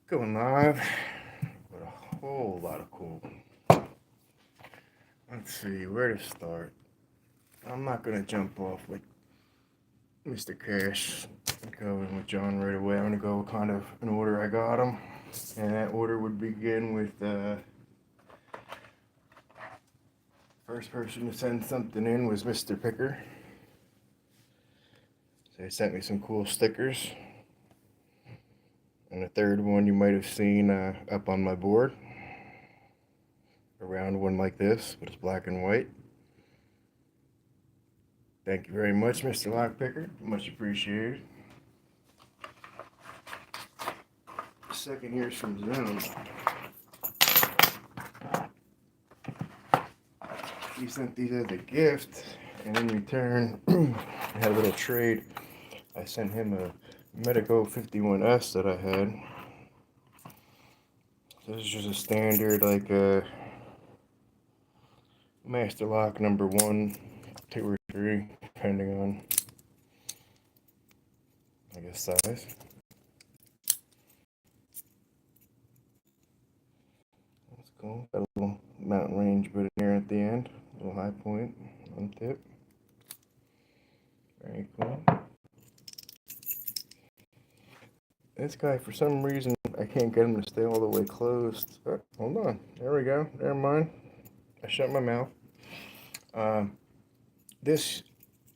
Going live with a whole lot of cool. Let's see where to start. I'm not gonna jump off with Mr. Cash. Going with John right away. I'm gonna go kind of in order I got him, and that order would begin with first person to send something in was Mr. Picker. So he sent me some cool stickers. And the third one you might have seen up on my board. A round one like this, but it's black and white. Thank you very much, Mr. Lockpicker. Much appreciated. The second here's from Zoom. He sent these as a gift, and in return, I had a little trade. I sent him a Medico 51S that I had. This is just a standard, like a Aster Lock number 1, 2, or 3, depending on, I guess, size. That's cool. Got a little mountain range bit in here at the end, a little high point on tip. Very cool. This guy, for some reason, I can't get him to stay all the way closed. Oh, hold on. There we go. Never mind. I shut my mouth. This,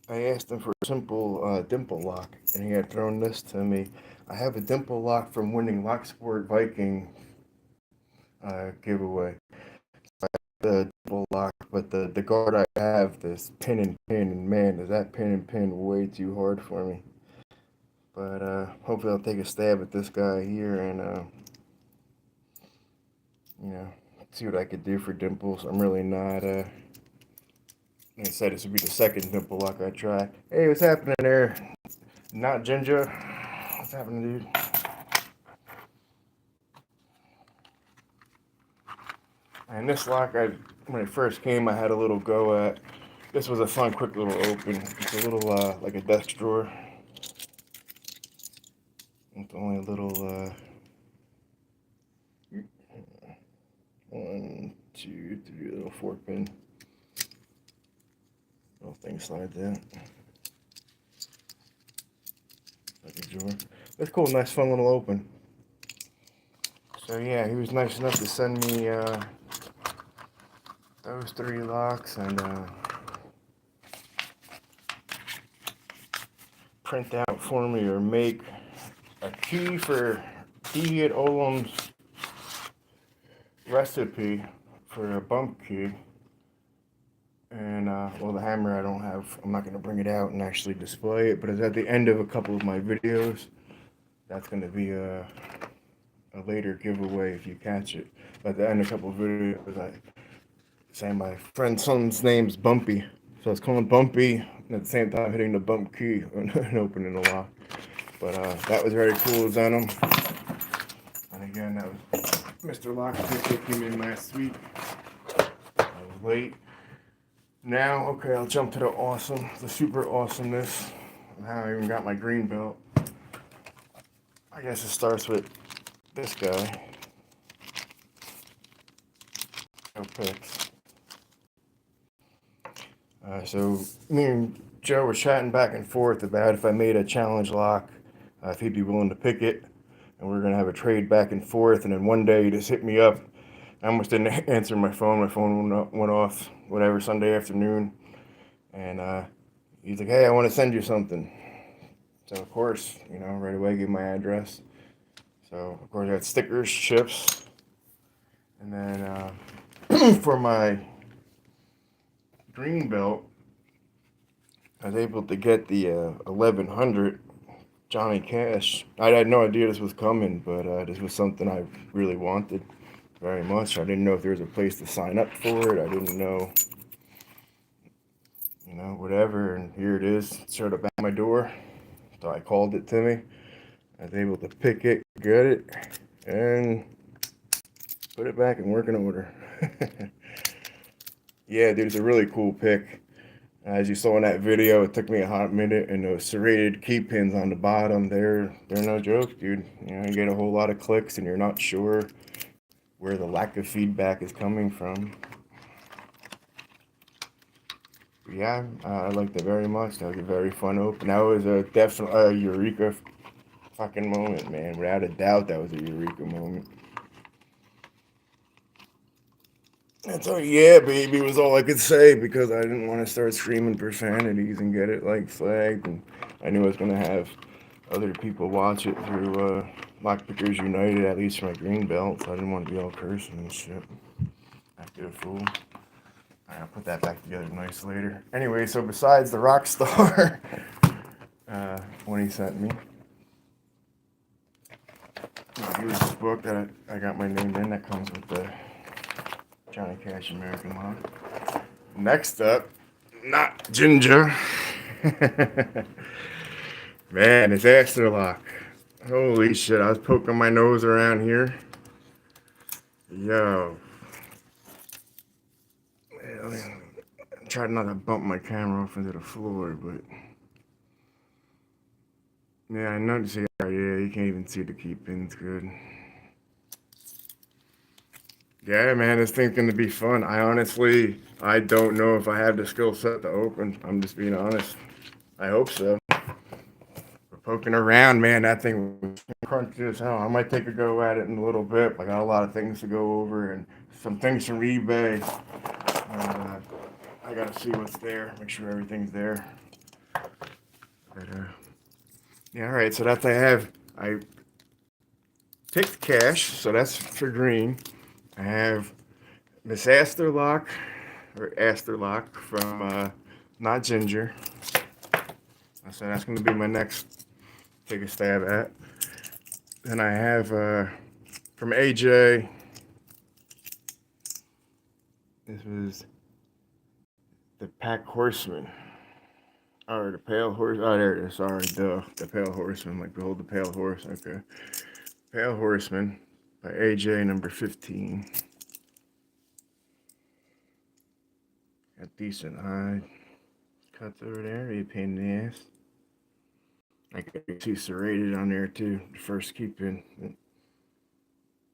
I asked him for a simple Dimple Lock, and he had thrown this to me. I have a Dimple Lock from winning Lock Sport Viking giveaway. I have the Dimple Lock, but the guard I have, this pin and pin, and man, is that pin and pin way too hard for me. But hopefully I'll take a stab at this guy here and, see what I could do for Dimples. I'm really not, like I said, this would be the second Dimple Lock I try. Hey, what's happening there? Not Ginger. What's happening, dude? And this lock, when it first came, I had a little go at. This was a fun, quick little open. It's a little, like a desk drawer. It's only a little, 1, 2, 3, little 4-pin. Little thing slides out. Like a drawer. That's cool, nice, fun little open. So yeah, he was nice enough to send me those 3 locks and print out for me or make a key for Idiot Olam's recipe for a bump key. And well, the hammer I don't have. I'm not going to bring it out and actually display it, but it's at the end of a couple of my videos. That's going to be a later giveaway if you catch it. At the end of a couple of videos, I say my friend's son's name's Bumpy, so I was calling Bumpy and at the same time hitting the bump key and opening the lock. But that was very cool of him. And again, that was Mr. Lockpicker came in last week. I was late. Now, okay, I'll jump to the super awesomeness of how I even got my green belt. I guess it starts with this guy. No picks. So me and Joe were chatting back and forth about if I made a challenge lock, if he'd be willing to pick it, and we were gonna have a trade back and forth. And then one day he just hit me up. I almost didn't answer my phone. My phone went off, whatever, Sunday afternoon. And he's like, hey, I want to send you something. So, of course, right away, gave my address. So, of course, I got stickers, chips. And then for my green belt, I was able to get the 1100 Johnny Cash. I had no idea this was coming, but this was something I really wanted very much. I didn't know if there was a place to sign up for it. I didn't know, whatever. And here it is. It showed up at my door. So I called it to me. I was able to pick it, get it, and put it back in working order. Yeah, dude, it's a really cool pick. As you saw in that video, it took me a hot minute, and those serrated key pins on the bottom, they're no joke, dude. You know, you get a whole lot of clicks, and you're not sure where the lack of feedback is coming from. Yeah, I liked it very much. That was a very fun open. That was a definite eureka fucking moment, man. Without a doubt, that was a eureka moment. That's all, yeah, baby, was all I could say because I didn't want to start screaming profanities and get it like flagged. And I knew I was gonna have other people watch it through Lockpickers United, at least for my green belt. So I didn't want to be all cursing and shit. Acted a fool. I'll put that back together nice later. Anyway, so besides the rock star when he sent me, here's this book that I got my name in that comes with the Johnny Cash American Lock. Next up, not Ginger. Man, it's Aster Lock. Holy shit, I was poking my nose around here. Yo. I tried not to bump my camera off into the floor, but yeah, I noticed. Yeah, you can't even see the key pins good. Yeah, man, this thing's gonna be fun. I don't know if I have the skill set to open. I'm just being honest. I hope so. We're poking around, man. That thing was crunchy as hell. I might take a go at it in a little bit. I got a lot of things to go over and some things from eBay. I gotta see what's there. Make sure everything's there. But, yeah, all right. So that's I have. I picked cash, so that's for green. I have Miss Aster Lock, or Aster Lock from Not Ginger. So that's going to be my next take a stab at. Then I have from AJ. This was the Pack Horseman. Or the Pale Horse. Oh, there it is. Sorry, duh. The Pale Horseman. Like, behold the Pale Horse. Okay. Pale Horseman by AJ, number 15. Got decent hide cuts over there. Be a pain in the ass. I can see serrated on there too. The first key pin.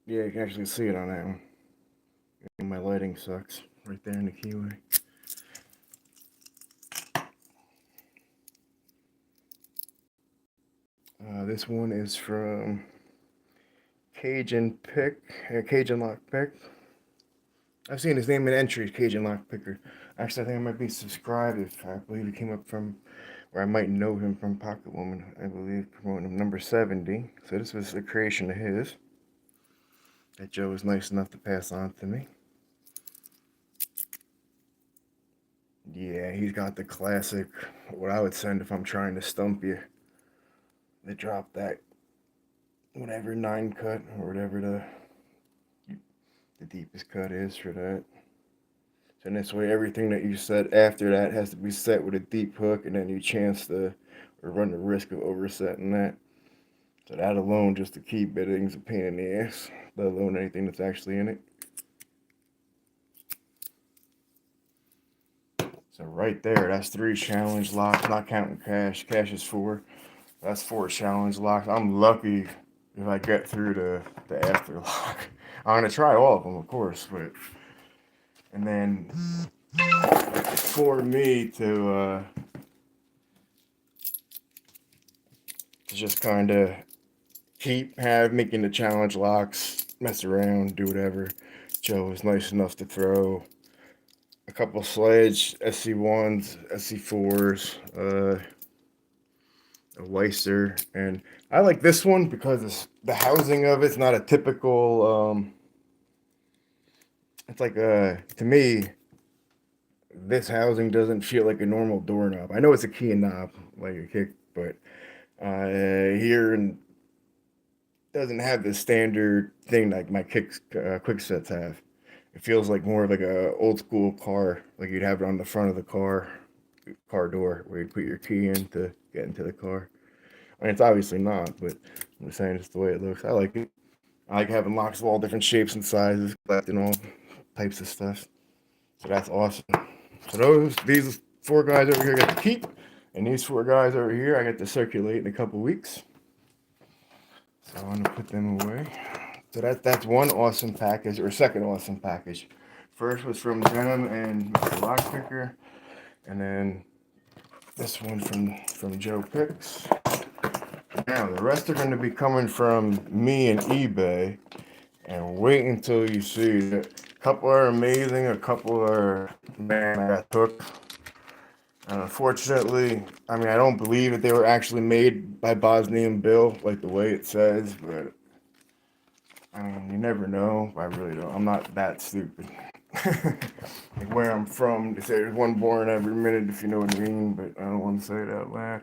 Yeah, you can actually see it on that one. My lighting sucks. Right there in the keyway. This one is from Cajun Lock Pick. I've seen his name in entries, Cajun Lock Picker. Actually, I think I might be subscribed. I believe he came up from, or I might know him from Pocket Woman. I believe promoting him number 70. So this was a creation of his that Joe was nice enough to pass on to me. Yeah, he's got the classic, what I would send if I'm trying to stump you. They drop that, whatever 9 cut, or whatever the deepest cut is for that. So in this way, everything that you set after that has to be set with a deep hook, and then you chance to, or run the risk of oversetting that. So that alone, just to keep bidding's a pain in the ass, let alone anything that's actually in it. So right there, that's 3 challenge locks, not counting cash. Cash is 4. That's 4 challenge locks. I'm lucky if I get through the Aster Lock. I'm gonna try all of them, of course, but and then for me to just kind of making the challenge locks, mess around, do whatever. Joe was nice enough to throw a couple Sledge SC1s, SC4s, a Weiser, and I like this one because the housing of it's not a typical. It's like to me, this housing doesn't feel like a normal doorknob. I know it's a key and knob like a kick, but here and doesn't have the standard thing like my kicks quick sets have. It feels like more like a old school car, like you'd have it on the front of the car door where you put your key in to get into the car. I mean, it's obviously not, but I'm just saying it's the way it looks. I like it. I like having locks of all different shapes and sizes, collecting all types of stuff. So that's awesome. So these 4 guys over here I get to keep, and these 4 guys over here I get to circulate in a couple weeks. So I'm gonna put them away. So that's one awesome package, or second awesome package. First was from Denim and Mr. Lockpicker, and then this one from Joe Picks. Now the rest are going to be coming from me and eBay, and wait until you see it. A couple are amazing, a couple are, man, I got took. Unfortunately, I mean, I don't believe that they were actually made by Bosnian Bill, like the way it says, but I mean, you never know. I really don't. I'm not that stupid. Like where I'm from, they say there's one born every minute, if you know what I mean, but I don't want to say it out loud.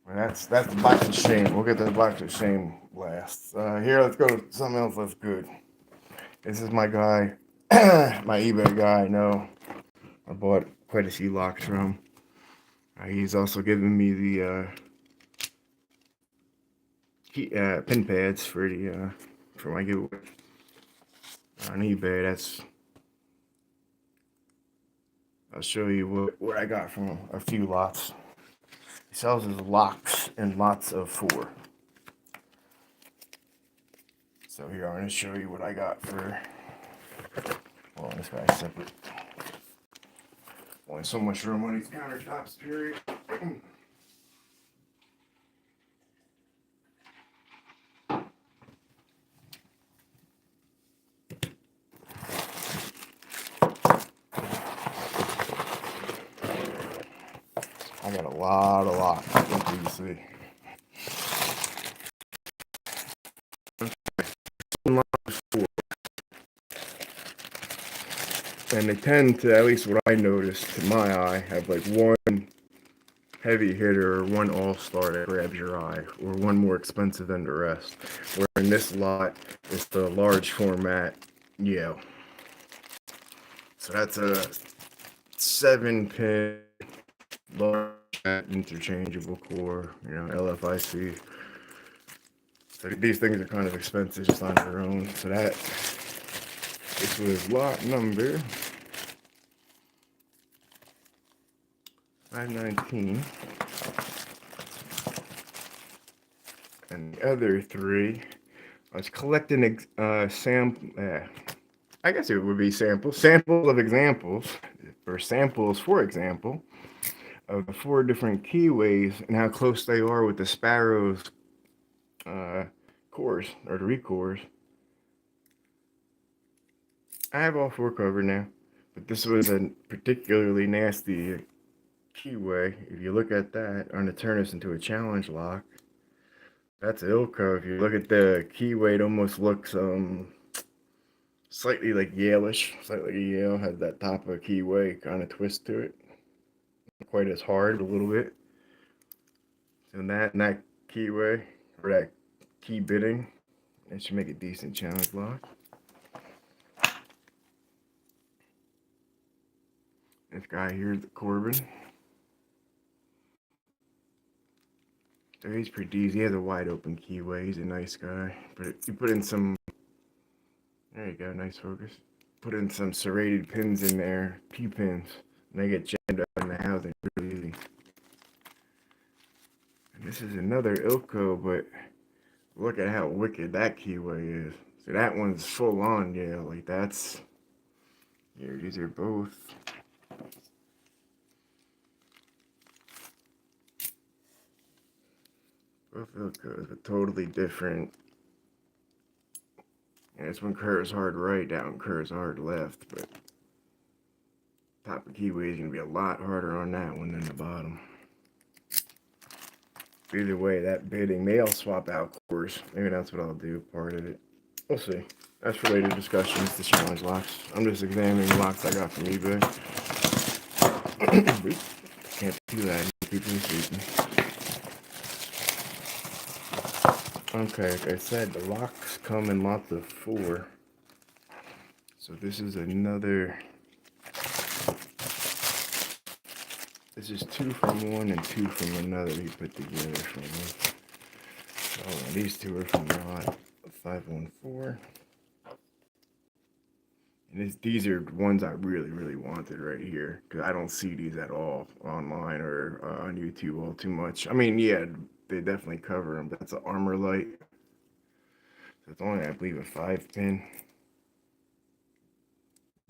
Well, that's the Black of Shame. We'll get to the Black of Shame last. Here, let's go to something else that's good. This is my guy, my eBay guy. I know I bought quite a few locks from. He's also given me the pin pads for my giveaway on eBay. I'll show you what I got from a few lots. He sells his locks in lots of 4. So here, I'm going to show you what I got for, well, this guy's separate. Only so much room on these countertops, period. I got a lot of locks, as you see. And they tend to, at least what I noticed to my eye, have like one heavy hitter or one all-star that grabs your eye, or one more expensive than the rest. Where in this lot, it's the large format Yale. So that's a 7-pin large interchangeable core, LFIC. So these things are kind of expensive just on their own. So this was lot number 519. And the other 3, I was collecting I guess it would be samples of examples, or samples, for example, of the 4 different keyways and how close they are with the Sparrow's cores, or the recores. I have all 4 covered now, but this was a particularly nasty keyway. If you look at that, I'm going to turn this into a challenge lock. That's Ilko. If you look at the keyway, it almost looks slightly like Yale-ish. Slightly like Yale, has that top of a keyway kind of twist to it. Not quite as hard, a little bit. So that keyway, or that key bitting, that should make a decent challenge lock. This guy here is the Corbin. So he's pretty decent. He has a wide open keyway. He's a nice guy. But you put in some, there you go, nice focus. Put in some serrated pins in there, P-pins, and they get jammed up in the housing really easy. And this is another Ilko, but look at how wicked that keyway is. So that one's full on, yeah, like that's, here, these are both. Both Ilkos, but totally different. And this one curves hard right, that one curves hard left, but top of keyway is going to be a lot harder on that one than the bottom. Either way, that bidding, maybe I'll swap out cores. Maybe that's what I'll do, part of it. We'll see. That's for later discussions, the challenge locks. I'm just examining the locks I got from eBay. Can't do that, people are sleeping. Okay, like I said, the locks come in lots of 4. So this is another, this is 2 from one and 2 from another he put together for me. So these 2 are from lot 514. And these are ones I really wanted right here because I don't see these at all online or on YouTube all too much. I mean, yeah, they definitely cover them. That's an armor light. So it's only, I believe, a 5-pin.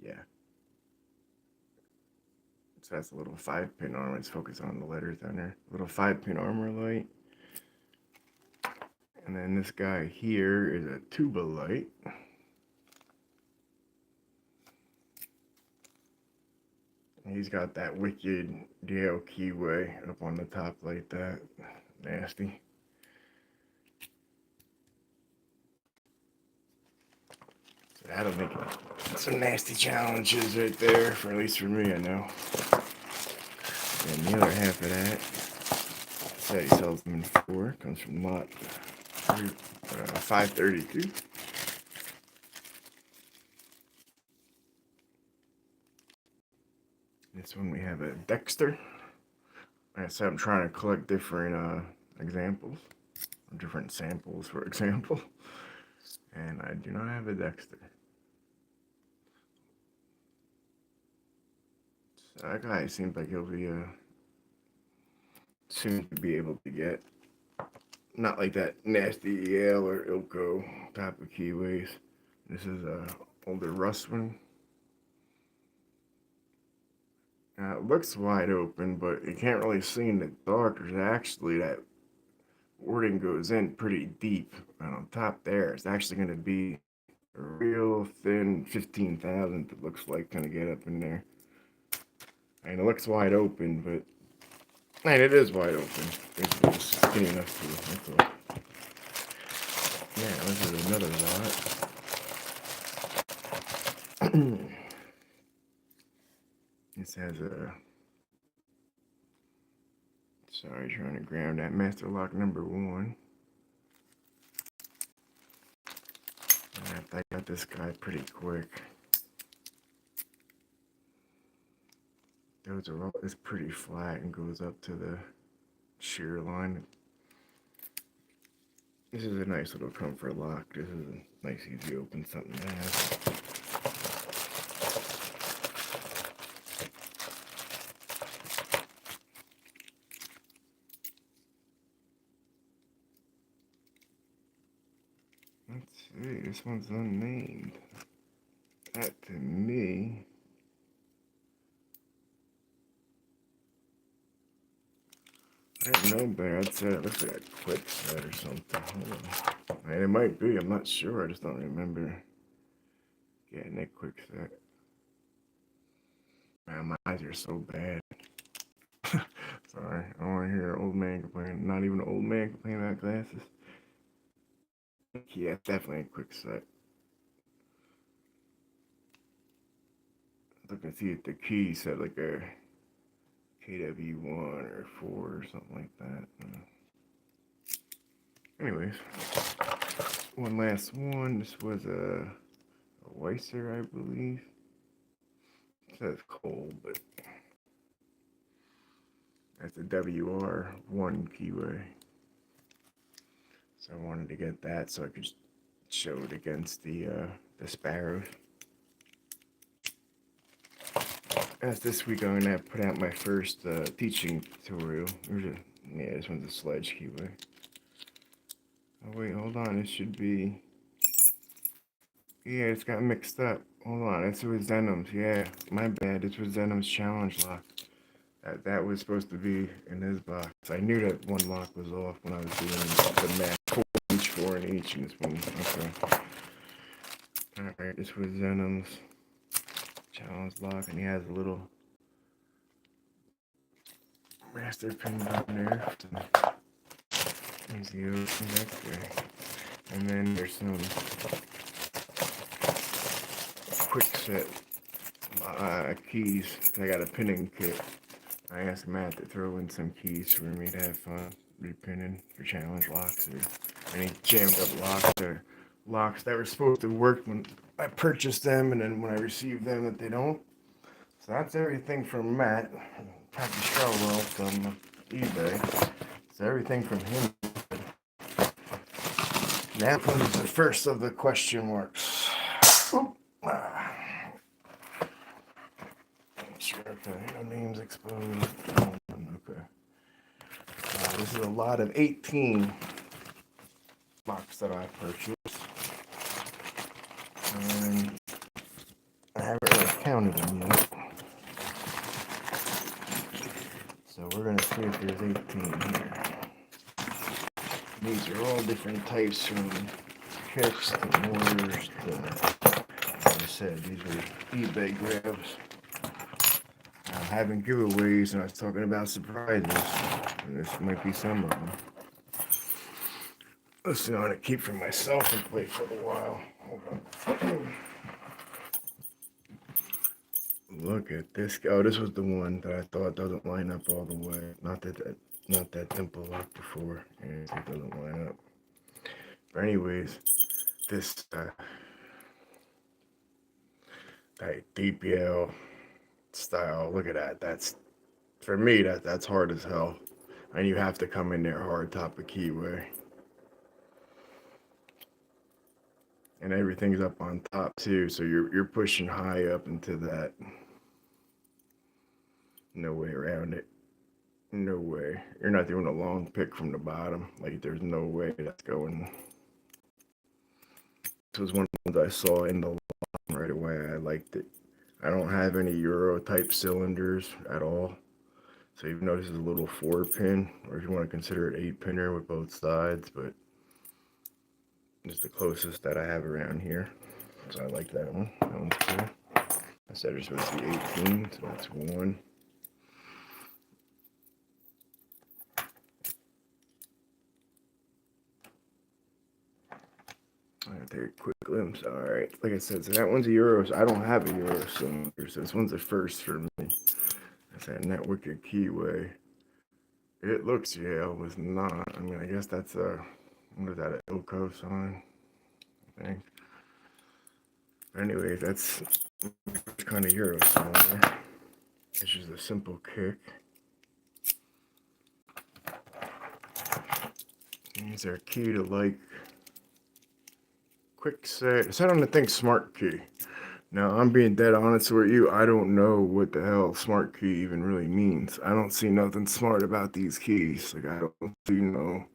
Yeah. So that's a little 5-pin armor. Let's focus on the letters down there. Little 5-pin armor light. And then this guy here is a tuba light. He's got that wicked Dale keyway up on the top like that. Nasty. So that'll make some nasty challenges right there, for at least for me, I know. And the other half of that, said he sells them in 4, comes from lot 532. This one we have a Dexter. Like I said, I'm trying to collect different examples, or different samples, for example. And I do not have a Dexter. So that guy seems like he'll be soon to be able to get. Not like that nasty Yale or Ilko type of keyways. This is a older Rust one. It looks wide open, but you can't really see in the dark. There's actually that wording goes in pretty deep. And on top there, it's actually going to be a real thin 15,000. It looks like going to get up in there. And it looks wide open, but and it is wide open. It's skinny enough to. That's all. Yeah, this is another lot. This has a. Sorry, trying to grab that Master Lock number 1. I got this guy pretty quick. Those are all, it's pretty flat and goes up to the shear line. This is a nice little comfort lock. This is a nice easy open something to have. Let's see, this one's unnamed. That to me. I didn't know better. I'd say it looks like a quick set or something. And it might be, I'm not sure. I just don't remember getting that quick set. Man, my eyes are so bad. Sorry, I don't want to hear an old man complain. Not even an old man complain about glasses. Yeah, it's definitely a quick set. Look and see if the key said like a KW1 or 4 or something like that. Anyways, one last one. This was a Weiser, I believe. It says cold, but that's a WR1 keyway. So I wanted to get that so I could show it against the Sparrows. As this week I'm gonna put out my first teaching tutorial. Yeah, this one's a sledge keyway. Oh wait, hold on. It should be. Yeah, it's got mixed up. Hold on, it's with Zenoms. Yeah, my bad. It's with Zenoms challenge lock. That was supposed to be in this box. I knew that one lock was off when I was doing the math. 4 each, 4 in each, and this one. Okay. All right, this was Zenoms challenge lock, and he has a little master pin down there. There's the open back there. And then there's some quick set keys. I got a pinning kit. I asked Matt to throw in some keys for me to have fun repinning for challenge locks or any jammed up locks or locks that were supposed to work when I purchased them and then when I received them that they don't. So that's everything from Matt. Patrick Shellwell from eBay. So everything from him. Now comes the first of the question marks. Okay, no names exposed. Okay. This is a lot of 18 locks that I purchased. And I haven't really counted them yet. So we're going to see if there's 18 here. These are all different types from kicks to mortars to, like I said, these are eBay grabs. Having giveaways, and I was talking about surprises, and this might be some of them. Let's see, I'm going to keep for myself and play for a while. Hold on. Look at this. Oh, this was the one that I thought doesn't line up all the way. Not that Dimple Lock before. And it doesn't line up. But anyways, this that DPL style. Look at that. That's, for me, that's hard as hell. And you have to come in there hard top of keyway. And everything's up on top too, so you're pushing high up into that. No way around it. No way. You're not doing a long pick from the bottom. Like, there's no way that's going. This was one of the ones I saw in the line right away. I liked it. I don't have any Euro type cylinders at all. So even though this is a little 4-pin, or if you want to consider it 8-pinner with both sides, but it's the closest that I have around here. So I like that one. That one's cool. I said it's supposed to be 18, so that's one. All right, there, quick glimpse. All right, like I said, so that one's a Euro. So I don't have a Euro cylinder, so this one's a first for me. I said, and that wicked keyway. It looks Yale was not. I mean, I guess that's a, what is that, an Ilko sign, I think. Anyway, that's kind of Euro cylinder. It's just a simple kick. These are key to like quick set on the thing smart key. Now I'm being dead honest with you. I don't know what the hell smart key even really means. I don't see nothing smart about these keys. Like, I don't see no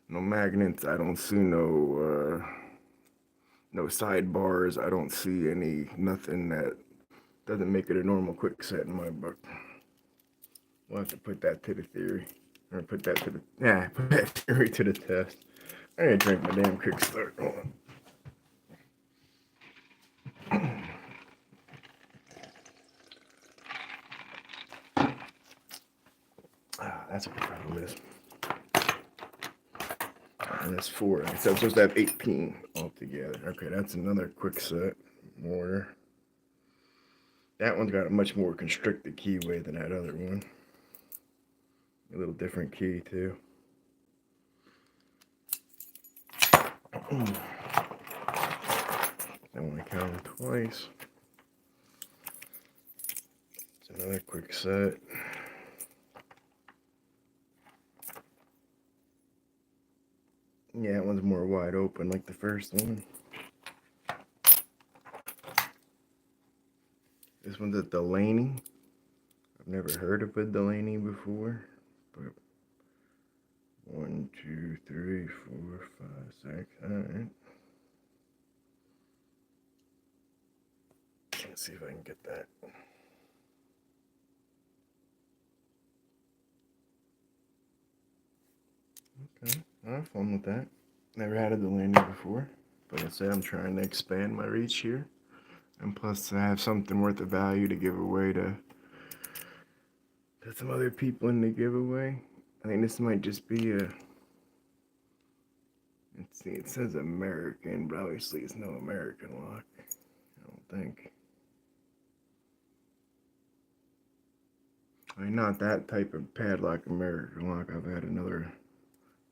magnets. I don't see no sidebars. I don't see nothing that doesn't make it a normal quick set in my book. We'll have to put that to the theory. Or put that theory to the test. I gotta drink my damn quick start. Hold on. That's what the problem is. And that's 4. So it's supposed to have 18 altogether. Okay, that's another quick set mortar. That one's got a much more constricted keyway than that other one. A little different key too. I want to count them twice. It's another quick set. Yeah, that one's more wide open like the first one. This one's a Delaney. I've never heard of a Delaney before, but 1, 2, 3, 4, 5, 6. All right. Let's see if I can get that. Okay, I have fun with that. Never had a Delaney before, but like I said, I'm trying to expand my reach here, and plus I have something worth of value to give away to some other people in the giveaway. I think this might just be a. Let's see, it says American, but obviously it's no American lock. I don't think. I mean, not that type of padlock American lock. I've had another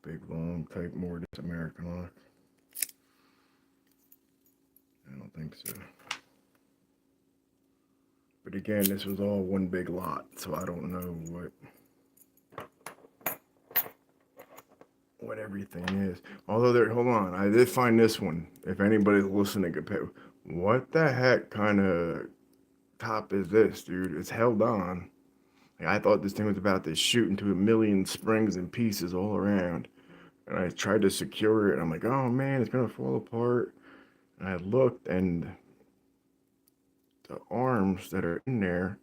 big long type more this American lock. I don't think so. But again, this was all one big lot, so I don't know what everything is. Although hold on, I did find this one. If anybody's listening, what the heck kind of top is this, dude? It's held on. Like, I thought this thing was about to shoot into a million springs and pieces all around. And I tried to secure it, and I'm like, oh man, it's gonna fall apart. And I looked, and the arms that are in there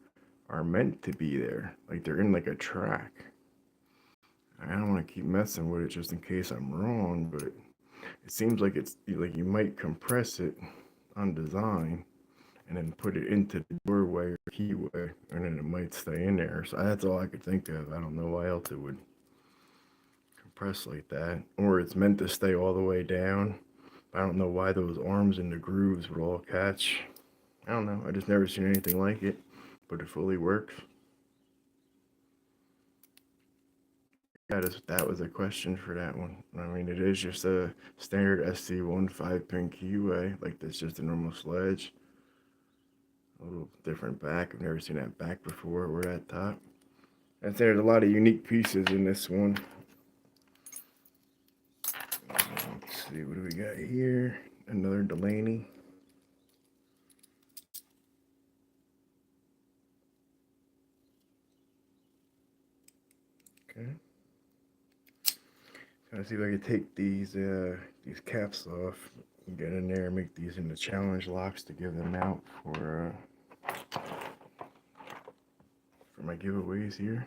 are meant to be there. Like they're in like a track. I don't want to keep messing with it just in case I'm wrong, but it seems like it's like you might compress it on design and then put it into the doorway or keyway, and then it might stay in there. So that's all I could think of. I don't know why else it would compress like that. Or it's meant to stay all the way down. I don't know why those arms and the grooves would all catch. I don't know. I just never seen anything like it, but it fully works. That was a question for that one. I mean, it is just a standard SC1 5-pin keyway, like this, just a normal sledge. A little different back. I've never seen that back before or that top. And there's a lot of unique pieces in this one. Let's see, what do we got here? Another Delaney. Okay. Trying to see if I can take these caps off and get in there and make these into challenge locks to give them out for my giveaways here.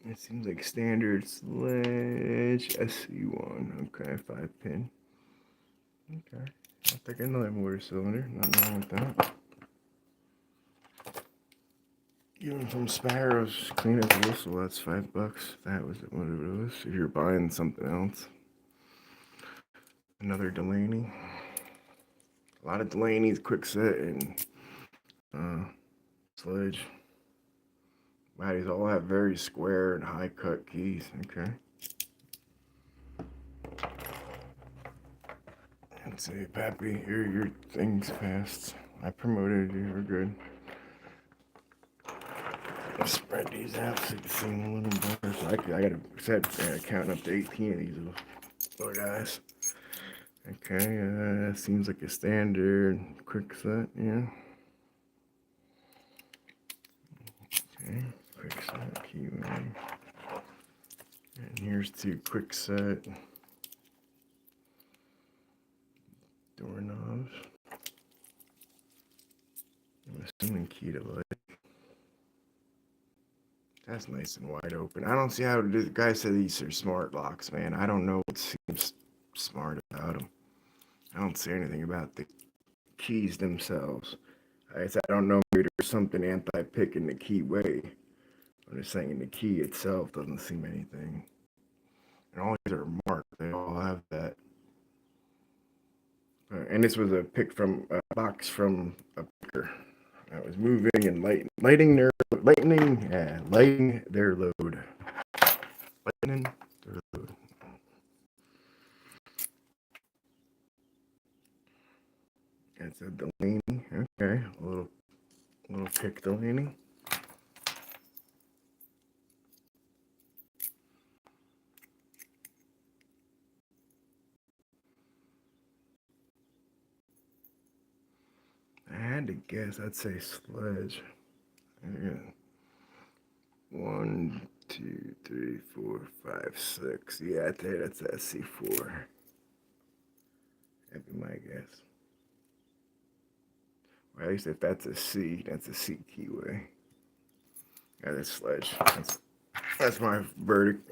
It seems like standard sledge SC1. Okay, 5-pin. Okay, I'll take another motor cylinder. Nothing wrong with that. Even from Sparrows, clean as a whistle. That's $5. That was what it was. If you're buying something else. Another Delaney. A lot of Delaney's, Quickset, and sledge. Wow, these all have very square and high cut keys. Okay. Let's see, Pappy, here your thing's passed. I promoted you. We're good. I'll spread these out so you can see them a little better. So I gotta set counting up to 18 of these little guys. Okay, seems like a standard quick set, yeah. Okay, quick set, keyway. And here's two quick set doorknobs. I'm assuming key to light. That's nice and wide open. I don't see how the guy said these are smart locks, man. I don't know what seems smart about them. I don't see anything about the keys themselves. I don't know, maybe there's something anti-pick in the keyway. I'm just saying the key itself doesn't seem anything. And all these are marked. They all have that. And this was a pick from a box from a picker. I was moving and lighting their load. Lightening their load. That's a Delaney. Okay, a little pick Delaney. I had to guess. I'd say sledge. Yeah. 1, 2, 3, 4, 5, 6. Yeah, I'd say that's SC4. That'd be my guess. Or at least if that's a C, that's a C keyway. Yeah, that's sledge. That's my verdict.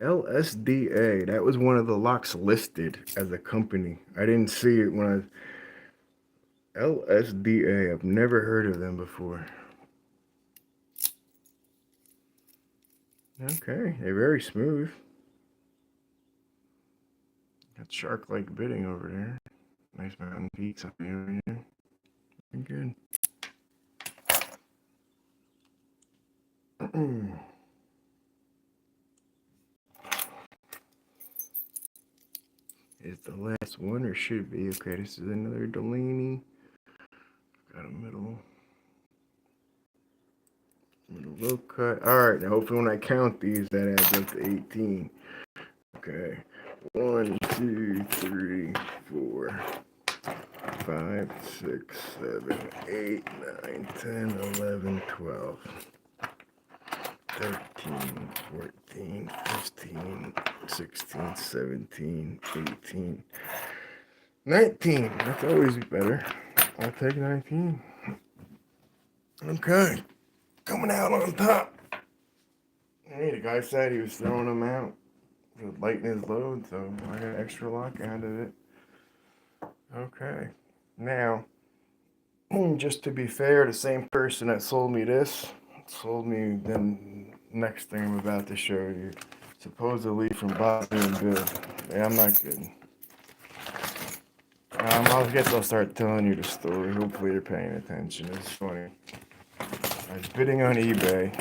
LSDA. That was one of the locks listed as a company. I didn't see it when I. LSDA. I've never heard of them before. Okay, they're very smooth. Got shark-like bitting over there. Nice mountain peaks up here. Good. Is the last one or should be? Okay, this is another Delaney. Got a middle low cut. All right, now hopefully when I count these, that adds up to 18. Okay, 1, 2, 3, 4, 5, 6, 7, 8, 9, 10, 11, 12, 13, 14, 15, 16, 17, 18, 19. That's always better. I'll take 19. Okay. Coming out on top. Hey, the guy said he was throwing them out to lighten his load, so I got extra lock out of it. Okay. Now, just to be fair, the same person that sold me this sold me the next thing I'm about to show you. Supposedly from Bobby and Bill. Yeah, I'm not kidding. I guess I'll start telling you the story. Hopefully you're paying attention. It's funny. I was bidding on eBay,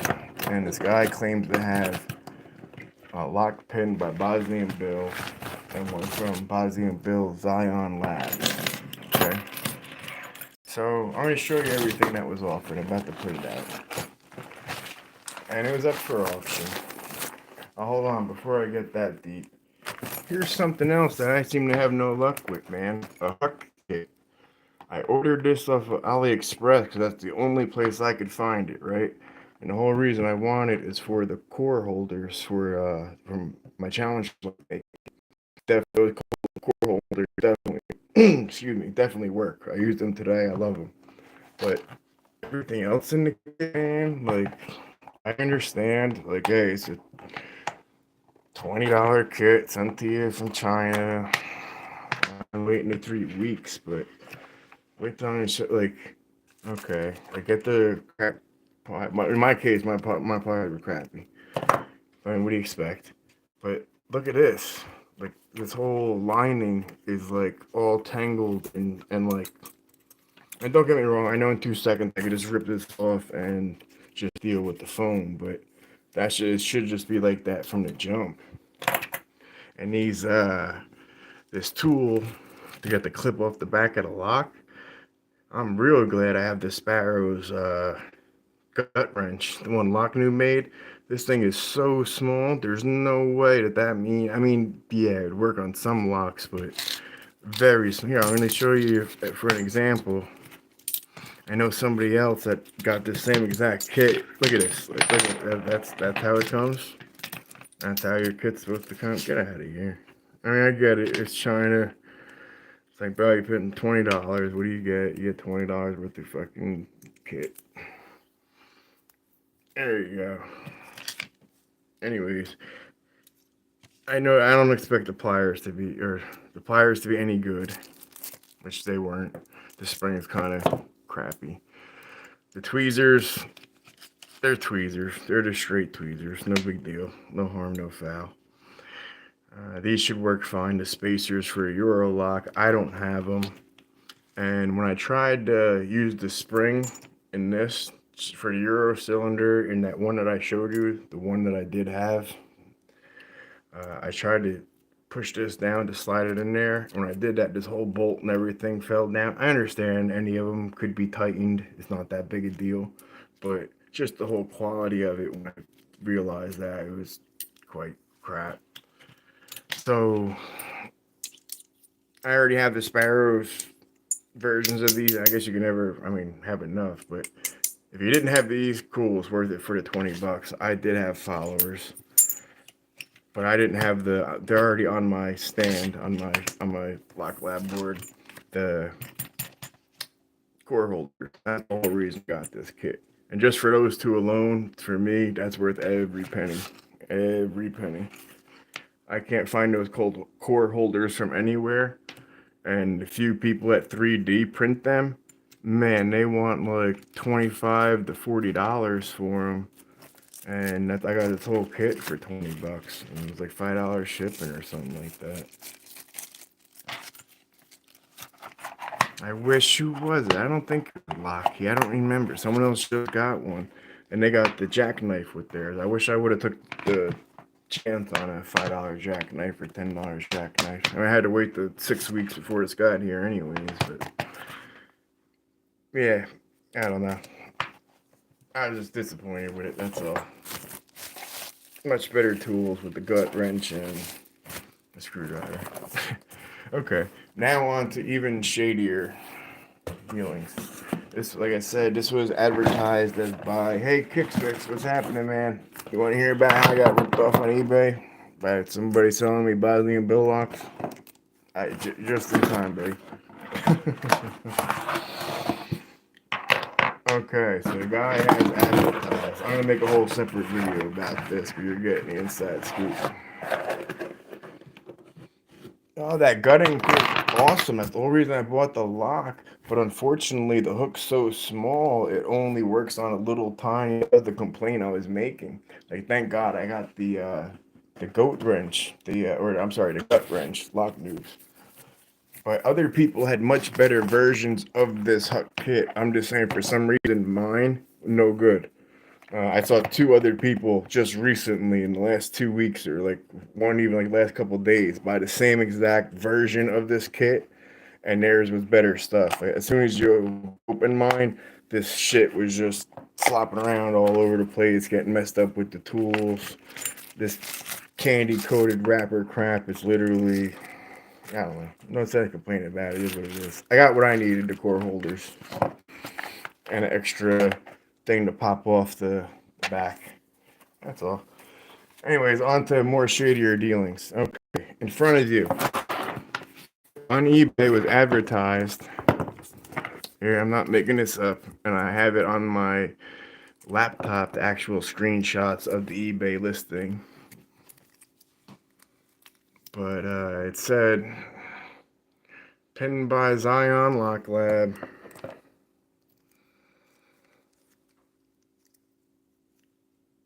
and this guy claimed to have a lock pin by Bosnia and Bill, and one from Bosnia and Bill Zion Labs. Okay? So, I'm going to show you everything that was offered. I'm about to put it out. And it was up for auction. Hold on, before I get that deep. Here's something else that I seem to have no luck with, man. A huck kit. I ordered this off of AliExpress because that's the only place I could find it, right? And the whole reason I want it is for the core holders for from my challenge. Those core holders definitely, excuse me, definitely work. I use them today. I love them. But everything else in the game, like, I understand, like, hey, it's a $20 kit sent to you from China. I'm waiting the 3 weeks, but wait till I show, like, okay, I get the crap. In my case, my parts were crappy. I mean, what do you expect? But look at this. Like, this whole lining is like all tangled and like. And don't get me wrong. I know in 2 seconds I could just rip this off and just deal with the foam, but it should just be like that from the jump. And this tool to get the clip off the back of the lock. I'm real glad I have the Sparrow's gut wrench, the one Locknew made. This thing is so small. There's no way I mean, yeah, it'd work on some locks, but very small. Here, I'm going to show you for an example. I know somebody else that got the same exact kit. Look at this. Look at that. That's how it comes. That's how your kit's supposed to come. Get out of here. I mean, I get it. It's China. It's like, bro, you're putting $20. What do you get? You get $20 worth of fucking kit. There you go. Anyways, I know I don't expect the pliers to be any good, which they weren't. The spring is kind of crappy. The tweezers, they're tweezers. They're just straight tweezers. No big deal. No harm, no foul. These should work fine. The spacers for a Euro lock, I don't have them. And when I tried to use the spring in this for the Euro cylinder in that one that I showed you, the one that I did have, I tried to push this down to slide it in there. When I did that, this whole bolt and everything fell down. I understand any of them could be tightened. It's not that big a deal. But just the whole quality of it, when I realized that, it was quite crap. So I already have the Sparrows versions of these. I guess you can never, have enough. But if you didn't have these, cool, it's worth it for the $20. I did have followers, but I didn't have they're already on my stand on my Lock Lab board. The core holder. That's the whole reason I got this kit. And just for those two alone, for me, that's worth every penny. Every penny. I can't find those core holders from anywhere. And a few people at 3D print them. Man, they want like $25 to $40 for them. And I got this whole kit for $20. And it was like $5 shipping or something like that. I wish, who was it? I don't think it was Locky. I don't remember. Someone else just got one. And they got the jackknife with theirs. I wish I would have took the chance on a $5 jackknife or $10 jackknife. I had to wait the 6 weeks before this got here anyways, but yeah, I don't know. I was just disappointed with it, that's all. Much better tools with the gut wrench and a screwdriver. Okay, now on to even shadier dealings. This, like I said, this was advertised as by, hey, Kickfix, what's happening, man? You want to hear about how I got ripped off on eBay by somebody selling me Bosley and Bill locks? Just in time, buddy. Okay, so the guy has advertised. I'm gonna make a whole separate video about this, but you're getting the inside scoop. Oh, that gutting is awesome. That's the whole reason I bought the lock. But unfortunately, the hook's so small, it only works on a little tiny. The complaint I was making. Like, thank God I got the goat wrench, or I'm sorry, the gut wrench, lock news. But other people had much better versions of this hook kit. I'm just saying, for some reason, mine no good. I saw two other people just recently in the last 2 weeks, or like one even like last couple days, buy the same exact version of this kit, and theirs was better stuff. Like, as soon as you open mine, this shit was just flopping around all over the place, getting messed up with the tools. This candy coated wrapper crap is literally, I don't know. No sense complaining about it. It is what it is. I got what I needed: the core holders and an extra thing to pop off the back. That's all. Anyways, on to more shadier dealings. Okay, in front of you on eBay was advertised. Here, I'm not making this up, and I have it on my laptop, the actual screenshots of the eBay listing. But it said, pinned by Zion Lock Lab.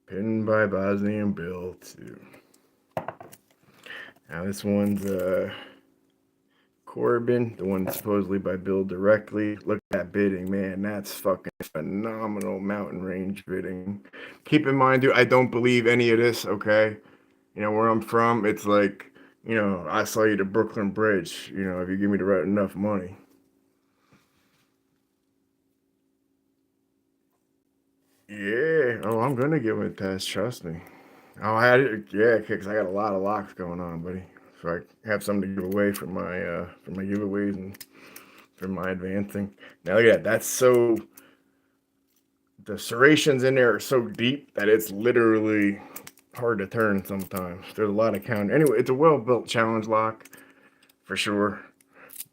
Pinned by Bosley and Bill, too. Now, this one's Corbin, the one supposedly by Bill directly. Look at that bidding, man. That's fucking phenomenal mountain range bidding. Keep in mind, dude, I don't believe any of this, okay? You know, where I'm from, it's like, you know, I saw you to Brooklyn Bridge, you know, if you give me the right enough money. Yeah. Oh, I'm gonna give it a test, trust me. Oh, I had it, yeah, because I got a lot of locks going on, buddy. So I have something to give away for my giveaways and for my advancing. Now look at that. That's so, the serrations in there are so deep that it's literally hard to turn sometimes. There's a lot of count. Anyway, it's a well-built challenge lock for sure,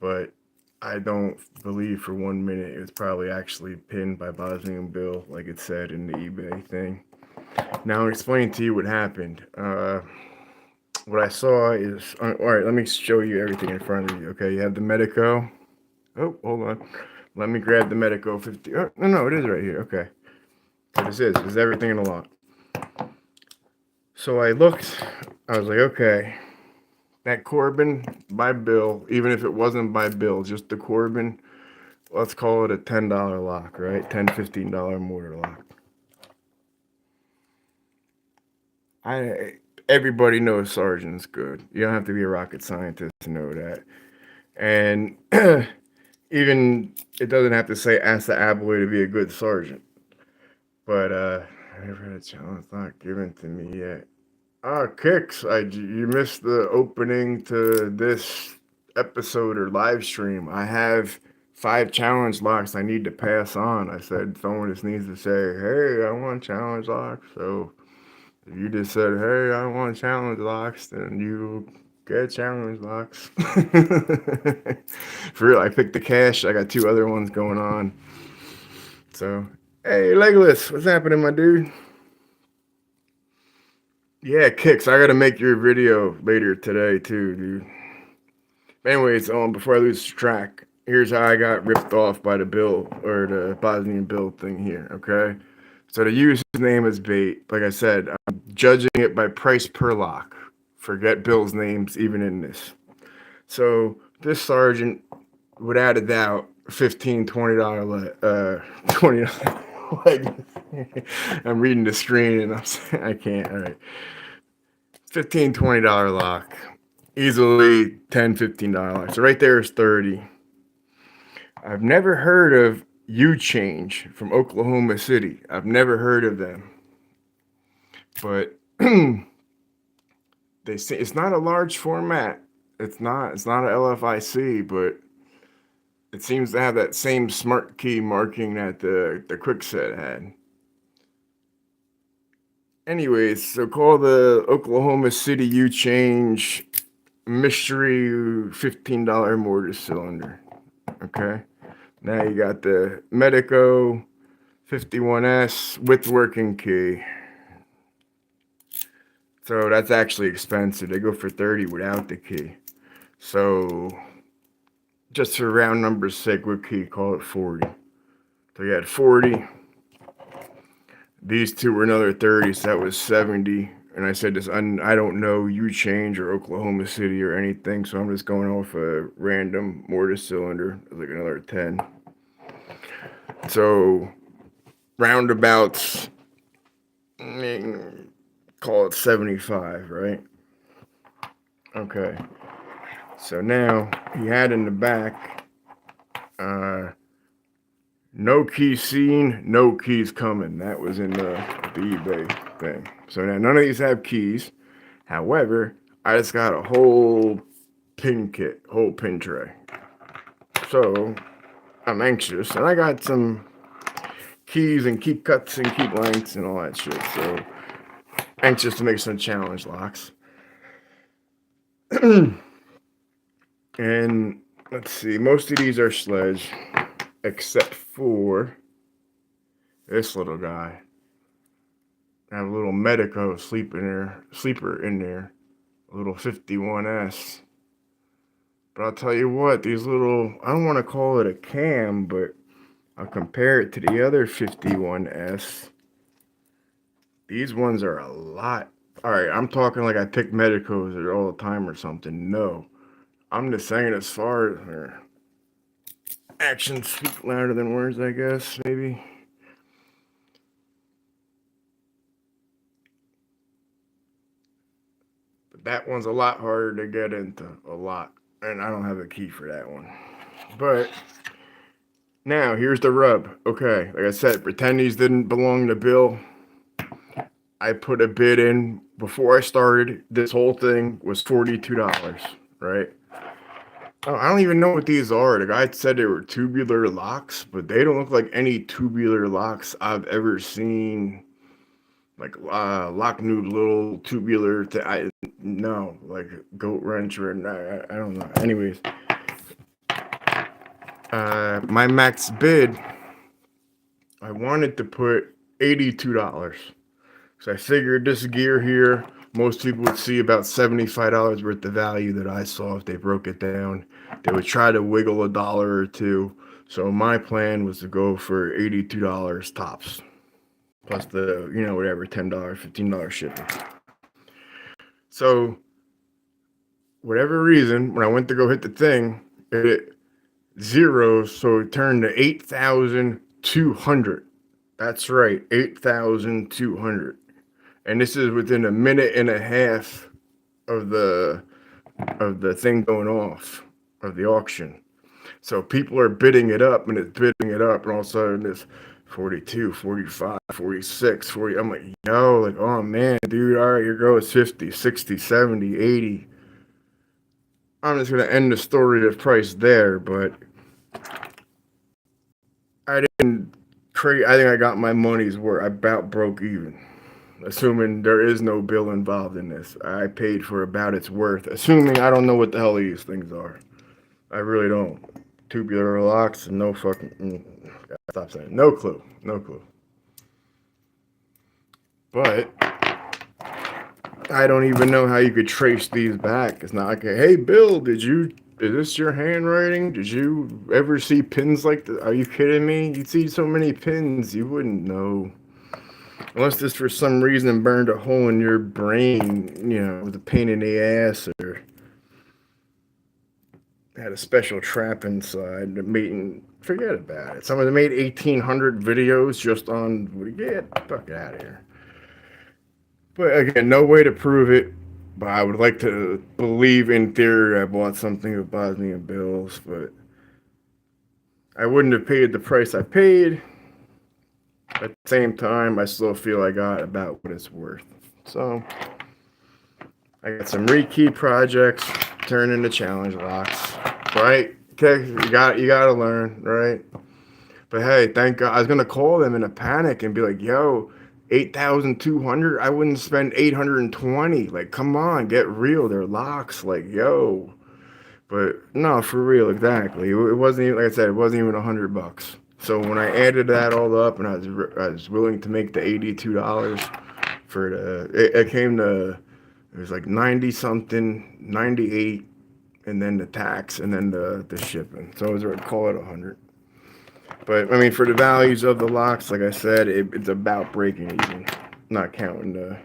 but I don't believe for 1 minute it was probably actually pinned by Bosley and Bill, like it said in the eBay thing. Now I'll explain to you what happened. What I saw is, all right, let me show you everything in front of you. Okay, you have the Medico. Oh, hold on. Let me grab the Medico 50. Oh, no, it is right here. Okay. So this is everything in the lot. So I looked, I was like, okay, that Corbin by Bill, even if it wasn't by Bill, just the Corbin, let's call it a $10 lock, right? $10, $15 mortar lock. Everybody knows Sergeant's good. You don't have to be a rocket scientist to know that. And even it doesn't have to say ask the Aboy to be a good sergeant. But I never had a challenge not given to me yet. Kicks, you missed the opening to this episode or live stream. I have 5 challenge locks I need to pass on. I said someone just needs to say, hey, I want challenge locks. So if you just said, hey, I want challenge locks, then you get challenge locks. For real, I picked the cash. I got 2 other ones going on. So, hey, Legless, what's happening, my dude? Yeah, Kicks, I gotta make your video later today, too, dude. Anyways, before I lose track, here's how I got ripped off by the Bill, or the Bosnian Bill thing here, okay? So to use his name as bait, like I said, I'm judging it by price per lock. Forget Bill's names even in this. So this sergeant, without a doubt, $15, $20, $20. Like, I'm reading the screen and I'm saying I can't. All right, $15, $20 lock, easily $10, $15. So right there is 30. I've never heard of U-Change from Oklahoma City. I've never heard of them. But they say it's not a large format. It's not a LFIC, but it seems to have that same smart key marking that the Quickset had. Anyways, so call the Oklahoma City U-Change mystery $15 mortar cylinder. Okay. Now you got the Medico 51S with working key. So that's actually expensive. They go for 30 without the key. So just for round numbers sake, what key? Call it 40. So you had 40. These two were another 30, so that was 70. And I said this, I don't know U-Change or Oklahoma City or anything, so I'm just going off a random mortar cylinder, like another 10. So roundabouts, call it 75, right? Okay. So now he had in the back, no keys seen, no keys coming. That was in the eBay thing. So now none of these have keys. However, I just got a whole pin kit, whole pin tray. So I'm anxious, and I got some keys and keep cuts and keep lengths and all that shit. So anxious to make some challenge locks. And let's see, most of these are sledge, except for this little guy. I have a little Medico sleeper in there, a little 51S. But I'll tell you what, these little, I don't want to call it a cam, but I'll compare it to the other 51S. These ones are a lot. All right, I'm talking like I pick Medicos all the time or something. No, I'm just saying as far as actions speak louder than words, I guess, maybe. But that one's a lot harder to get into, a lot. And I don't have a key for that one. But now, here's the rub. Okay, like I said, pretend these didn't belong to Bill. I put a bid in before I started. This whole thing was $42, right? Oh, I don't even know what these are. The guy said they were tubular locks, but they don't look like any tubular locks I've ever seen. Like lock new little tubular thing. No, like goat wrench or I don't know. Anyways, my max bid, I wanted to put $82. So I figured this gear here, most people would see about $75 worth of value that I saw if they broke it down. They would try to wiggle a dollar or two. So my plan was to go for $82 tops. Plus the, whatever, $10, $15 shipping. So, whatever reason, when I went to go hit the thing, it hit zeros, so it turned to 8,200. That's right, 8,200. And this is within a minute and a half of the thing going off, of the auction. So people are bidding it up, and it's bidding it up, and all of a sudden it's 42, 45, 46, 40. I'm like, yo, like, oh man, dude, all right, your girl is 50, 60, 70, 80. I'm just going to end the story of price there, but I didn't I think I got my money's worth. I about broke even. Assuming there is no bill involved in this. I paid for about its worth. Assuming I don't know what the hell these things are. I really don't. Tubular locks and no fucking... Stop saying. No clue. No clue. But I don't even know how you could trace these back. It's not like, hey, Bill, is this your handwriting? Did you ever see pins like this? Are you kidding me? You'd see so many pins, you wouldn't know. Unless this for some reason burned a hole in your brain, with a pain in the ass, or had a special trap inside that made, forget about it. Someone made 1,800 videos just on, get the fuck out of here. But again, no way to prove it. But I would like to believe in theory I bought something with Bosnian bills, but I wouldn't have paid the price I paid. At the same time, I still feel I got about what it's worth. So I got some rekey projects turn into challenge locks, right? Okay, you gotta learn, right? But hey, thank God. I was gonna call them in a panic and be like, "Yo, 8,200. I wouldn't spend 820. Like, come on, get real. They're locks. Like, yo." But no, for real, exactly. It wasn't even, like I said, it wasn't even $100. So when I added that all up, and I was willing to make the $82 for it came to, it was like 90 something, 98, and then the tax, and then the shipping. So I was going to call it 100. But I mean, for the values of the locks, like I said, it's about breaking even, not counting the.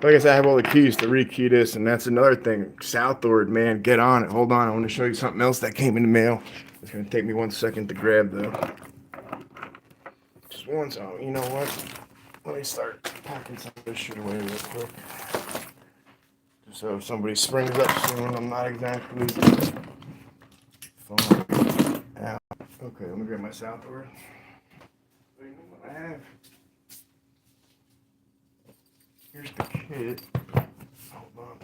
Like I said, I have all the keys to rekey this, and that's another thing. Southward, man, get on it. Hold on, I want to show you something else that came in the mail. It's gonna take me 1 second to grab though. Just one second. You know what? Let me start packing some of this shit away real quick. Just so if somebody springs up soon, I'm not exactly falling out. Okay, let me grab my Southward. So you know what I have? Here's the kit. Hold on.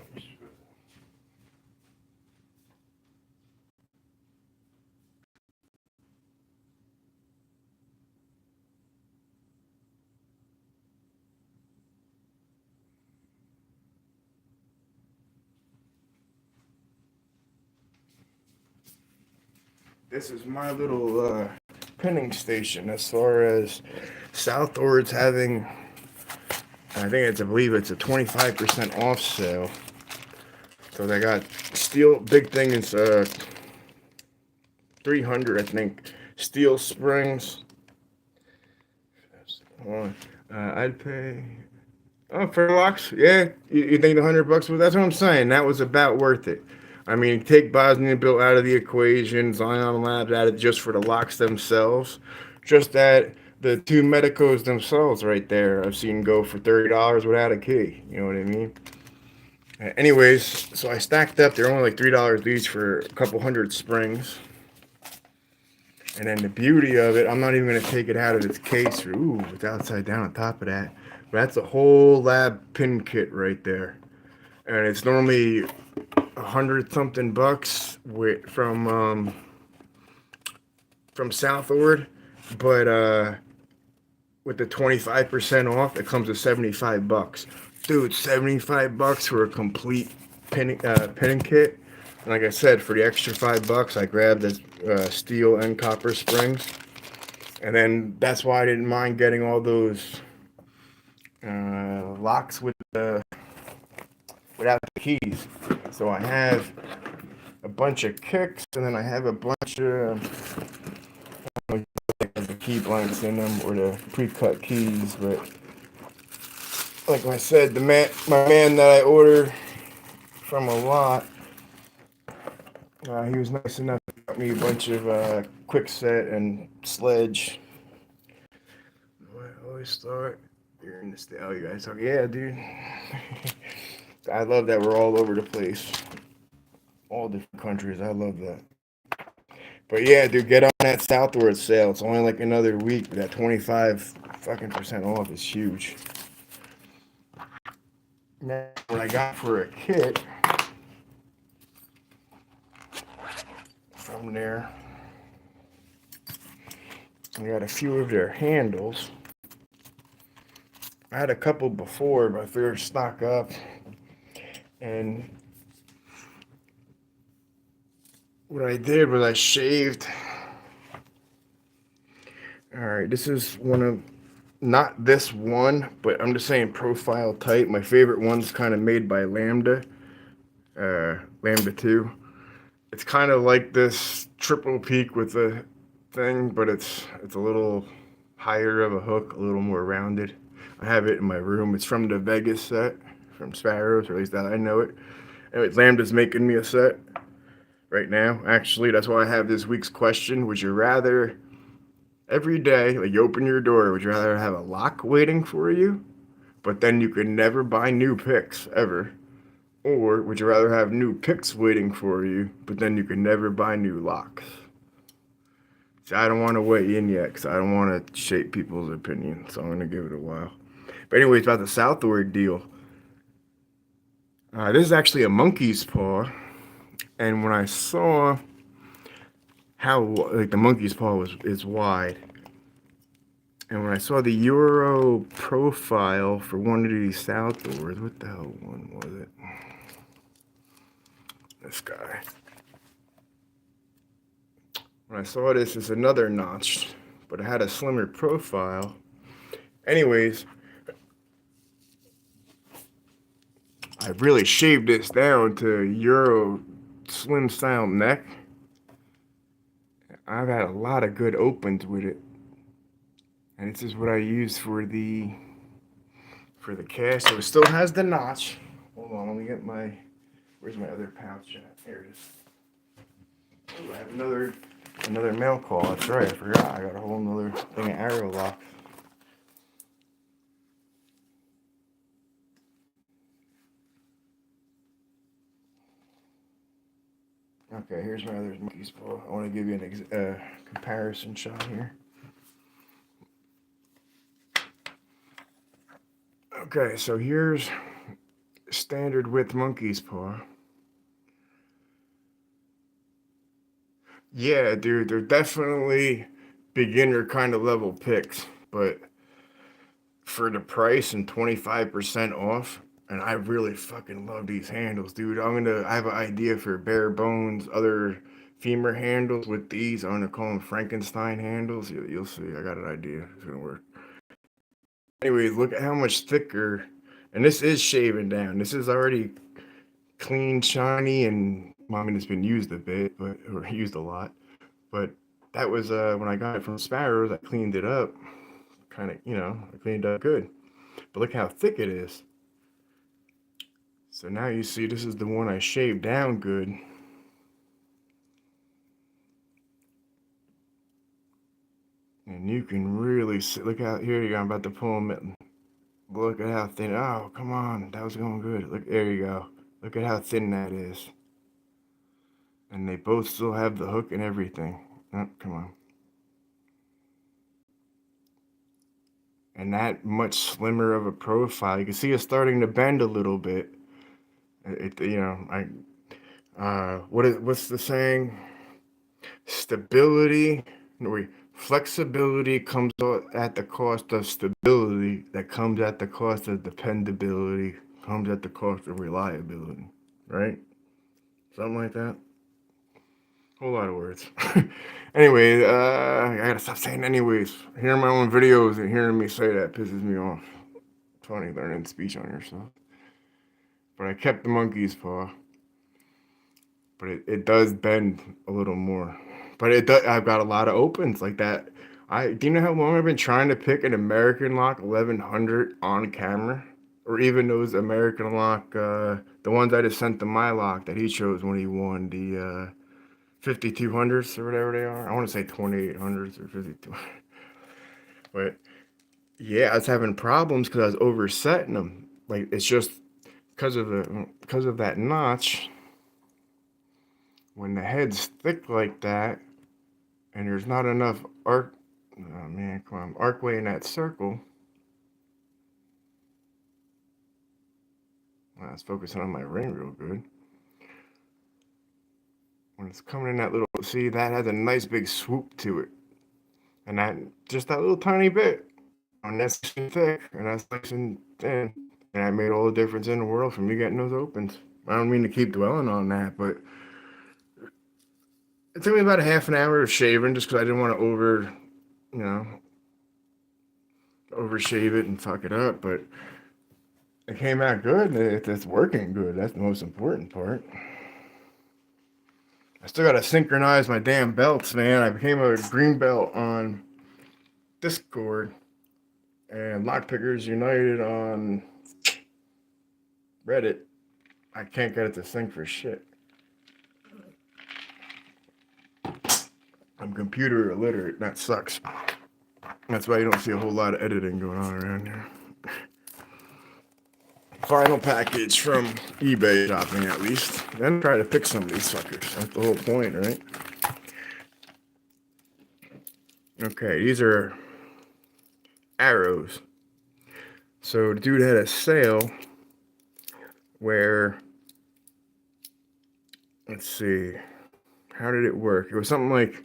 This is my little pinning station as far as Southward's having. I believe it's a 25% off sale. So they got steel, big thing is 300, I think, steel springs. I'd pay. Oh, for locks? Yeah. You think the $100 was? That's what I'm saying. That was about worth it. I mean, take Bosnian built out of the equation, Zion Labs added just for the locks themselves. Just that the two Medicos themselves right there, I've seen go for $30 without a key. You know what I mean? Anyways, so I stacked up. They're only like $3 each for a couple hundred springs. And then the beauty of it, I'm not even going to take it out of its case. Ooh, it's upside down on top of that. But that's a whole lab pin kit right there. And it's normally 100 something bucks from Southward. But with the 25% off, it comes to 75 bucks. Dude, 75 bucks for a complete pinning kit. And like I said, for the extra $5, I grabbed the steel and copper springs. And then that's why I didn't mind getting all those locks without the keys. So I have a bunch of kicks, and then I have a bunch of the key blanks in them or the pre-cut keys. But like I said, my man that I ordered from a lot, he was nice enough to get me a bunch of quick set and sledge. I always start. You're in the style, you guys. So yeah, dude. I love that we're all over the place, all different countries. I love that. But yeah, dude, get on that Southward sale. It's only like another week. That 25% off is huge. Now, what I got for a kit from there, I got a few of their handles. I had a couple before, but I figured to stock up. And what I did was I shaved. All right, this is one of, not this one, but I'm just saying profile type. My favorite one's kind of made by Lambda, Lambda 2. It's kind of like this triple peak with a thing, but it's a little higher of a hook, a little more rounded. I have it in my room. It's from the Vegas set from Sparrows, or at least that I know it. Anyway, Lambda's making me a set right now. Actually, that's why I have this week's question. Would you rather every day, like you open your door, would you rather have a lock waiting for you, but then you could never buy new picks ever? Or would you rather have new picks waiting for you, but then you could never buy new locks? See, I don't want to weigh in yet because I don't want to shape people's opinions, so I'm going to give it a while. But anyways, about the Southward deal. This is actually a monkey's paw, and when I saw how like the monkey's paw is wide, and when I saw the Euro profile for one of these outdoors, what the hell one was it? This guy. When I saw this, it's another notch, but it had a slimmer profile. Anyways, I really shaved this down to Euro slim style neck. I've had a lot of good opens with it, and this is what I use for the cast. So it still has the notch. Hold on, let me get my. Where's my other pouch at? Here it is. Ooh, I have another mail call. That's right, I forgot. I got a whole nother thing of Aster Lock. Okay, here's my other monkey's paw. I want to give you an comparison shot here. Okay, so here's standard width monkey's paw. Yeah, dude, they're definitely beginner kind of level picks, but for the price and 25% off, and I really fucking love these handles, dude. I have an idea for bare bones, other femur handles with these. I'm gonna call them Frankenstein handles. You'll see. I got an idea. It's gonna work. Anyways, look at how much thicker, and this is shaving down. This is already clean, shiny, and well, I mean it's been used a bit, but or used a lot. But that was when I got it from Sparrows. I cleaned it up, kind of, I cleaned it up good. But look how thick it is. So now you see this is the one I shaved down good. And you can really see, look out here you go, I'm about to pull them in. Look at how thin, oh, come on, that was going good. Look, there you go. Look at how thin that is. And they both still have the hook and everything. Oh, come on. And that much slimmer of a profile. You can see it's starting to bend a little bit. What's the saying? Stability, no, wait, flexibility comes at the cost of stability. That comes at the cost of dependability. Comes at the cost of reliability. Right? Something like that. Whole lot of words. Anyway, I gotta stop saying anyways. Hearing my own videos and hearing me say that pisses me off. It's funny learning speech on yourself. But I kept the monkey's paw. But it does bend a little more. But it does. I've got a lot of opens like that. Do you know how long I've been trying to pick an American Lock 1100 on camera, or even those American Lock, the ones I just sent to my lock that he chose when he won the 5200s or whatever they are. I want to say 2800s or 52. But yeah, I was having problems because I was oversetting them. Like it's just because of that notch. When the head's thick like that, and there's not enough arc, oh man, come on, arcway in that circle. I was focusing on my ring real good. When it's coming in that little, see, that has a nice big swoop to it. And that, just that little tiny bit, and that's nice and thick, and that's nice and thin. And that made all the difference in the world for me getting those opens. I don't mean to keep dwelling on that, but it took me about a half an hour of shaving just because I didn't want to you know, overshave it and fuck it up. But it came out good. It's working good. That's the most important part. I still gotta synchronize my damn belts, man. I became a green belt on Discord and Lockpickers United on Reddit. I can't get it to sync for shit. I'm computer illiterate. That sucks. That's why you don't see a whole lot of editing going on around here. Final package from eBay shopping, at least. Then try to pick some of these suckers. That's the whole point, right? Okay, these are arrows. So the dude had a sale where, let's see, how did it work? It was something like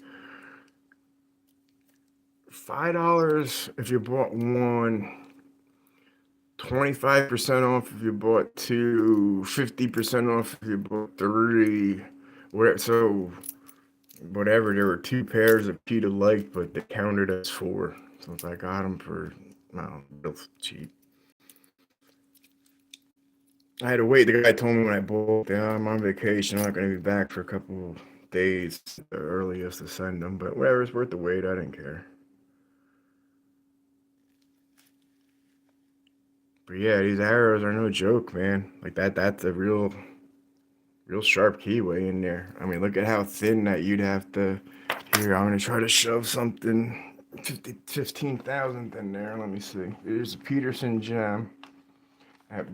$5 if you bought one, 25% off if you bought two, 50% off if you bought three. Whatever. So whatever, there were two pairs of key to light, but they counted as four. So I got them for, no, real cheap. I had to wait. The guy told me when I bought them, I'm on vacation. I'm not going to be back for a couple of days, the earliest to send them. But whatever, it's worth the wait. I didn't care. But yeah, these arrows are no joke, man. Like that's a real sharp keyway in there. I mean, look at how thin that you'd have to. Here, I'm gonna try to shove something 15,000th in there. Let me see. Here's a Peterson gem at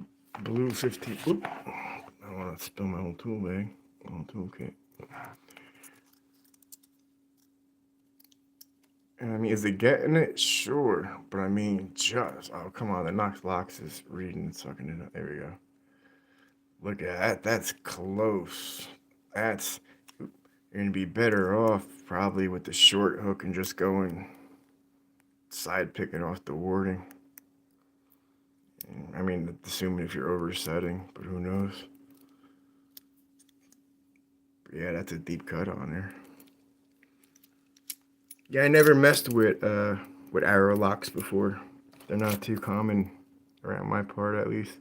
blue 15. Oop. I don't want to spill my whole tool bag, whole toolkit. And I mean, is it getting it? Sure, but I mean, just oh come on, the Knox Locks is reading and sucking it up. There we go. Look at that. That's close. That's You're gonna be better off probably with the short hook and just going side picking off the warding. I mean, assuming if you're oversetting, but who knows? But yeah, that's a deep cut on there. Yeah, I never messed with arrow locks before. They're not too common around my part, at least.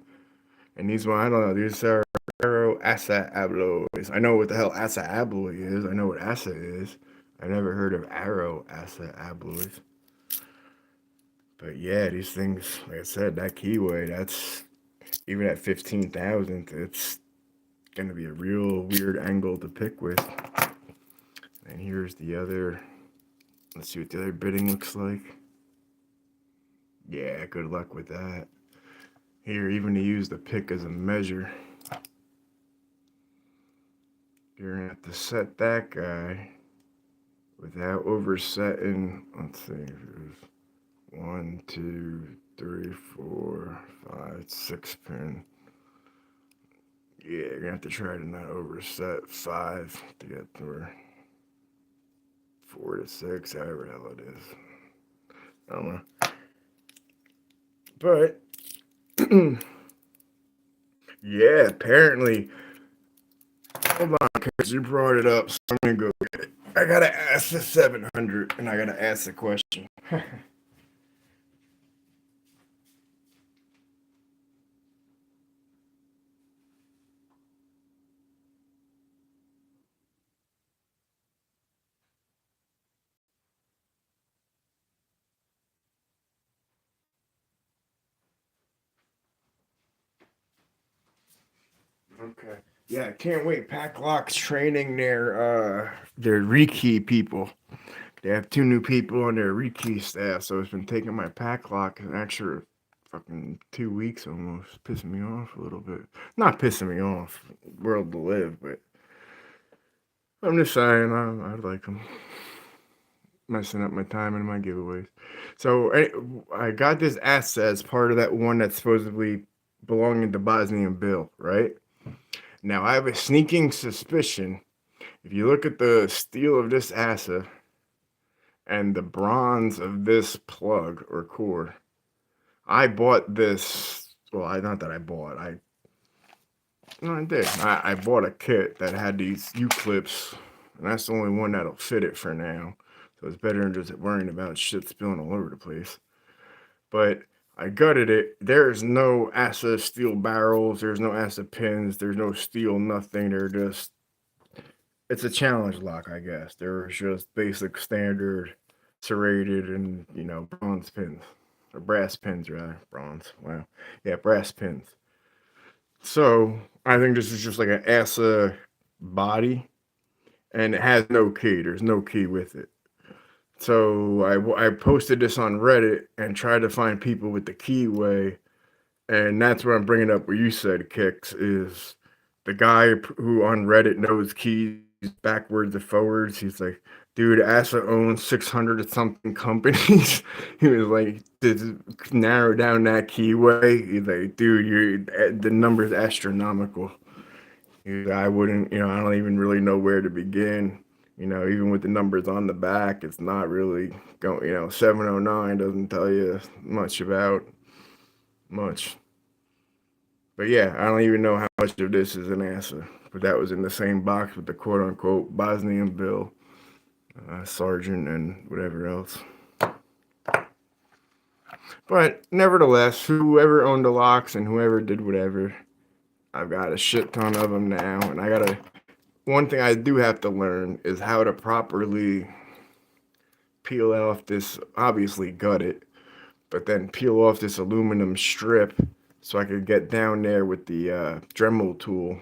And these one, I don't know. These are arrow asa abloys. I know what the hell asa abloy is. I know what asa is. I never heard of arrow asa abloys. But yeah, these things, like I said, that keyway, that's even at 15,000, it's gonna be a real weird angle to pick with. And here's the other. Let's see what the other bidding looks like. Yeah, good luck with that. Here, even to use the pick as a measure, you're gonna have to set that guy without oversetting. Let's see, there's 1, 2, 3, 4, 5, 6 pin. Yeah, you're gonna have to try to not overset 5 to get through 4 to 6, however the hell it is. I don't know. But yeah, apparently. Hold on, because you brought it up, so I'm gonna go get it. I gotta ask the 700, and I gotta ask the question. Okay. Yeah, I can't wait. Pack Lock's training their rekey people. They have two new people on their rekey staff, so it's been taking my Pack Lock an extra fucking 2 weeks almost. Pissing me off a little bit. Not pissing me off. World to live, but I'm just saying I'd like them messing up my time and my giveaways. So I got this asset as part of that one that's supposedly belonging to Bosnian Bill, right? Now I have a sneaking suspicion. If you look at the steel of this asset and the bronze of this plug or core, I bought this. Well, not that I bought. No, I did. I bought a kit that had these U clips, and that's the only one that'll fit it for now. So it's better than just worrying about shit spilling all over the place. But I gutted it. There's no ASA steel barrels. There's no ASA pins. There's no steel nothing. It's a challenge lock, I guess. They're just basic standard serrated and, bronze pins. Or brass pins, rather. Bronze. Wow. Yeah, brass pins. So I think this is just like an ASA body, and it has no key. There's no key with it. So I posted this on Reddit and tried to find people with the keyway, and that's what I'm bringing up. Where you said kicks is the guy who on Reddit knows keys backwards and forwards. He's like, dude, Asa owns 600 something companies. He was like, to narrow down that keyway, he's like, dude, the number's astronomical. I wouldn't, I don't even really know where to begin. Even with the numbers on the back, it's not really going, 709 doesn't tell you much about much. But yeah, I don't even know how much of this is an answer. But that was in the same box with the quote unquote Bosnian Bill, Sergeant, and whatever else. But nevertheless, whoever owned the locks and whoever did whatever, I've got a shit ton of them now. And one thing I do have to learn is how to properly peel off this, obviously gut it, but then peel off this aluminum strip so I could get down there with the Dremel tool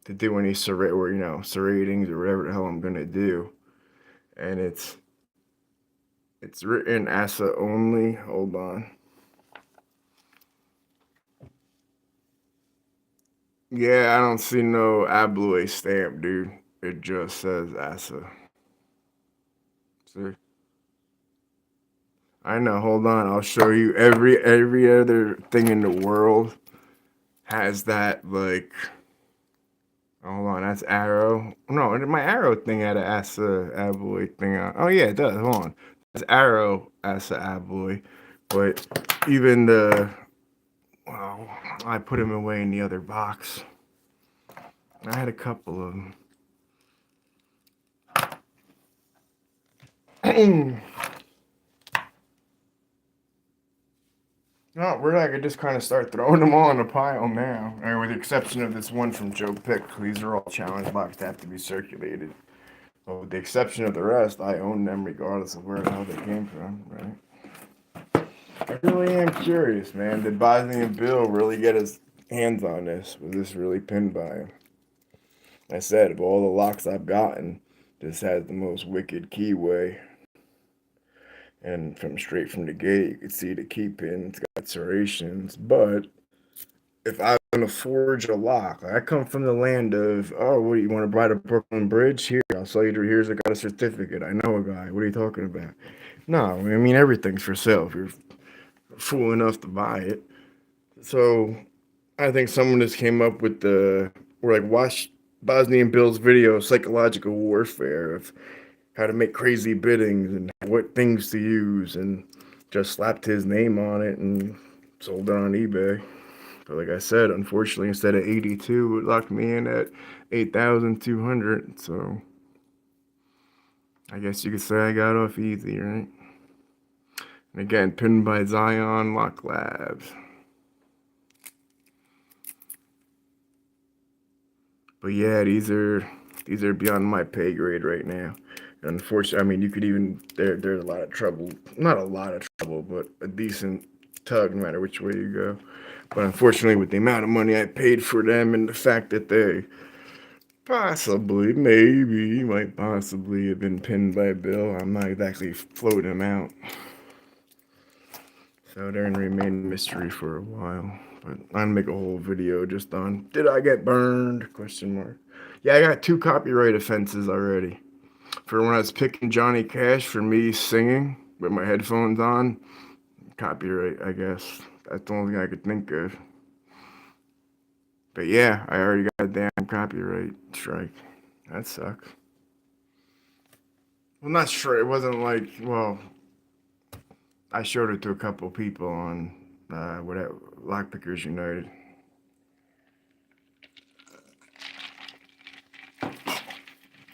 to do any serratings or whatever the hell I'm gonna do. And it's written ASA only. Hold on. Yeah, I don't see no Abloy stamp, dude. It just says ASA. See? I know. Hold on. I'll show you. Every other thing in the world has that, like. Hold on. That's Arrow. No, my Arrow thing had an ASA Abloy thing on. Oh yeah, it does. Hold on. It's Arrow ASA Abloy, but even well, I put them away in the other box. I had a couple of them. No, I could just kind of start throwing them all in a pile now. With the exception of this one from Joe Pick. These are all challenge boxes that have to be circulated. But with the exception of the rest, I own them regardless of where the hell they came from, right? I really am curious, man. Did Bosnian Bill really get his hands on this? Was this really pinned by him? I said, of all the locks I've gotten, this has the most wicked keyway. And straight from the gate, you could see the key pin. It's got serrations. But if I was going to forge a lock, I come from the land of, oh, what do you want to buy the Brooklyn Bridge? Here, I'll sell you. Here's, I got a certificate. I know a guy. What are you talking about? No, I mean, everything's for sale if you're fool enough to buy it. So I think someone just came up with watch Bosnian Bill's video, Psychological Warfare, of how to make crazy biddings and what things to use, and just slapped his name on it and sold it on eBay. But like I said, unfortunately, instead of 82, it locked me in at 8,200. So I guess you could say I got off easy, right? And again, pinned by Zion Lock Labs. But yeah, these are beyond my pay grade right now. Unfortunately, I mean, you could even there's a lot of trouble. Not a lot of trouble, but a decent tug, no matter which way you go. But unfortunately, with the amount of money I paid for them and the fact that they might possibly have been pinned by Bill, I'm not exactly floating them out. So they're gonna remain a mystery for a while. But I'm gonna make a whole video just on did I get burned? Question mark. Yeah, I got 2 copyright offenses already. For when I was picking Johnny Cash for me singing with my headphones on, copyright, I guess. That's the only thing I could think of. But yeah, I already got a damn copyright strike. That sucks. Well, not sure. It wasn't like, well, I showed it to a couple people on whatever, Lockpickers United.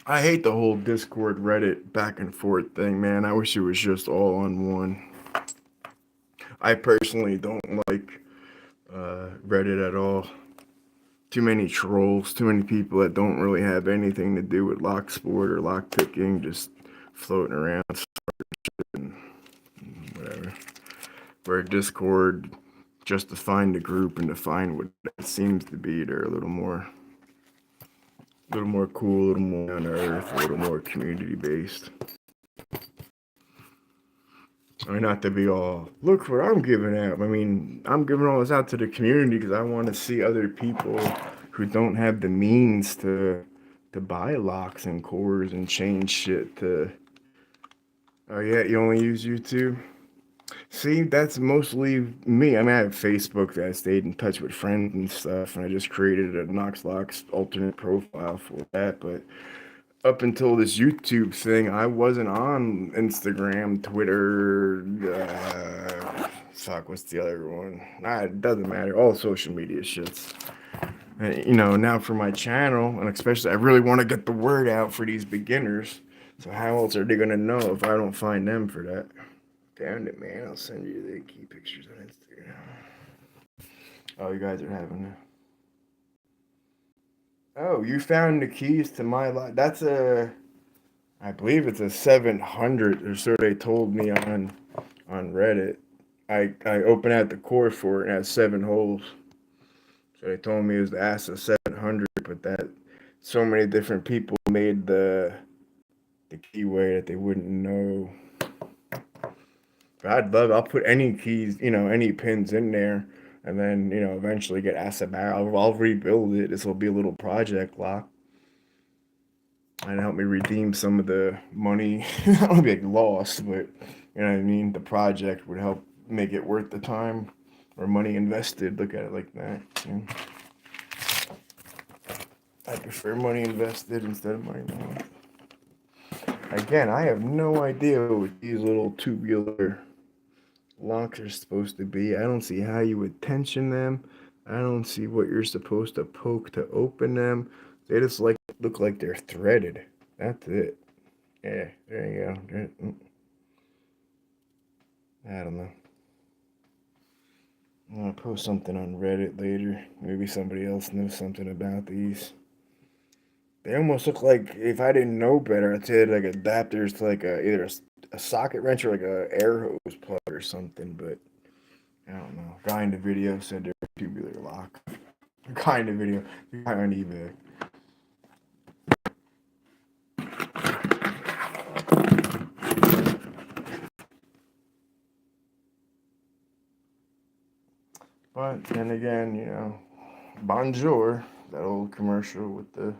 I hate the whole Discord, Reddit back and forth thing, man. I wish it was just all on one. I personally don't like Reddit at all. Too many trolls, too many people that don't really have anything to do with lock sport or lock picking, just floating around and whatever. Where Discord, just to find a group and to find what it seems to be, they're a little more cool, a little more on earth, a little more community based. I mean, not to be all, look what I'm giving out. I mean, I'm giving all this out to the community because I want to see other people who don't have the means to buy locks and cores and change shit to. Oh yeah, you only use YouTube? See, that's mostly me. I mean, I have Facebook that I stayed in touch with friends and stuff, and I just created a Knox Locks alternate profile for that. But up until this YouTube thing, I wasn't on Instagram, Twitter, fuck, what's the other one? Nah, it doesn't matter. All social media shits. And, you know, now for my channel, and especially, I really want to get the word out for these beginners. So how else are they gonna know if I don't find them for that? Damn it, man! I'll send you the key pictures on Instagram. Oh, you guys are having a. Oh, you found the keys to my lock. That's a. I believe it's a 700 or so. They told me on Reddit. I opened out the core for it and it has 7 holes. So they told me it was the Aster 700, but that so many different people made the keyway that they wouldn't know. But I'll put any keys, you know, any pins in there, and then, you know, eventually get Aster back. I'll rebuild it. This will be a little project lock. And help me redeem some of the money. I don't be like lost, but you know what I mean? The project would help make it worth the time or money invested. Look at it like that. You know? I prefer money invested instead of money lost. Again, I have no idea what these little tubular locks are supposed to be. I don't see how you would tension them. I don't see what you're supposed to poke to open them. They just look like they're threaded. That's it. Yeah, there you go. I don't know. I'm gonna post something on Reddit later. Maybe somebody else knows something about these. They almost look like, if I didn't know better, I'd say like adapters to like either a socket wrench or like a air hose plug or something. But I don't know. Guy in the video said they're a tubular lock. Guy in the video, guy on eBay. But then again, you know, bonjour, that old commercial with the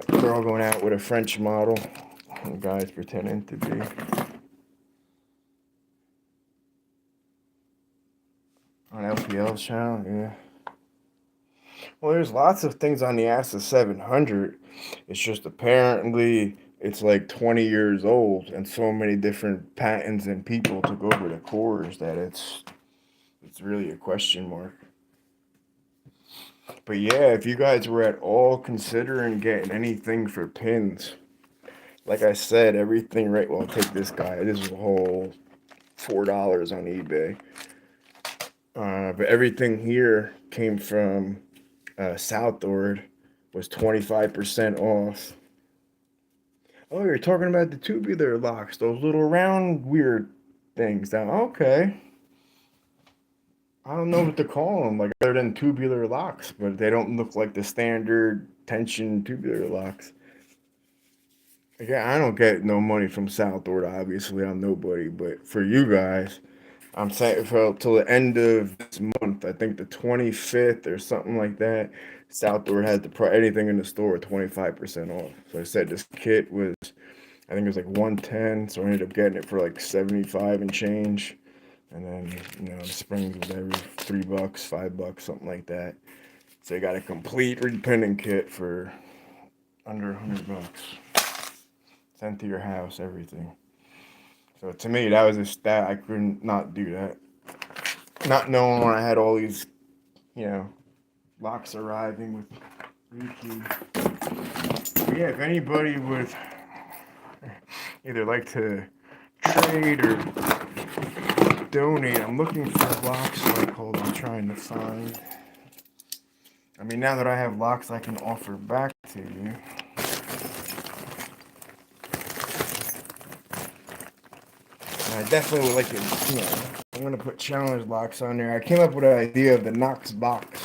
girl going out with a French model, and the guy's pretending to be. On LPL's channel, yeah. Well, there's lots of things on the Aster 700. It's just apparently it's like 20 years old, and so many different patents and people took over the cores that it's really a question mark. But yeah, if you guys were at all considering getting anything for pins, like I said, everything right. Well, take this guy. This is a whole $4 on eBay. But everything here came from Southord, was 25% off. Oh, you're talking about the tubular locks, those little round weird things. Now, okay. I don't know what to call them, like other than tubular locks, but they don't look like the standard tension tubular locks. Yeah, I don't get no money from Southord, obviously. I'm nobody, but for you guys, I'm saying for till the end of this month, I think the 25th or something like that, Southdoor has anything in the store 25% off. So I said this kit was, I think it was like 110, so I ended up getting it for like 75 and change. And then, you know, the springs was every $3, $5, something like that. So you got a complete repinning kit for under $100. Sent to your house, everything. So to me, that was a stat. I couldn't not do that. Not knowing when I had all these, you know, locks arriving with rekey. But yeah, if anybody would either like to trade or donate, I'm looking for locks. Like, hold on, I'm trying to find. I mean, now that I have locks I can offer back to you. I definitely would like to, you know, I'm going to put challenge locks on there. I came up with an idea of the Knox box.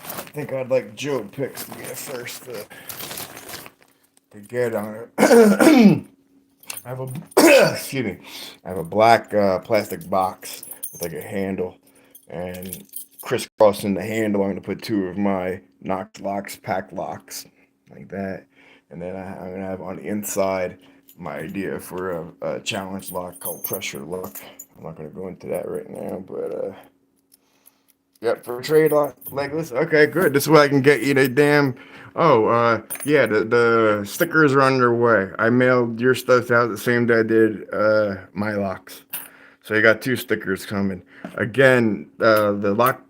I think I'd like Joe Picks to be the first to get on it. I have a, excuse me, I have a black plastic box with like a handle. And crisscrossing the handle, I'm going to put two of my Knox locks, pack locks, like that. And then I'm going to have on the inside my idea for a challenge lock called pressure lock. I'm not going to go into that right now, but yep, for trade lock legless. Okay, good. This way I can get you the damn. Oh, yeah, the stickers are on their way. I mailed your stuff out the same day I did my locks. So you got two stickers coming. Again, the lock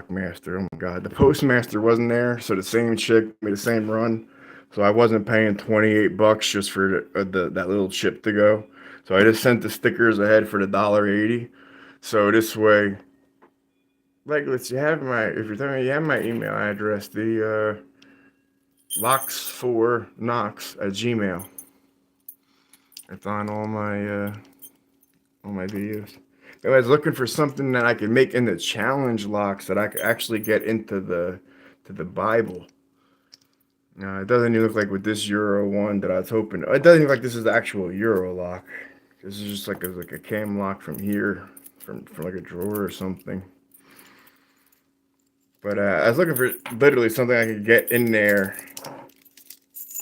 master. Oh my god, the postmaster wasn't there, so the same chick made the same run. So I wasn't paying $28 just for that little chip to go. So I just sent the stickers ahead for the $1.80. So this way, like, let's you have my if you're telling me you have my email address, the locks for Knox at Gmail. It's on all my videos. I was looking for something that I could make in the challenge locks that I could actually get into the Bible. It doesn't even look like with this Euro one that I was hoping. It doesn't even look like this is the actual Euro lock. This is just like a cam lock from here, from like a drawer or something. But I was looking for literally something I could get in there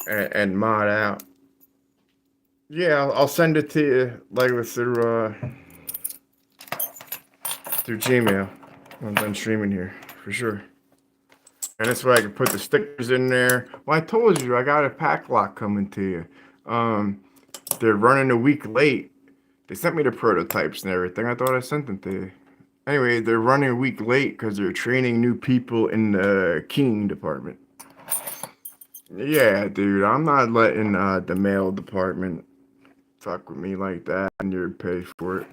and mod out. Yeah, I'll send it to you like through Gmail when I'm done streaming here for sure. And this way I can put the stickers in there. Well, I told you I got a pack lock coming to you. They're running a week late. They sent me the prototypes and everything. I thought I sent them to you. Anyway, they're running a week late because they're training new people in the keying department. Yeah, dude, I'm not letting the mail department fuck with me like that and you're pay for it.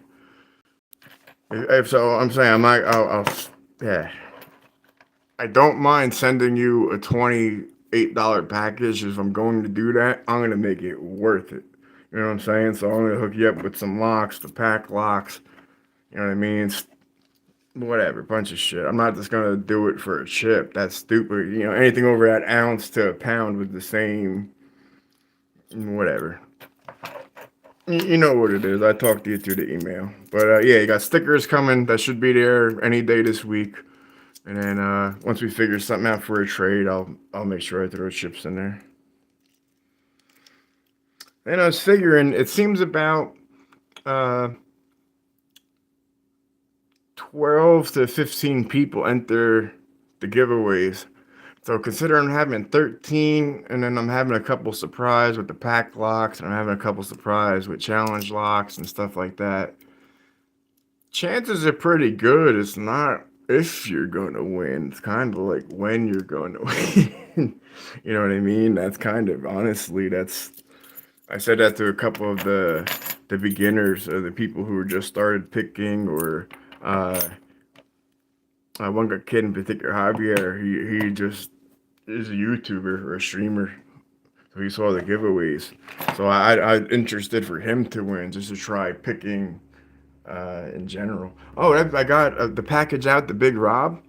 If so, I'm saying I'm not. Yeah. I don't mind sending you a $28 package. If I'm going to do that, I'm gonna make it worth it. You know what I'm saying? So I'm gonna hook you up with some locks, the pack locks. You know what I mean? Whatever, bunch of shit. I'm not just gonna do it for a chip. That's stupid. You know, anything over that ounce to a pound with the same, whatever. You know what it is. I talked to you through the email. But yeah, you got stickers coming. That should be there any day this week. And then once we figure something out for a trade, I'll make sure I throw chips in there. And I was figuring it seems about uh, 12 to 15 people enter the giveaways. So consider I'm having 13, and then I'm having a couple surprise with the pack locks, and I'm having a couple surprise with challenge locks and stuff like that. Chances are pretty good. It's not if you're going to win. It's kind of like when you're going to win. You know what I mean? That's kind of honestly, I said that to a couple of the beginners or the people who were just started picking or one kid in particular, Javier, he just is a YouTuber or a streamer. So he saw the giveaways. So I'm interested for him to win just to try picking in general. Oh, I got the package out, the Big Rob.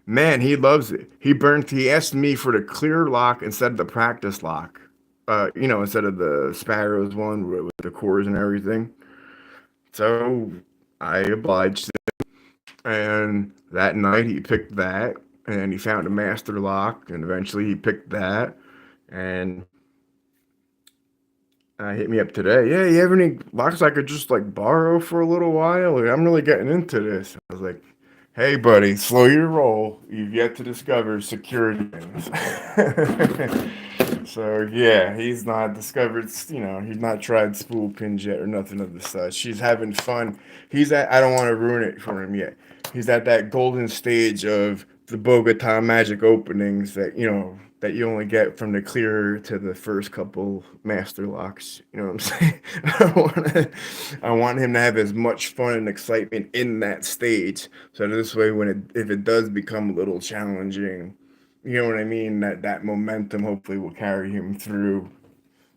Man, he loves it. He asked me for the clear lock instead of the practice lock. Instead of the Sparrows one with the cores and everything. So I obliged him. And that night he picked that. And he found a master lock. And eventually he picked that. And hit me up today. Yeah, you have any locks I could just like borrow for a little while? Like, I'm really getting into this. I was like, hey, buddy, slow your roll. You've yet to discover security. So yeah, he's not discovered. He's not tried spool pins yet or nothing of the such. He's having fun. I don't want to ruin it for him yet. He's at that golden stage of the Bogota Magic openings that you only get from the clear to the first couple master locks. You know what I'm saying? I want him to have as much fun and excitement in that stage. So this way, if it does become a little challenging, you know what I mean? That momentum hopefully will carry him through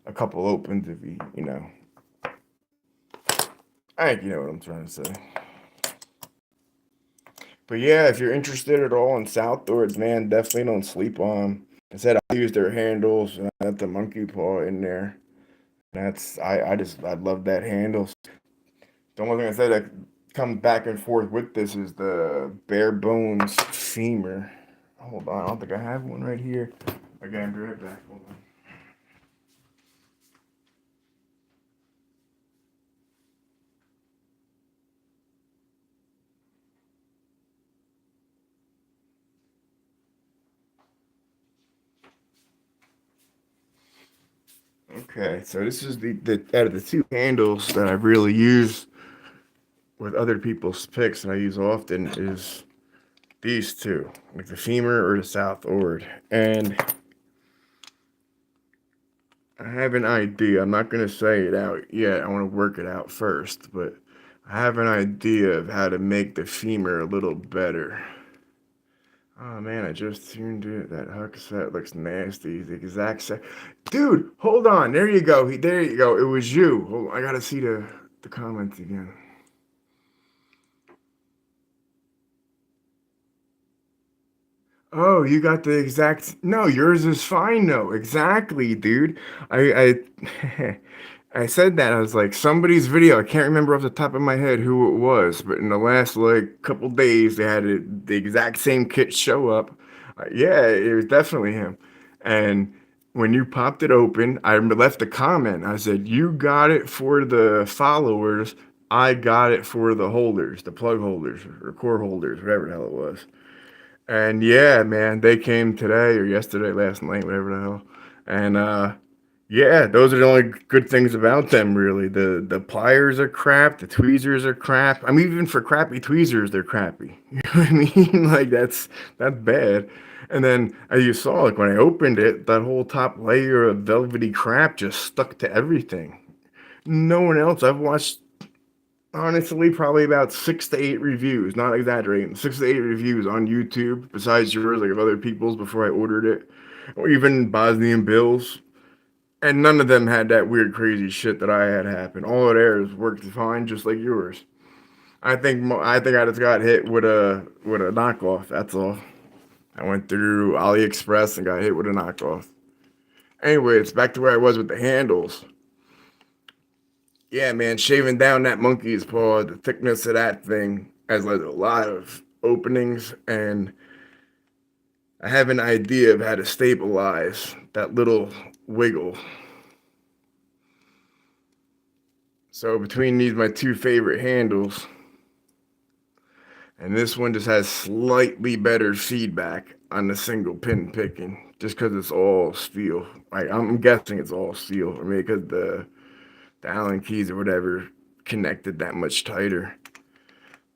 a couple opens if he. I think you know what I'm trying to say. But yeah, if you're interested at all in Southwards, man, definitely don't sleep on them. I said I use their handles and I got the monkey paw in there. I love that handle. The only thing I said, comes back and forth with this is the bare bones femur. Hold on, I don't think I have one right here. Again, I'll be right back. Hold on. Okay, so this is the out of the two handles that I really use with other people's picks and I use often is these two, like the femur or the southward. And I have an idea. I'm not gonna say it out yet. I want to work it out first, but I have an idea of how to make the femur a little better. Oh man, I just tuned it. That hook set looks nasty. The exact set. Dude, hold on. There you go. There you go. It was you. Hold on. I gotta see the comments again. Oh, you got the exact. No, yours is fine though. Exactly, dude. I I said that. I was like, somebody's video. I can't remember off the top of my head who it was, but in the last like couple days, they had the exact same kit show up. Yeah, it was definitely him. And when you popped it open, I left a comment. I said, "You got it for the followers. I got it for the holders, the plug holders or core holders, whatever the hell it was." And yeah, man, they came today or yesterday, last night, whatever the hell. And yeah, those are the only good things about them, really. The pliers are crap, the tweezers are crap. I mean, even for crappy tweezers, they're crappy. You know what I mean? Like that's bad. And then as you saw, like when I opened it, that whole top layer of velvety crap just stuck to everything. No one else I've watched honestly, probably about 6 to 8 reviews, not exaggerating, 6 to 8 reviews on YouTube, besides yours, like of other people's before I ordered it, or even Bosnian Bills, and none of them had that weird, crazy shit that I had happen. All of theirs worked fine, just like yours. I think I just got hit with a knockoff. That's all. I went through AliExpress and got hit with a knockoff. Anyway, it's back to where I was with the handles. Yeah, man, shaving down that monkey's paw, the thickness of that thing has like a lot of openings, and I have an idea of how to stabilize that little wiggle. So between these, my two favorite handles, and this one just has slightly better feedback on the single pin picking, just because it's all steel. I'm guessing it's all steel, I mean, because the Allen keys or whatever connected that much tighter.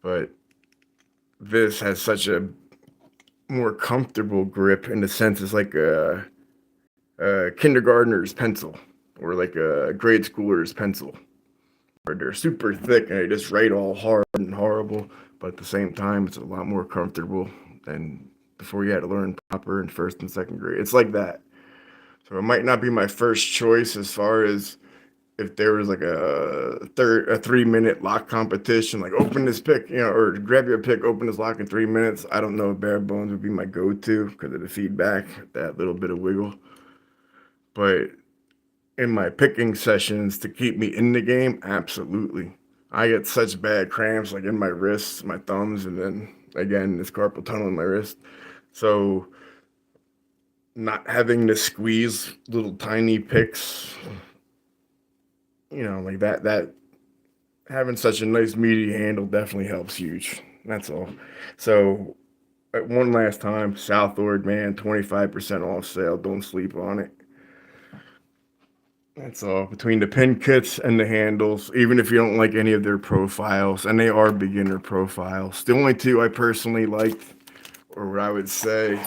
But this has such a more comfortable grip in the sense it's like a kindergartner's pencil or like a grade schooler's pencil, where they're super thick and they just write all hard and horrible, but at the same time, it's a lot more comfortable than before you had to learn proper in first and second grade. It's like that. So it might not be my first choice as far as if there was like a 3 minute lock competition, like open this pick, or grab your pick, open this lock in 3 minutes. I don't know if bare bones would be my go-to because of the feedback, that little bit of wiggle. But in my picking sessions to keep me in the game, absolutely. I get such bad cramps like in my wrists, my thumbs, and then again this carpal tunnel in my wrist. So not having to squeeze little tiny picks, like that having such a nice meaty handle definitely helps huge. That's all. So one last time, Southward, man, 25% off sale. Don't sleep on it. That's all. Between the pin kits and the handles, even if you don't like any of their profiles, and they are beginner profiles. The only two I personally liked, or what I would say,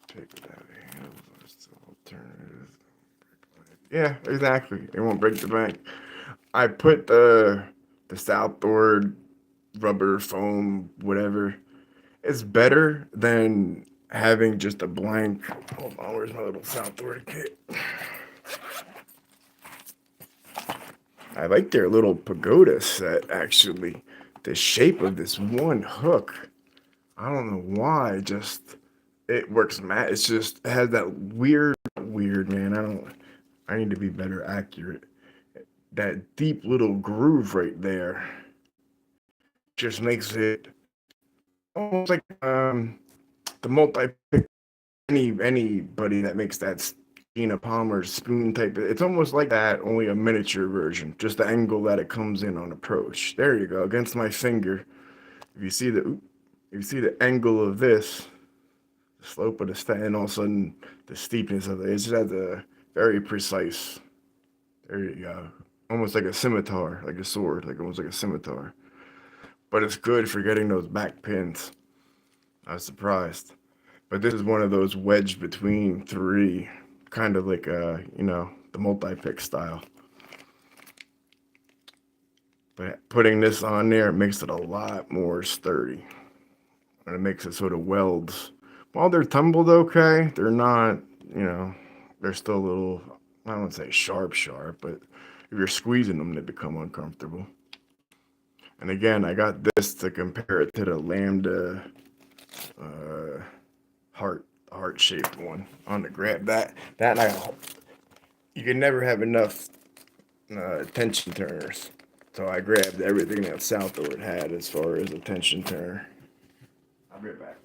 pick without handles, alternative. Yeah, exactly. It won't break the bank. I put the Southward rubber foam, whatever. It's better than having just a blank. Hold on, where's my little Southward kit? I like their little pagoda set, actually. The shape of this one hook, I don't know why, just it works mad. It's just it has that weird, man. I need to be better accurate. that deep little groove right there just makes it almost like the multi anybody that makes that Gina Palmer spoon type. It's almost like that, only a miniature version. Just the angle that it comes in on approach. There you go, against my finger. If you see the angle of this, the slope of the stem, and all of a sudden the steepness of it, it just has a very precise. There you go, almost like a scimitar, like a sword, like almost like a scimitar. But it's good for getting those back pins. I was surprised. But this is one of those wedged between three, kind of like the multi-pick style. But putting this on there makes it a lot more sturdy. And it makes it sort of welds. While they're tumbled okay, they're not, they're still a little, I don't want to say sharp, but if you're squeezing them, they become uncomfortable. And again, I got this to compare it to the Lambda heart-shaped one on the grab. You can never have enough tension turners. So I grabbed everything that Southward had as far as a tension turner. I'll be right back.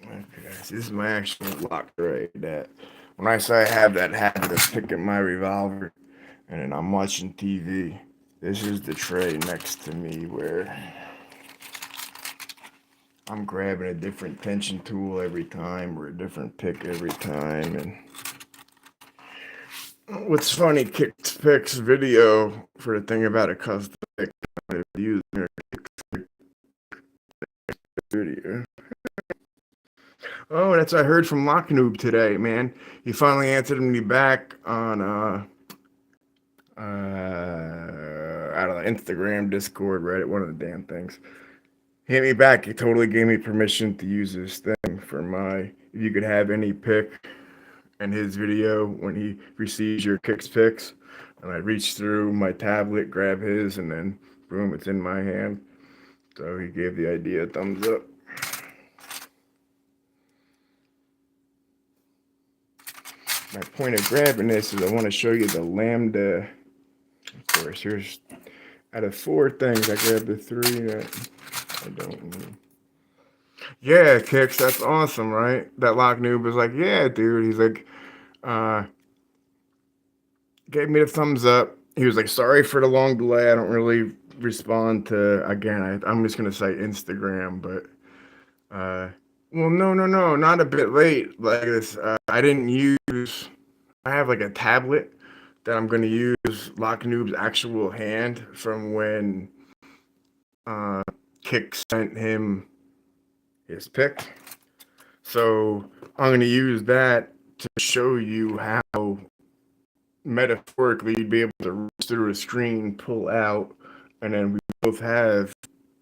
Okay, so this is my actual lock tray that when I say I have that habit of picking my revolver and then I'm watching TV, this is the tray next to me where I'm grabbing a different tension tool every time or a different pick every time. And what's funny, Picks video for the thing about a custom pick using their video. Oh, that's what I heard from Lock Noob today, man. He finally answered me back on I don't know, Instagram, Discord, Reddit, one of the damn things. He hit me back. He totally gave me permission to use this thing for my. If you could have any pick in his video when he receives your kicks picks, and I reach through my tablet, grab his, and then boom, it's in my hand. So he gave the idea a thumbs up. My point of grabbing this is I want to show you the Lambda. Of course, here's out of 4 things, I grabbed the 3 that I don't need. Yeah, Kicks, that's awesome, right? That Lock Noob was like, yeah, dude. He's like, uh, gave me the thumbs up. He was like, sorry for the long delay. I don't really respond to, again, I'm just going to say Instagram, but, well, no, not a bit late. Like this, I didn't use, I have like a tablet that I'm going to use Lock Noob's actual hand from when Kick sent him his pick. So I'm going to use that to show you how metaphorically you'd be able to reach through a screen, pull out, and then we both have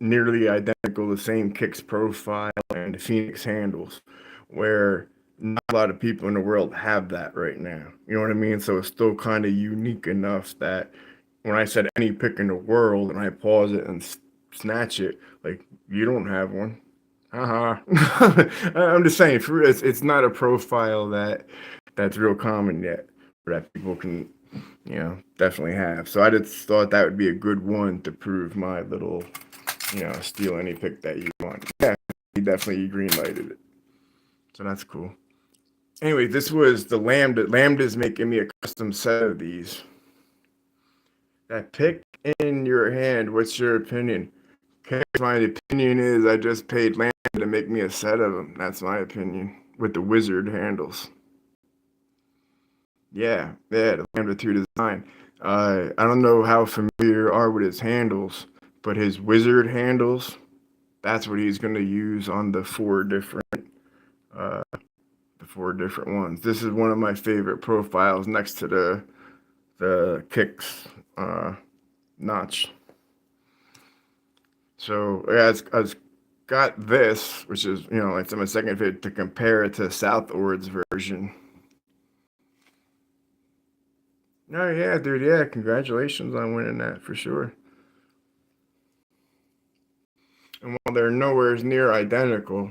nearly identical, the same Kicks profile and Phoenix handles, where not a lot of people in the world have that right now. You know what I mean? So it's still kind of unique enough that when I said any pick in the world and I pause it and snatch it, like, you don't have one. I'm just saying, it's not a profile that's real common yet, that people can, definitely have. So I just thought that would be a good one to prove my little, steal any pick that you want. Yeah, he definitely green lighted it. So that's cool. Anyway, this was the Lambda. Lambda's making me a custom set of these. That pick in your hand, what's your opinion? Okay, my opinion is I just paid Lambda to make me a set of them. That's my opinion. With the wizard handles. Yeah, the Lambda 2 design. I don't know how familiar you are with his handles, but his wizard handles, that's what he's going to use on uh, the 4 different ones. This is one of my favorite profiles next to the Kicks notch. So yeah, it's got this, which is it's my second favorite, to compare it to Southward's version. Oh yeah, dude. Yeah, congratulations on winning that for sure. And while they're nowhere near identical,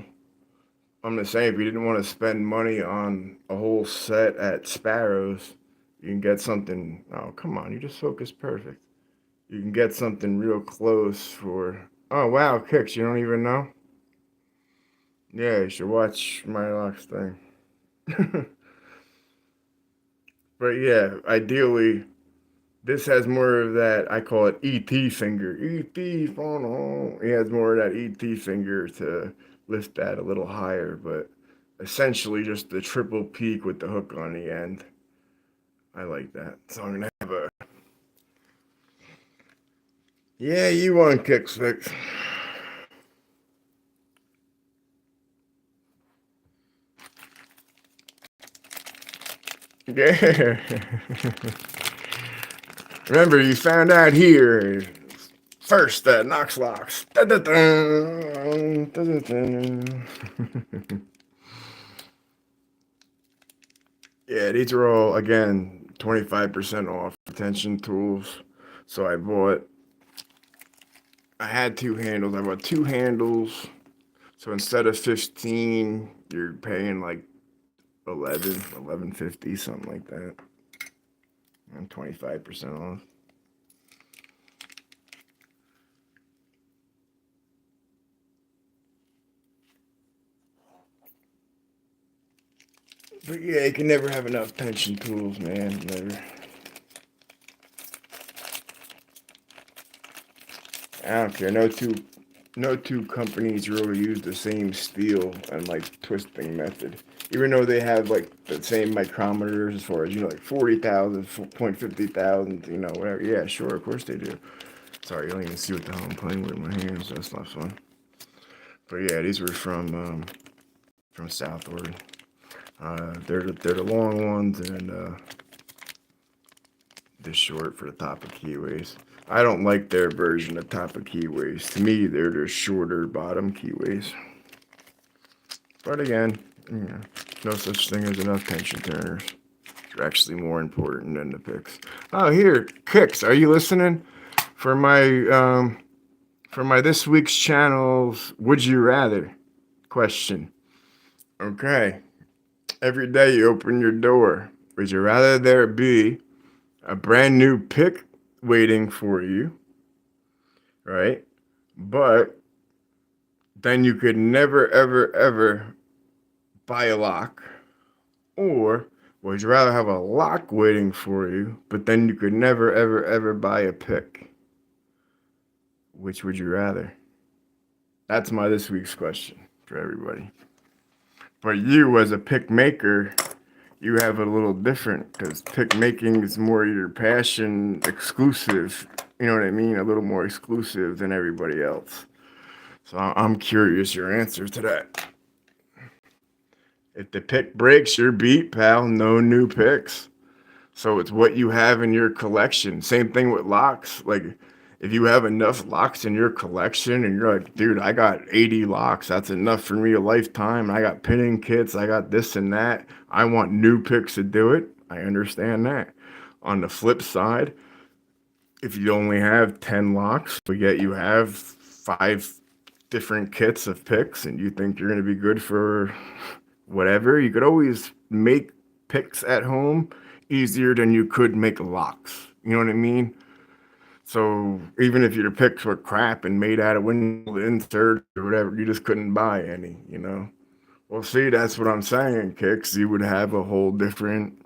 I'm gonna say if you didn't want to spend money on a whole set at Sparrows, you can get something. Oh come on, you just focus perfect. You can get something real close for. Oh wow, kicks. You don't even know. Yeah, you should watch my locks thing. But yeah, ideally, this has more of that. I call it ET finger. ET phone home. He has more of that ET finger to lift that a little higher, but essentially just the triple peak with the hook on the end. I like that. So I'm gonna have a. Yeah, you won, Kicks Fix. Yeah. Remember, you found out here first at Knox Locks. Dun-dun-dun, dun-dun-dun. Yeah, these are all, again, 25% off retention tools. So I had two handles. I bought two handles. So instead of 15, you're paying like 11.50, something like that. And 25% off. But yeah, you can never have enough tension tools, man. Never. I don't care. No two companies really use the same steel and like twisting method. Even though they have like the same micrometers as far as, like 40,000, 0.50,000, whatever. Yeah, sure, of course they do. Sorry, you don't even see what the hell I'm playing with my hands. That's not fun. But yeah, these were from South Oregon. They're the long ones and the short for the top of keyways. I don't like their version of top of keyways. To me, they're the shorter bottom keyways. But again, no such thing as enough tension turners. They're actually more important than the picks. Oh, here, Kicks, are you listening? For my this week's channel's Would You Rather question. Okay. Every day you open your door. Would you rather there be a brand new pick waiting for you, right? But then you could never, ever, ever buy a lock. Or would you rather have a lock waiting for you, but then you could never, ever, ever buy a pick? Which would you rather? That's my this week's question for everybody. But you, as a pick maker, you have it a little different because pick making is more your passion, exclusive. You know what I mean? A little more exclusive than everybody else. So I'm curious your answer to that. If the pick breaks, you're beat, pal. No new picks. So it's what you have in your collection. Same thing with locks. Like if you have enough locks in your collection and you're like, dude, I got 80 locks. That's enough for me a lifetime. I got pinning kits. I got this and that. I want new picks to do it. I understand that. On the flip side, if you only have 10 locks, but yet you have five different kits of picks and you think you're going to be good for whatever, you could always make picks at home easier than you could make locks. You know what I mean? So even if your picks were crap and made out of window inserts or whatever, you just couldn't buy any. Well, see, that's what I'm saying, Kicks. You would have a whole different.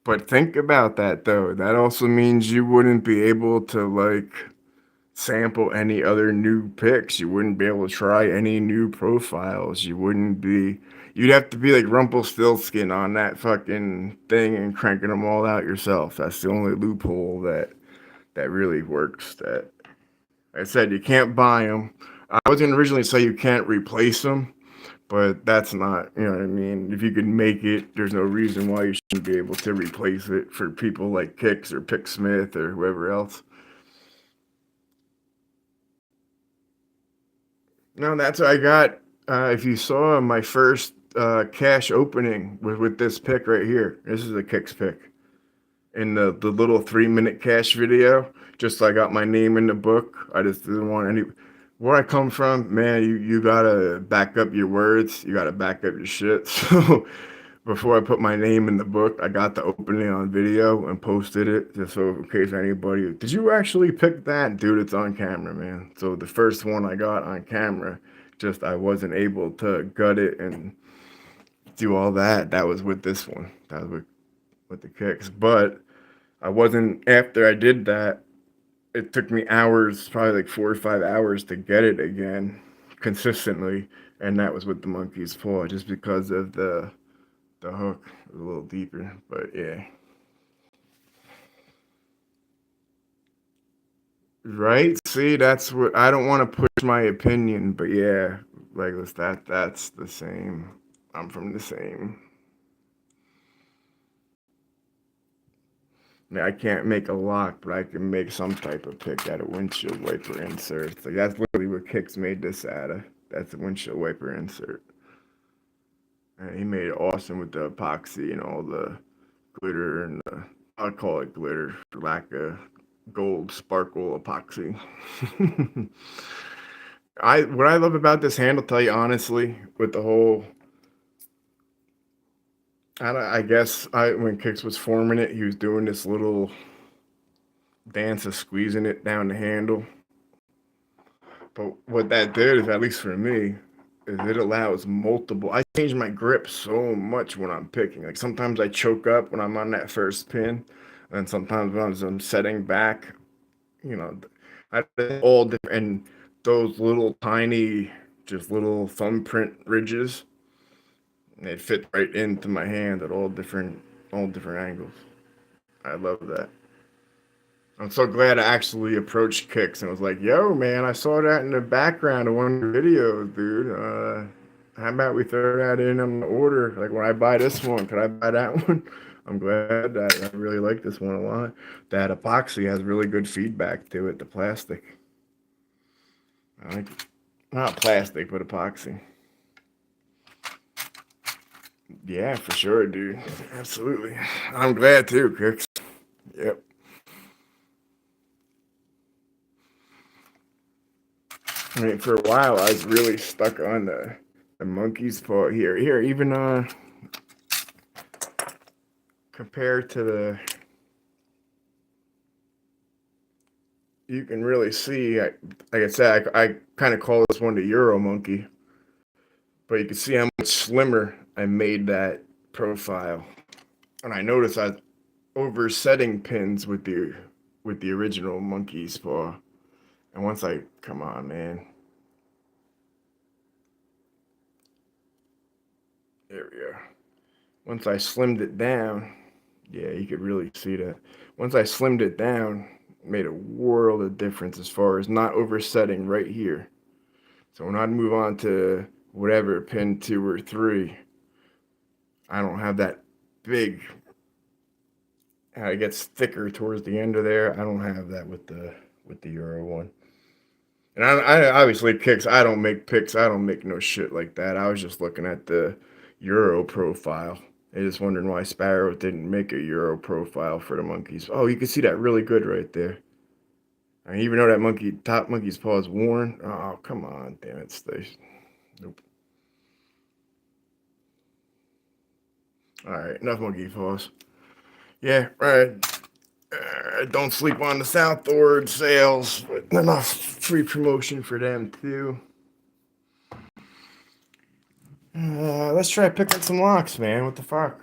But think about that though. That also means you wouldn't be able to like sample any other new picks. You wouldn't be able to try any new profiles. You'd have to be like Rumpelstiltskin on that fucking thing and cranking them all out yourself. That's the only loophole that really works. That I said you can't buy them. I was gonna originally say you can't replace them, but that's not, you know what I mean? If you can make it, there's no reason why you shouldn't be able to replace it for people like Kicks or Picksmith or whoever else. No, that's what I got. If you saw my first cash opening with this pick right here, this is a Kicks pick. in the little 3-minute cash video, just so I got my name in the book. I just didn't want any. Where I come from, man, you gotta back up your words. You gotta back up your shit. So before I put my name in the book, I got the opening on video and posted it just so in case anybody, did you actually pick that? Dude, it's on camera, man. So the first one I got on camera, just I wasn't able to gut it and do all that. That was with this one. That was with the kicks. But I wasn't, after I did that, it took me hours, probably like 4 or 5 hours to get it again consistently. And that was with the monkey's paw, just because of the hook was a little deeper. But yeah. Right? See, that's what I don't want to push my opinion, but yeah, like that's the same. I'm from the same. I mean, I can't make a lock, but I can make some type of pick out of windshield wiper inserts. Like that's literally what Kicks made this out of. That's a windshield wiper insert. And he made it awesome with the epoxy and all the glitter and the, I'll call it glitter for lack of gold sparkle epoxy. I what I love about this handle, tell you honestly, with the whole, I guess when Kix was forming it, he was doing this little dance of squeezing it down the handle. But what that did is, at least for me, is it allows multiple. I change my grip so much when I'm picking. Like sometimes I choke up when I'm on that first pin, and sometimes when I'm setting back, you know, I all different. And those little tiny, just little thumbprint ridges, they fit right into my hand at all different angles. I love that. I'm so glad I actually approached Kicks and was like, "Yo, man, I saw that in the background of one of your videos, dude. How about we throw that in on the order? Like when I buy this one, could I buy that one?" I'm glad that I really like this one a lot. That epoxy has really good feedback to it. The plastic, I like it. Not plastic, but epoxy. Yeah, for sure, dude. Absolutely. I'm glad too, Kicks. Yep. I mean, for a while, I was really stuck on the monkey's paw here. Here, even compared to the, you can really see. Like I said, I kind of call this one the Euro monkey, but you can see how much slimmer I made that profile. And I noticed I was oversetting pins with the original monkey's paw. And once I, come on, man, there we go. Once I slimmed it down, yeah, you could really see that. Once I slimmed it down, it made a world of difference as far as not oversetting right here. So when I move on to whatever pin 2 or 3, I don't have that big. It gets thicker towards the end of there. I don't have that with the Euro one. And I obviously Kicks. I don't make picks. I don't make no shit like that. I was just looking at the Euro profile. I just wondering why Sparrow didn't make a Euro profile for the monkeys. Oh, you can see that really good right there. And even though that top monkey's paw is worn. Oh, come on, damn it, Stace. Nope. All right, enough monkey paws. Yeah, right. Don't sleep on the Southward sales. But enough free promotion for them too. Let's try picking some locks, man. What the fuck?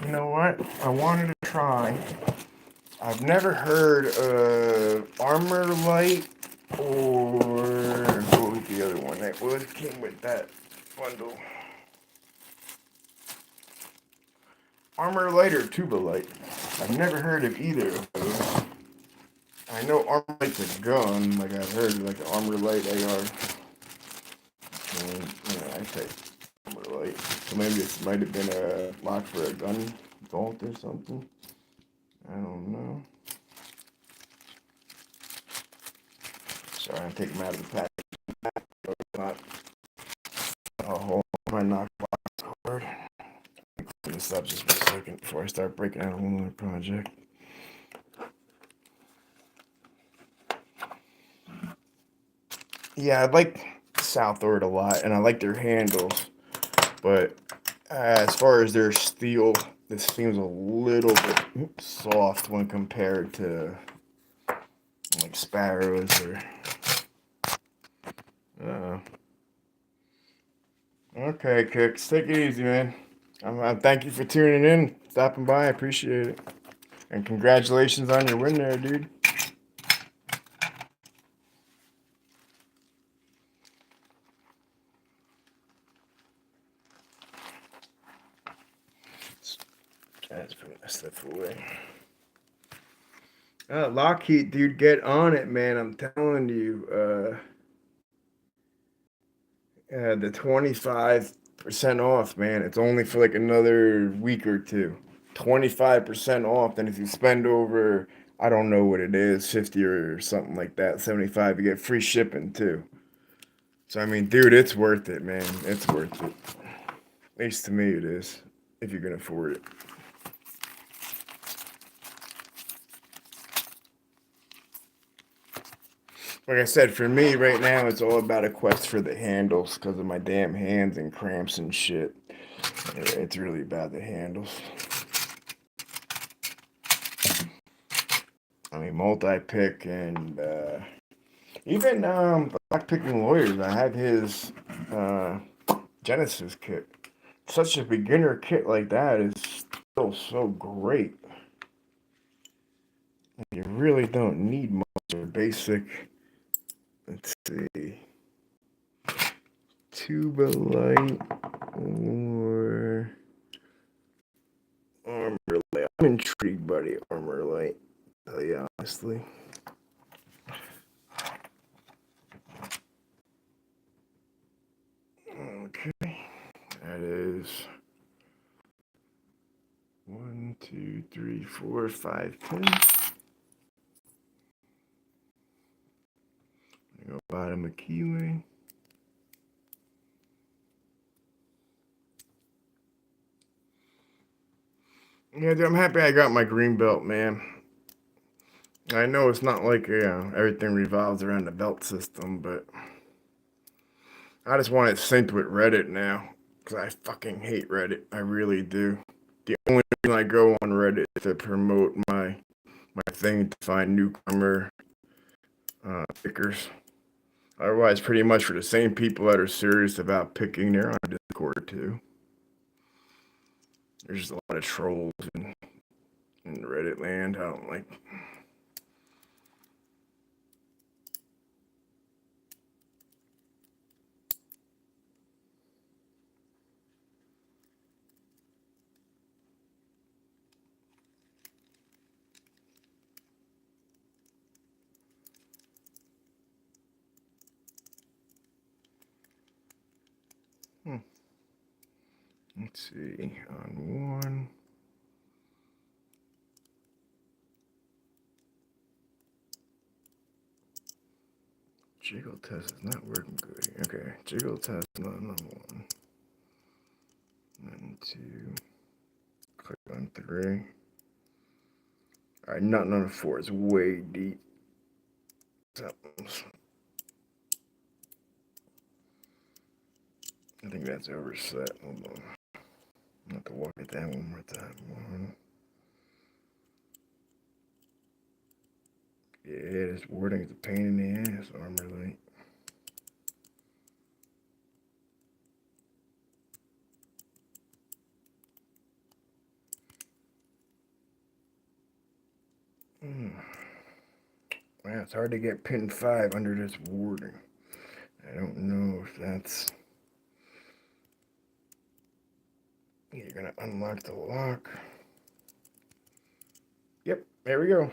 You know what? I wanted to try. I've never heard of Armor Light or what was the other one that was came with that bundle? Armor Light or Tuba Light? I've never heard of either of those. I know Armor Light's a gun, like I've heard like the Armor Light AR. And, I say Armor Light. So maybe this might have been a lock for a gun vault or something. I don't know. Sorry, I'm taking them out of the pack. Not a whole my knock box cord. this up just for a second before I start breaking out a whole other project. Yeah, I like Southward a lot, and I like their handles, but as far as their steel, this seems a little bit soft when compared to like Sparrows or. Okay, Kicks, take it easy, man. Thank you for tuning in, stopping by. I appreciate it, and congratulations on your win there, dude. Let's put that stuff away. Lockheed, dude, get on it, man. I'm telling you. The 25% off, man. It's only for like another week or two. 25% off. Then if you spend over, I don't know what it is, 50 or something like that, 75, you get free shipping too. So I mean, dude, it's worth it, man. It's worth it. At least to me it is, if you can afford it. Like I said, for me right now, it's all about a quest for the handles because of my damn hands and cramps and shit. It's really about the handles. I mean, multi-pick and even lock-picking lawyers. I have his Genesis kit. Such a beginner kit like that is still so great. You really don't need much or basic. Let's see. Tuba light or armor light. I'm intrigued by the armor light, to tell you honestly. Okay. That is 1, 2, 3, 4, 5 pins. Go bottom of keyway. Yeah, dude, I'm happy I got my green belt, man. I know it's not like everything revolves around the belt system, but I just want it synced with Reddit now because I fucking hate Reddit. I really do. The only reason I go on Reddit is to promote my thing to find newcomer pickers. Otherwise, pretty much for the same people that are serious about picking, they're on Discord too. There's just a lot of trolls in Reddit land. I don't like. Let's see, on one. Jiggle test is not working good. Okay, jiggle test not on one. And two. Click on three. Alright, nothing on four. It's way deep. I think that's overset. Hold on. I have to walk it down one more time. One. Yeah, this wording is a pain in the ass, armor light. Wow, it's hard to get pin 5 under this wording. I don't know if that's. You're gonna unlock the lock. Yep, there we go.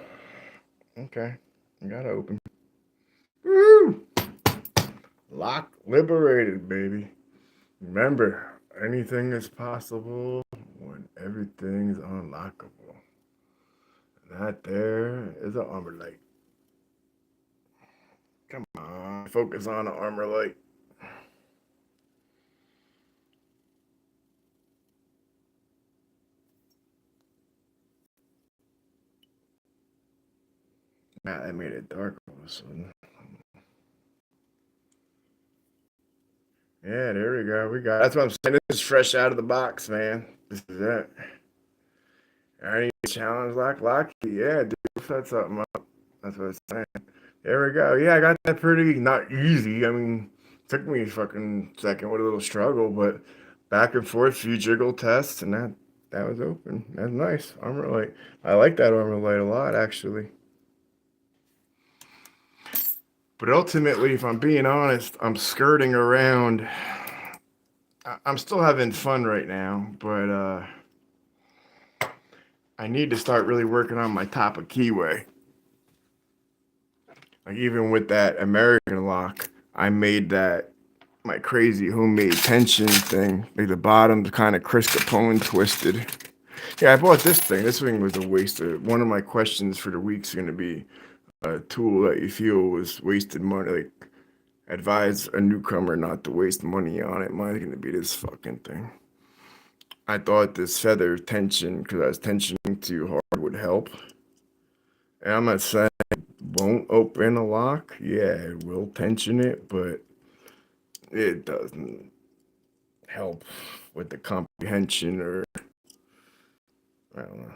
Okay, I got it open. Woo! Lock liberated, baby. Remember, anything is possible when everything's unlockable. That there is an armor light. Come on, focus on the armor light. Nah, that made it dark all of a sudden. Yeah, there we go. We got. That's what I'm saying. This is fresh out of the box, man. This is it. I need a challenge lock. Yeah, dude, set something up. That's what I'm saying. There we go. Yeah, I got that pretty not easy. I mean, took me a fucking second with a little struggle, but back and forth, few jiggle tests, and that was open. That's nice. Armor light. I like that armor light a lot, actually. But ultimately, if I'm being honest, I'm skirting around. I'm still having fun right now, but I need to start really working on my top of keyway. Like even with that American lock, I made that my crazy homemade tension thing. Like the bottom's kind of Chris Capone twisted. Yeah, I bought this thing. This thing was a waste of. One of my questions for the week's going to be a tool that you feel was wasted money. Like advise a newcomer not to waste money on it. Mine's going to be this fucking thing. I thought this feather tension, because I was tensioning too hard, would help. And I'm not saying it won't open a lock. Yeah, it will tension it, but it doesn't help with the comprehension, or I don't know.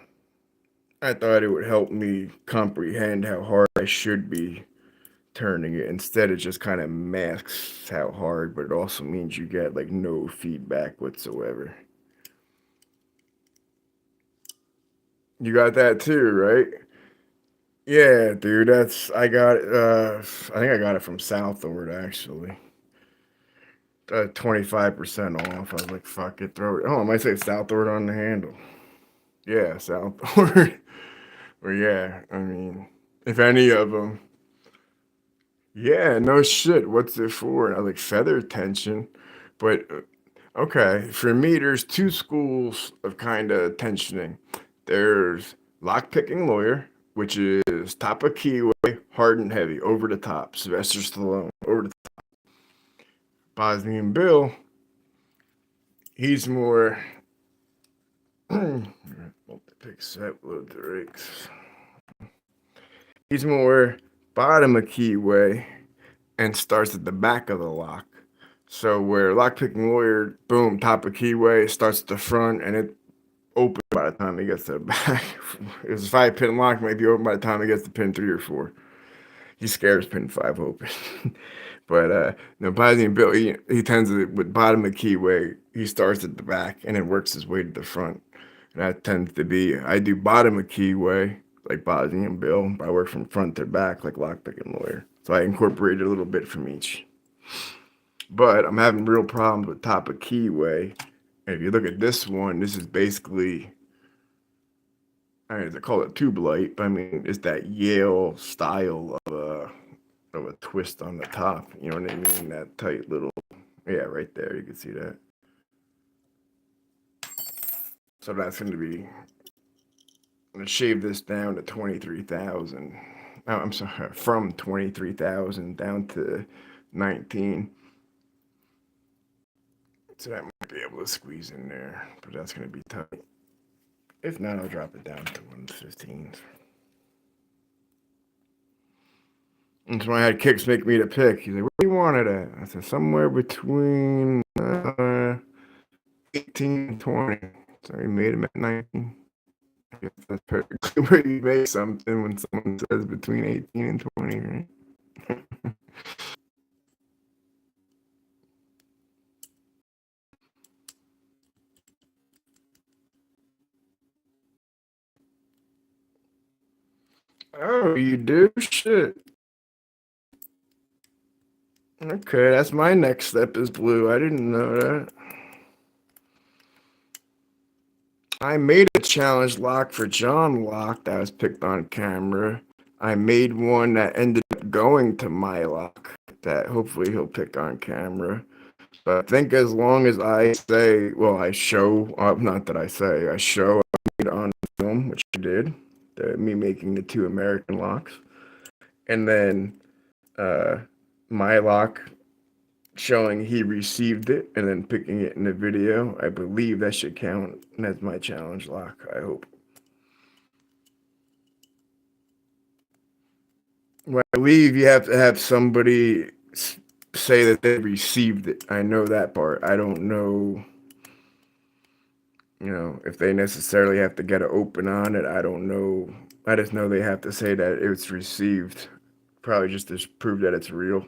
I thought it would help me comprehend how hard I should be turning it. Instead, it just kind of masks how hard, but it also means you get like no feedback whatsoever. You got that too, right? Yeah, dude, I got it, I think I got it from Southward actually. 25% off. I was like, fuck it, throw it. Oh, I might say Southward on the handle. Yeah, Southward. But yeah, I mean, if any of them, yeah, no shit. What's it for? And I was like, feather tension. But okay, for me, there's two schools of kind of tensioning. There's lockpicking lawyer, which is top of keyway, hard and heavy, over the top. Sylvester Stallone, over the top. Bosnian Bill, he's more multi-pick set with the rakes. He's more bottom of keyway and starts at the back of the lock. So where lockpicking lawyer, boom, top of keyway, starts at the front and it open by the time he gets to the back. It was a 5-pin lock, might be open by the time he gets to pin 3 or 4. He scares pin 5 open. But Bosnian Bill, he tends to, with bottom of keyway, he starts at the back and then works his way to the front. And that tends to be, I do bottom of keyway, like Bosnian Bill, but I work from front to back, like lockpicking lawyer. So I incorporated a little bit from each. But I'm having real problems with top of keyway. And if you look at this one, this is basically, I mean, they call it tube light, but I mean, it's that Yale style of a twist on the top. You know what I mean? That tight little, yeah, right there. You can see that. So that's going to be, I'm going to shave this down to 23,000. Oh, I'm sorry, from 23,000 down to 19. So that might be able to squeeze in there, but that's going to be tight. If not, I'll drop it down to 115. And so I had Kicks make me to pick. He's like, "What do you want it at?" I said, "Somewhere between 18 and 20." So he made him at 19. I guess that's perfectly where you make something when someone says between 18 and 20, right? Oh, you do? Shit. Okay, that's my next step is blue. I didn't know that. I made a challenge lock for John Lock that was picked on camera. I made one that ended up going to my lock that hopefully he'll pick on camera. But I think as long as I say, well, I show, not that I say, I show I made on film, which I did, me making the 2 American locks. And then my lock showing he received it and then picking it in the video. I believe that should count. And that's my challenge lock, I hope. When I leave, you have to have somebody say that they received it. I know that part. I don't know, if they necessarily have to get an open on it. I don't know. I just know they have to say that it's received. Probably just to prove that it's real.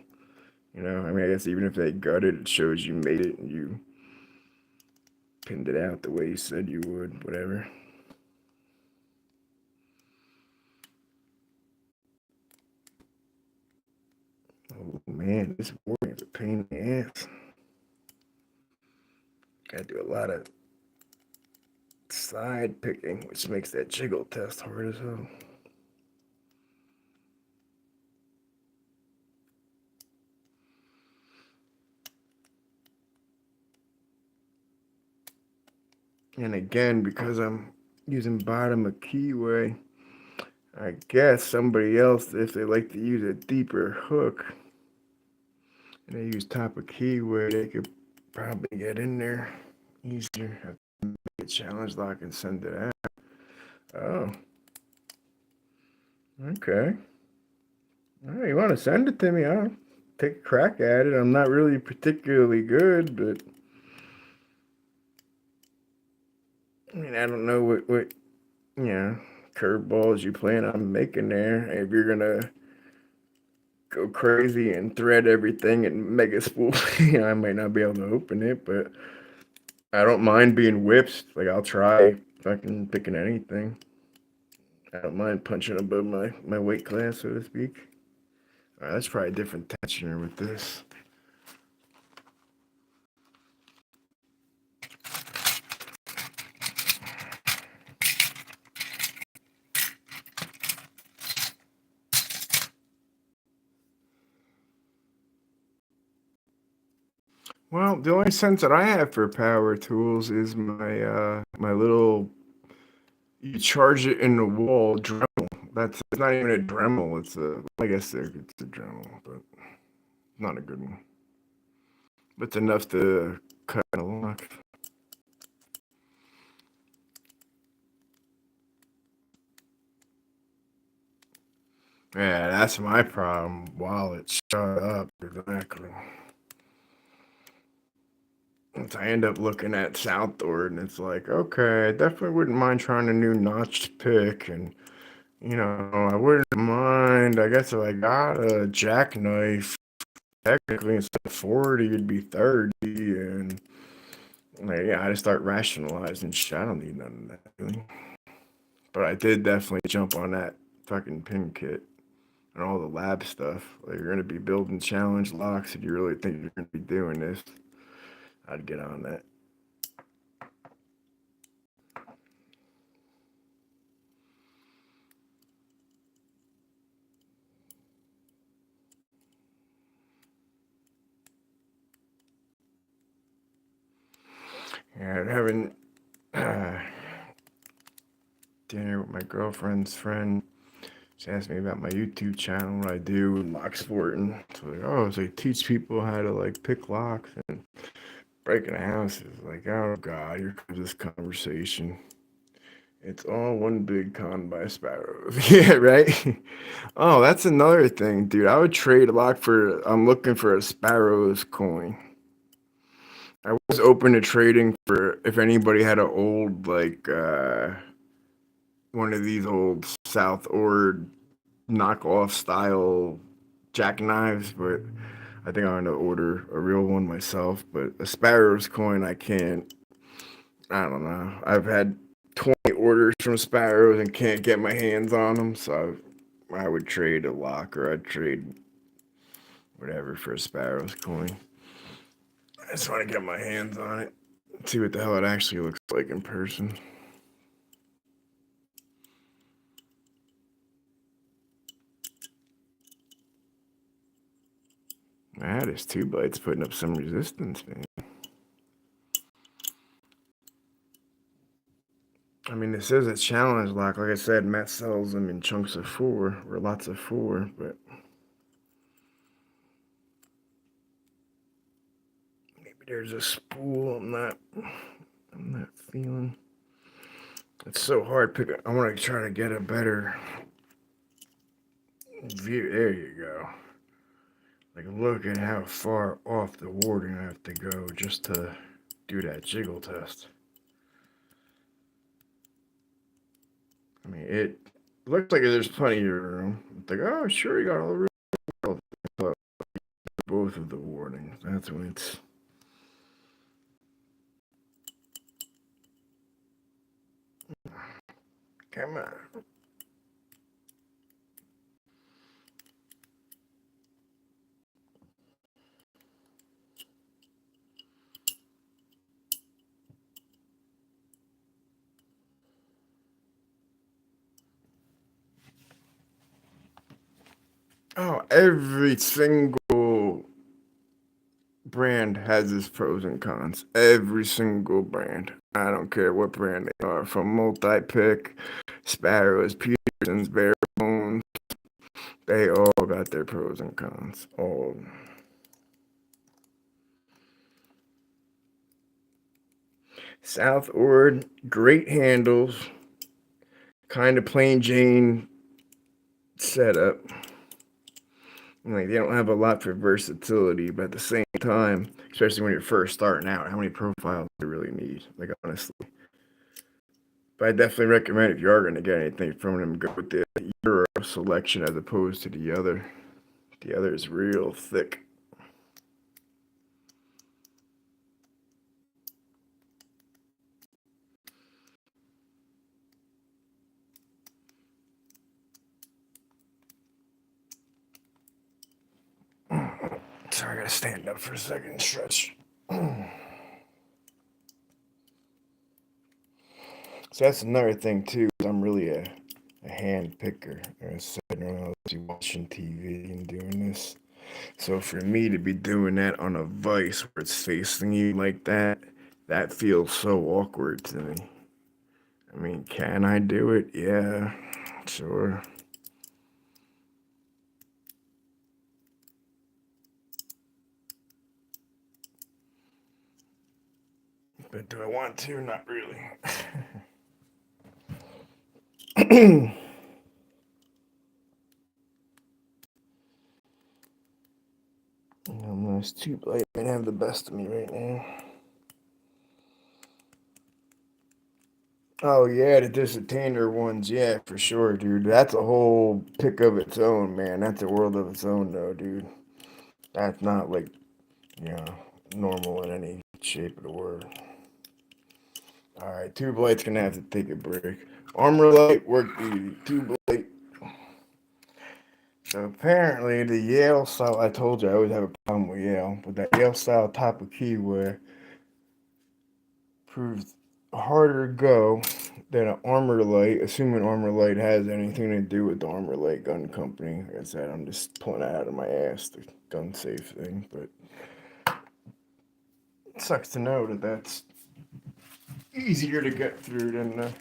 I mean, I guess even if they got it, it shows you made it and you pinned it out the way you said you would, whatever. Oh man, this boring is a pain in the ass. Gotta do a lot of side picking, which makes that jiggle test hard as hell. And again, because I'm using bottom of keyway, I guess somebody else, if they like to use a deeper hook and they use top of keyway, they could probably get in there easier. Have to make a challenge lock and send it out. Oh, okay. All right, you want to send it to me? I'll take a crack at it. I'm not really particularly good, but I mean, I don't know what curveballs you plan on making there. If you're gonna go crazy and thread everything and make a spool, I might not be able to open it, but I don't mind being whipped. Like I'll try fucking picking anything. I don't mind punching above my weight class, so to speak. All right, let's try a different tensioner with this. Well, the only sense that I have for power tools is my little, you charge it in the wall Dremel. That's it's not even a Dremel. I guess it's a Dremel, but not a good one. But it's enough to cut a lock. Yeah, that's my problem. Wallet, shut up. Exactly. So I end up looking at Southward, and it's like, okay, I definitely wouldn't mind trying a new notched pick, and I wouldn't mind. I guess if I got a jackknife, technically instead of 40, it'd be 30, and like, yeah, I just start rationalizing shit. I don't need none of that, really. But I did definitely jump on that fucking pin kit and all the lab stuff. Like, you're gonna be building challenge locks, and you really think you're gonna be doing this, I'd get on that. Yeah, having dinner with my girlfriend's friend. She asked me about my YouTube channel, what I do with lock sporting. So like, so you teach people how to like pick locks and breaking houses. Like, oh god, here comes this conversation. It's all one big con by sparrows. Yeah, right. Oh, that's another thing, dude. I would trade a lock for. I'm looking for a sparrows coin. I was open to trading for if anybody had an old like one of these old South Ord knockoff style jackknives, but I think I'm gonna order a real one myself. But a Sparrows coin, I can't. I don't know. I've had 20 orders from Sparrows and can't get my hands on them, so I would trade a lock or I'd trade whatever for a Sparrows coin. I just want to get my hands on it, see what the hell it actually looks like in person. Ah, this 2 bytes putting up some resistance, man. I mean, this is a challenge lock. Like I said, Matt sells them in chunks of 4 or lots of 4, but maybe there's a spool I'm not feeling. It's so hard picking. I want to try to get a better View, there you go. Like, look at how far off the warding I have to go just to do that jiggle test. I mean, it looks like there's plenty of room. It's like, oh, sure, you got all the room. But both of the wardings. That's when it's. Come on. Oh, every single brand has its pros and cons. Every single brand. I don't care what brand they are. From Multi-Pick, Sparrows, Petersons, Barebones. They all got their pros and cons. All of them. South Ord, great handles. Kind of plain Jane setup. Like, they don't have a lot for versatility, but at the same time, especially when you're first starting out, how many profiles do you really need? Like, honestly. But I definitely recommend if you are going to get anything from them, go with the Euro selection as opposed to the other. The other is real thick. Sorry, I gotta stand up for a second and stretch. So that's another thing too. I'm really a hand picker. I was sitting around watching TV and doing this. So for me to be doing that on a vise where it's facing you like that, that feels so awkward to me. I mean, can I do it? Yeah, sure. But do I want to? Not really. This tube light might have the best of me right now. Oh yeah, the disentainer ones, yeah, for sure, dude. That's a whole pick of its own, man. That's a world of its own, though, dude. That's not like, you know, normal in any shape of the word. All right, tube light's gonna have to take a break. Armor light worked easy. Tube light. So apparently the Yale style, I told you I always have a problem with Yale, but that Yale style type of keyware proves harder to go than an Armor Light, assuming Armor Light has anything to do with the Armor Light gun company. Like I said, I'm just pulling that out of my ass, the gun safe thing, but it sucks to know that that's easier to get through than the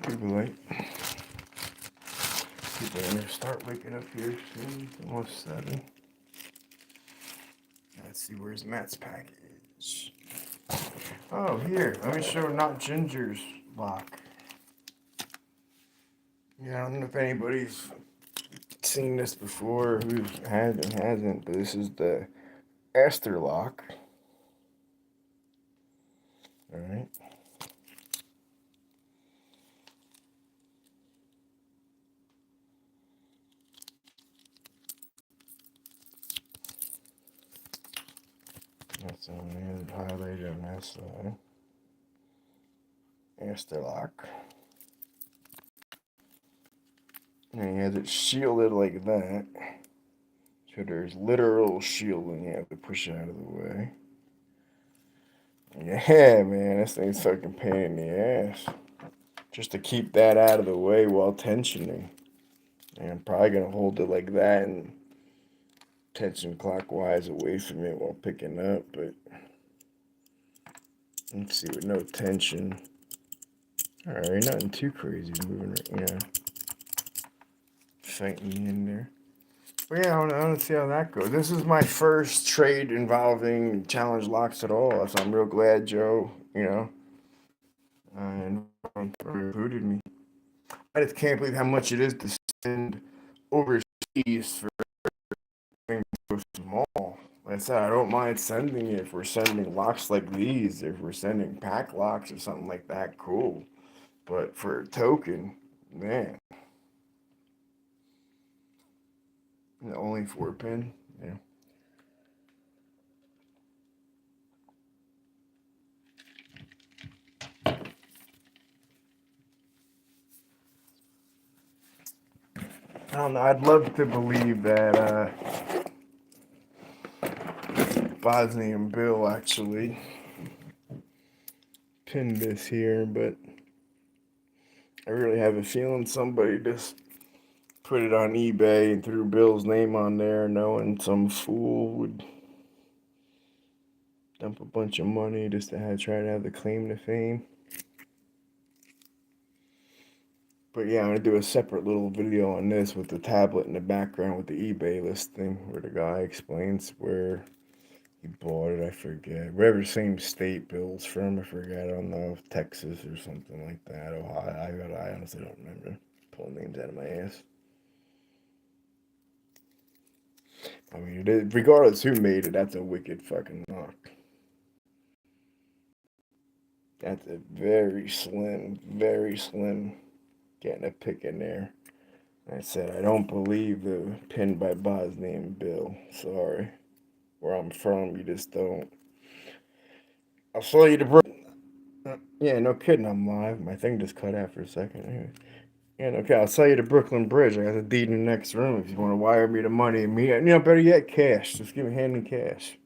tube light. People are gonna start waking up here soon. It's almost 7. Let's see, where's Matt's package? Oh, here. Let me show Not Ginger's lock. Yeah, I don't know if anybody's seen this before, who has and hasn't, but this is the Aster Lock. Alright. That's on the highlighted on that side. Aster Lock. And he has it shielded like that. So there's literal shielding you have to push out of the way. Yeah, man, this thing's fucking pain in the ass. Just to keep that out of the way while tensioning. And I'm probably gonna hold it like that and tension clockwise away from it while picking up, but let's see, with no tension. Alright, nothing too crazy moving right, fighting in there. But yeah, I want to see how that goes. This is my first trade involving challenge locks at all, so I'm real glad Joe, and included me. I just can't believe how much it is to send overseas for things so small. Like I said, I don't mind sending it if we're sending locks like these. If we're sending pack locks or something like that, cool. But for a token, man, only 4 pin. Yeah. I don't know. I'd love to believe that Bosnian Bill actually pinned this here, but I really have a feeling somebody just put it on eBay and threw Bill's name on there, knowing some fool would dump a bunch of money just to try to have the claim to fame. But yeah, I'm gonna do a separate little video on this with the tablet in the background with the eBay listing where the guy explains where he bought it. I forget. Wherever same state Bill's from, I forget. I don't know if Texas or something like that. Ohio. I honestly don't remember. Pulling names out of my ass. I mean, regardless who made it, that's a wicked fucking lock. That's a very slim getting a pick in there. I said, I don't believe the pin by Bosnian Bill. Sorry. Where I'm from, you just don't. I'll show you the yeah, no kidding, I'm live. My thing just cut out for a second. Anyway. Yeah, okay, I'll sell you the Brooklyn Bridge. I got the deed in the next room if you want to wire me the money. Better yet, cash. Just hand me cash.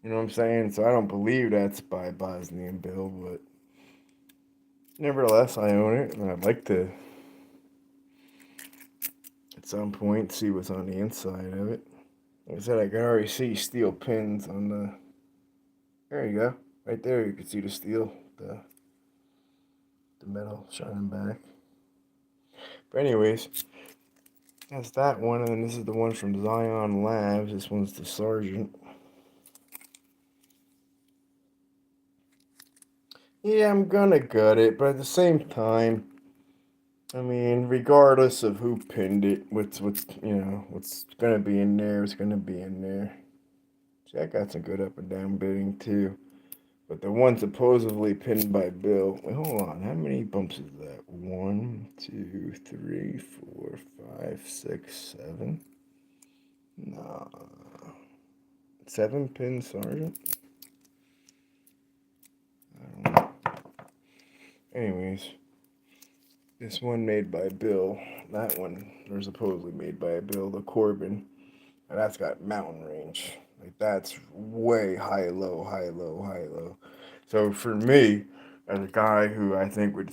You know what I'm saying? So I don't believe that's by Bosnian Bill, but nevertheless, I own it, and I'd like to, at some point, see what's on the inside of it. Like I said, I can already see steel pins on the. There you go. Right there, you can see the steel, the metal shining back. But anyways, that's that one, and then this is the one from Zion Labs. This one's the Sergeant. Yeah, I'm gonna gut it, but at the same time, I mean, regardless of who pinned it, what's gonna be in there is gonna be in there. See, I got some good up and down bidding too. But the one supposedly pinned by Bill. Wait, hold on. How many bumps is that? 1, 2, 3, 4, 5, 6, 7. Nah. 7 pin Sergeant? I don't know. Anyways, this one made by Bill. That one, they're supposedly made by Bill, the Corbin. And that's got mountain range. Like, that's way high, low, high, low, high, low. So for me, as a guy who I think would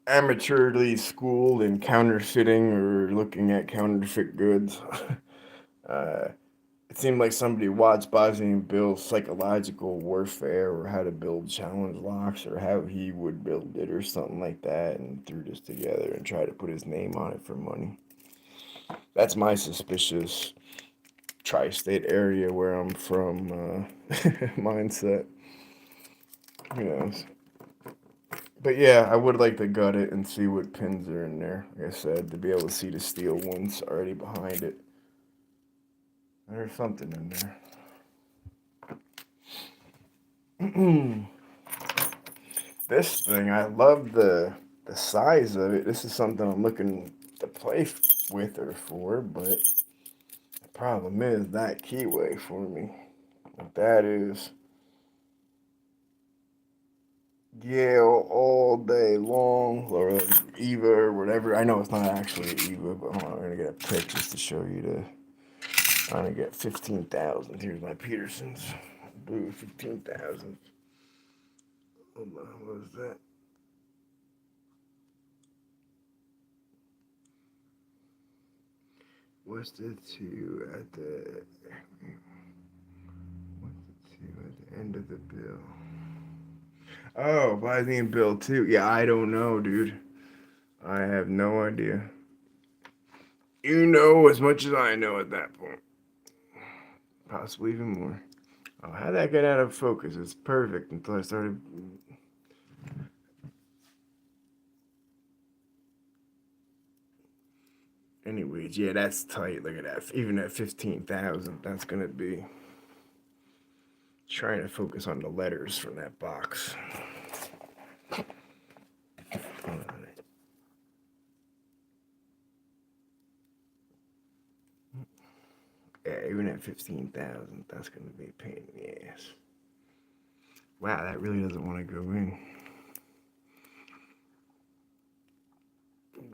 amateurly schooled in counterfeiting or looking at counterfeit goods, uh, it seemed like somebody watched Bosnian Bill's psychological warfare or how to build challenge locks or how he would build it or something like that and threw this together and tried to put his name on it for money. That's my suspicious tri-state area where I'm from mindset. Who knows? But yeah, I would like to gut it and see what pins are in there. Like I said, to be able to see the steel ones already behind it. There's something in there. This thing, I love the size of it. This is something I'm looking to play with or for, but the problem is that keyway for me. What that is Yale all day long, or Eva or whatever. I know it's not actually Eva, but hold on, I'm gonna get a pic just to show you I'm gonna get 15,000. Here's my Petersons. Blue 15,000. Hold on, what was that? What's the 2 at the? What's the 2 at the end of the bill? Oh, Bosnian Bill too. Yeah, I don't know, dude. I have no idea. You know as much as I know at that point. Possibly even more. Oh, how'd that get out of focus? It's perfect until I started. Anyways, yeah, that's tight. Look at that. Even at 15,000, that's gonna be trying to focus on the letters from that box. Yeah, even at 15,000, that's gonna be a pain in the ass. Wow, that really doesn't want to go in.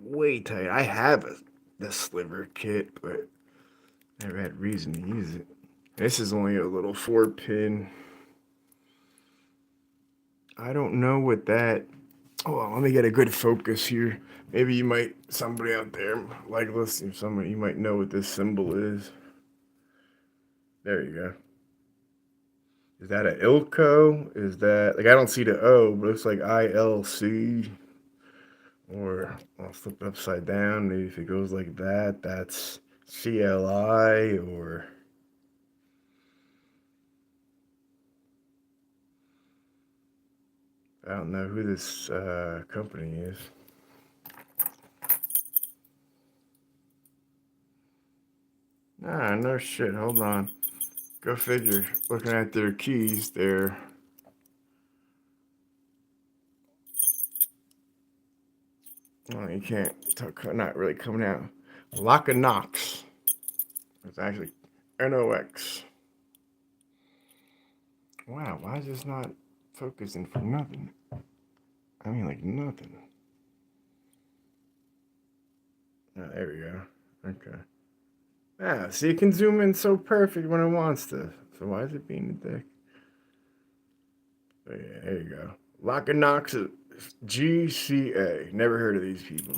Way tight. I have the sliver kit, but never had reason to use it. This is only a little 4-pin. I don't know what that. Oh, well, let me get a good focus here. Maybe somebody out there, like listening, somebody, you might know what this symbol is. There you go. Is that an ILCO? Is that, like, I don't see the O, but it looks like ILC. Or I'll flip it upside down. Maybe if it goes like that, that's CLI, or I don't know who this company is. Nah, no shit. Hold on. Go figure. Looking at their keys, they're. Oh, you can't. Not really coming out. Lock and Knox. It's actually NOX. Wow, why is this not focusing for nothing? I mean, like nothing. Oh, there we go. Okay. Ah, see, it can zoom in so perfect when it wants to. So why is it being a dick? Oh, yeah, there you go. Lock and Knox GCA. Never heard of these people.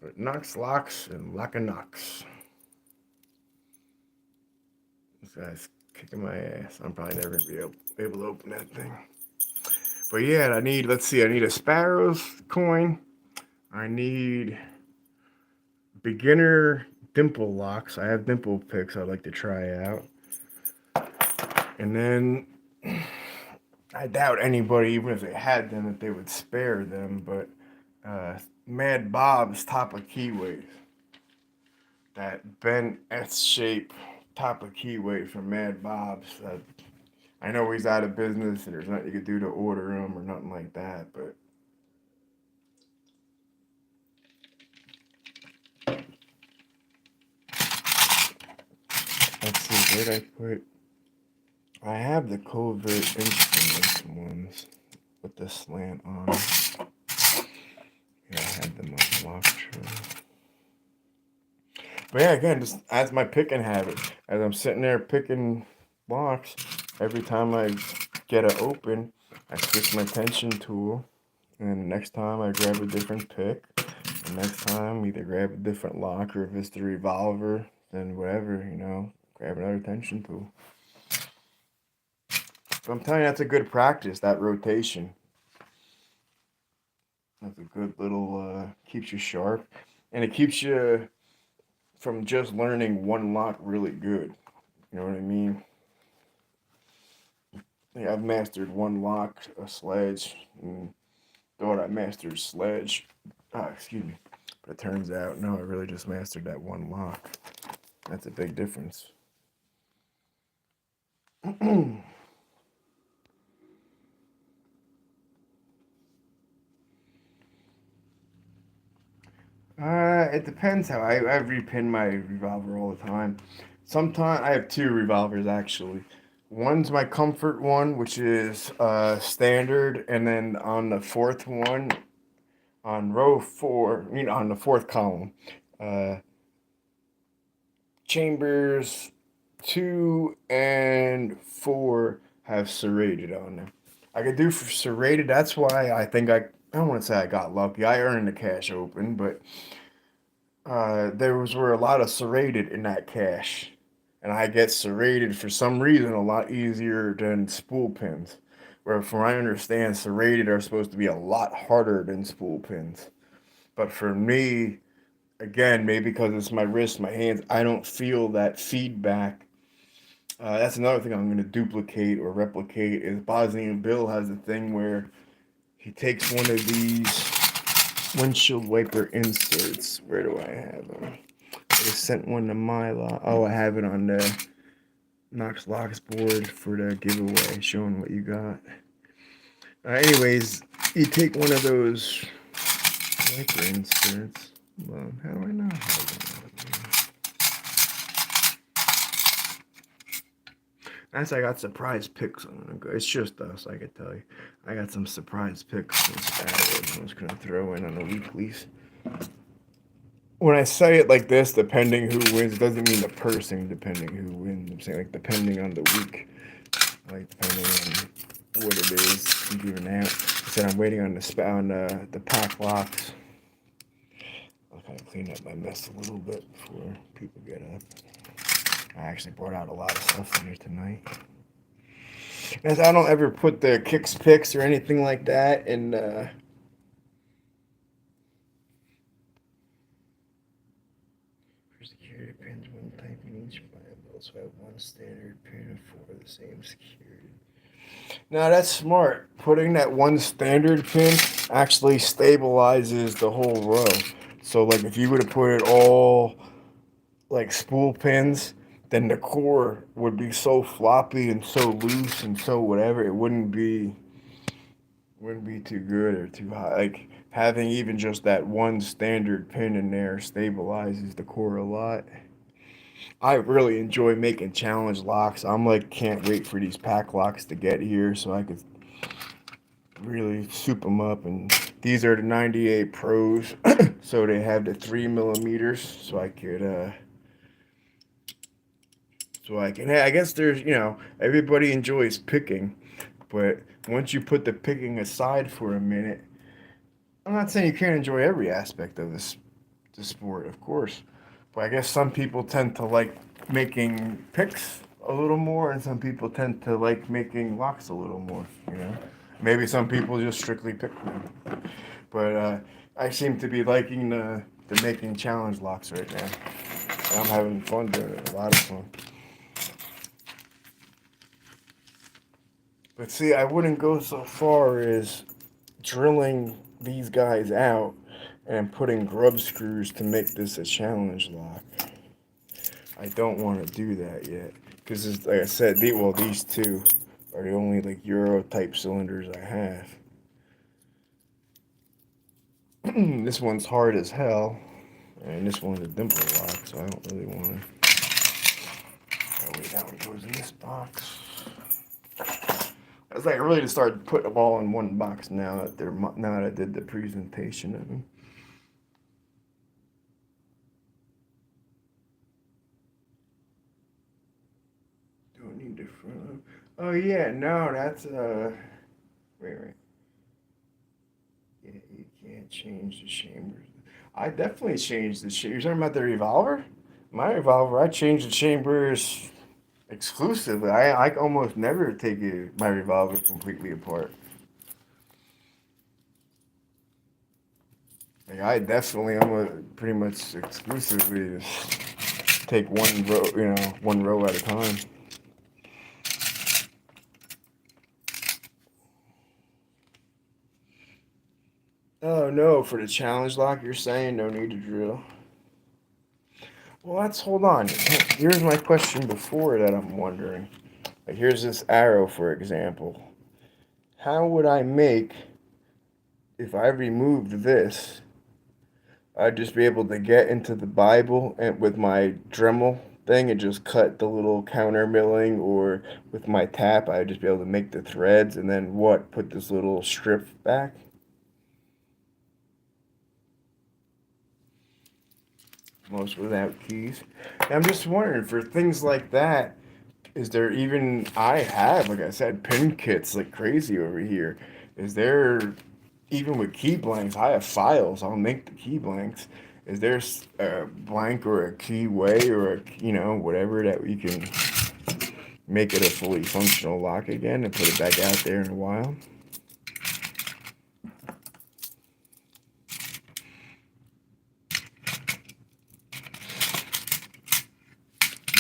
But Knox Locks and Lock and Knox. This guy's kicking my ass. I'm probably never gonna be able to open that thing. But yeah, I need a Sparrows coin. I need beginner Dimple Locks. I have Dimple picks I'd like to try out. And then I doubt anybody, even if they had them, that they would spare them. But Mad Bob's top of keyways. That bent S shape top of keyway from Mad Bob's. I know he's out of business and there's nothing you could do to order him or nothing like that, but let's see, where'd I put? I have the covert instruments ones with the slant on. Yeah, I had them on lock tray. But yeah, again, just as my picking habit, as I'm sitting there picking locks, every time I get it open, I switch my tension tool, and the next time I grab a different pick. The next time, either grab a different lock, or if it's the revolver, then whatever, grab another tension tool. So I'm telling you, that's a good practice, that rotation. That's a good little, keeps you sharp. And it keeps you from just learning one lock really good. You know what I mean? Yeah, I've mastered one lock, a sledge, and thought I mastered sledge. Excuse me. But it turns out, no, I really just mastered that one lock. That's a big difference. It depends how I repin my revolver all the time. Sometimes I have two revolvers actually. One's my comfort one, which is standard, and then on the fourth one, on row four, on the fourth column, uh, chambers 2 and 4 have serrated on them. I could do for serrated. That's why I think I don't want to say I got lucky. I earned the cash open, but there were a lot of serrated in that cache, and I get serrated for some reason a lot easier than spool pins. Where, from what I understand, serrated are supposed to be a lot harder than spool pins. But for me, again, maybe because it's my wrist, my hands, I don't feel that feedback. That's another thing I'm going to duplicate or replicate. Is Bosnian Bill has a thing where he takes one of these windshield wiper inserts. Where do I have them? I just sent one to my lot. Oh, I have it on the Knox Locks board for the giveaway, showing what you got. Anyways, you take one of those wiper inserts. Well, how do I know how I got surprise picks on it. It's just us, I could tell you. I got some surprise picks and stats I'm just gonna throw in on the weeklies. When I say it like this, depending who wins, it doesn't mean the person depending who wins. I'm saying like depending on the week, like depending on what it is I'm giving out. I said I'm waiting on the pack locks. I'll kind of clean up my mess a little bit before people get up. I actually brought out a lot of stuff in here tonight. As I don't ever put the kicks picks or anything like that in for security pins, one type in each Bible. So I have one standard pin and 4 of the same security. Now that's smart. Putting that one standard pin actually stabilizes the whole row. So like if you would have put it all like spool pins, then the core would be so floppy and so loose and so whatever. It wouldn't be too good or too high. Like having even just that one standard pin in there stabilizes the core a lot. I really enjoy making challenge locks. I'm like can't wait for these pack locks to get here so I could really soup them up. And these are the 98 Pros, so they have the 3mm, so I could I guess there's, everybody enjoys picking, but once you put the picking aside for a minute, I'm not saying you can't enjoy every aspect of the sport, of course, but I guess some people tend to like making picks a little more, and some people tend to like making locks a little more, Maybe some people just strictly pick them, but I seem to be liking the making challenge locks right now. And I'm having fun doing it, a lot of fun. But see, I wouldn't go so far as drilling these guys out and putting grub screws to make this a challenge lock. I don't want to do that yet. Because, like I said, these two are the only, like, Euro type cylinders I have. This one's hard as hell. And this one's a Dimple Lock, so I don't really want to. Oh, wait, that one goes in this box. I was like, really to start putting them all in one box now that I did the presentation of them. Don't need the front. Oh yeah, no, that's wait. Yeah, you can't change the chambers. I definitely changed the chambers. You're talking about the revolver? My revolver, I changed the chambers exclusively. I almost never take my revolver completely apart. Like I definitely almost pretty much exclusively take one row at a time. Oh no, for the challenge lock, you're saying no need to drill. Well, hold on. Here's my question before that I'm wondering. Like, here's this arrow, for example. How would I make, if I removed this, I'd just be able to get into the Bible and with my Dremel thing and just cut the little counter milling, or with my tap, I'd just be able to make the threads and then put this little strip back? Most without keys. And I'm just wondering, for things like that, is there even, I have, like I said, pin kits like crazy over here. Is there, even with key blanks, I have files, I'll make the key blanks. Is there a blank or a key way or whatever that we can make it a fully functional lock again and put it back out there in a while?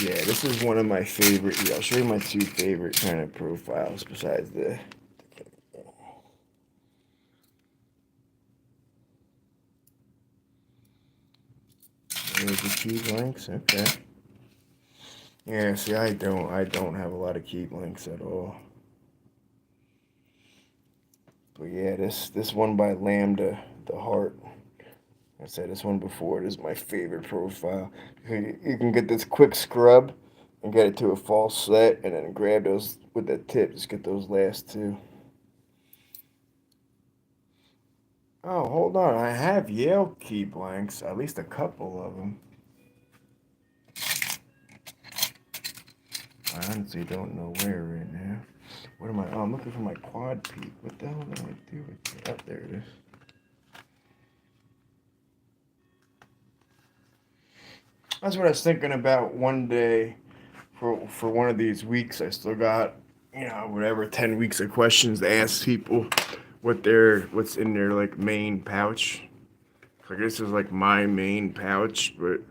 Yeah, this is one of my favorite. Yeah, I'll show you my two favorite kind of profiles besides the. the key links. Okay. Yeah, see, I don't have a lot of key links at all. But yeah, this one by Lambda, the heart. I said this one before. This is my favorite profile. You can get this quick scrub and get it to a false set, and then grab those with the tip. Just get those last two. Oh, hold on. I have Yale key blanks, at least a couple of them. I honestly don't know where right now. What am I? Oh, I'm looking for my quad peak. What the hell did I do with it? Oh, there it is. That's what I was thinking about one day for one of these weeks. I still got, whatever, 10 weeks of questions to ask people what's in their like main pouch. So I guess it's like my main pouch, but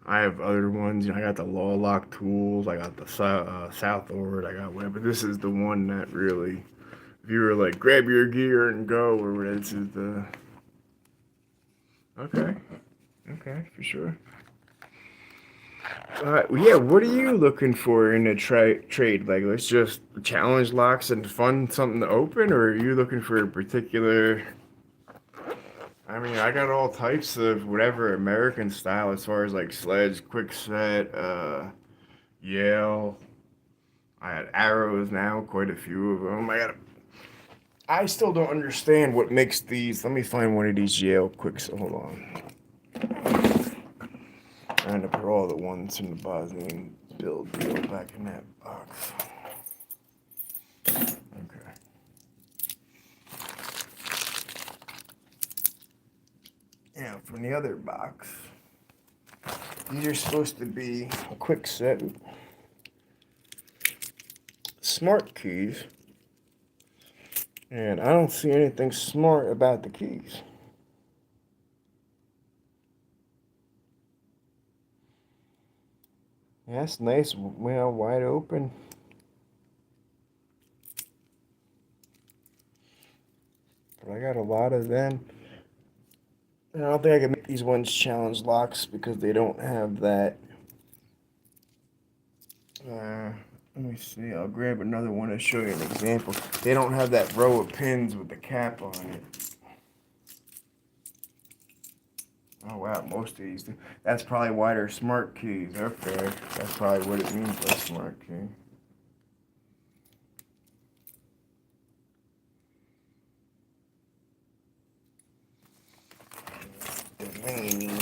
I have other ones. I got the Law Lock tools. I got the Southward. I got whatever. This is the one that really, if you were like, grab your gear and go, or whatever, this is the. Okay, for sure. Yeah, what are you looking for in a trade? Like, let's just challenge locks and fun something to open, or are you looking for a particular? I mean, I got all types of whatever American style as far as like sledge, quick set, Yale. I had arrows now, quite a few of them. I still don't understand what makes these. Let me find one of these Yale quicks. Hold on. Trying to put all the ones in the Bosnian build deal back in that box. Okay. Yeah, from the other box. These are supposed to be a quick set. Smart keys. And I don't see anything smart about the keys. Yeah, that's nice, wide open. But I got a lot of them. And I don't think I can make these ones challenge locks because they don't have that. Let me see. I'll grab another one to show you an example. They don't have that row of pins with the cap on it. Oh wow, most of these do. That's probably why they're smart keys. Okay, that's probably what it means by smart key. Delaney.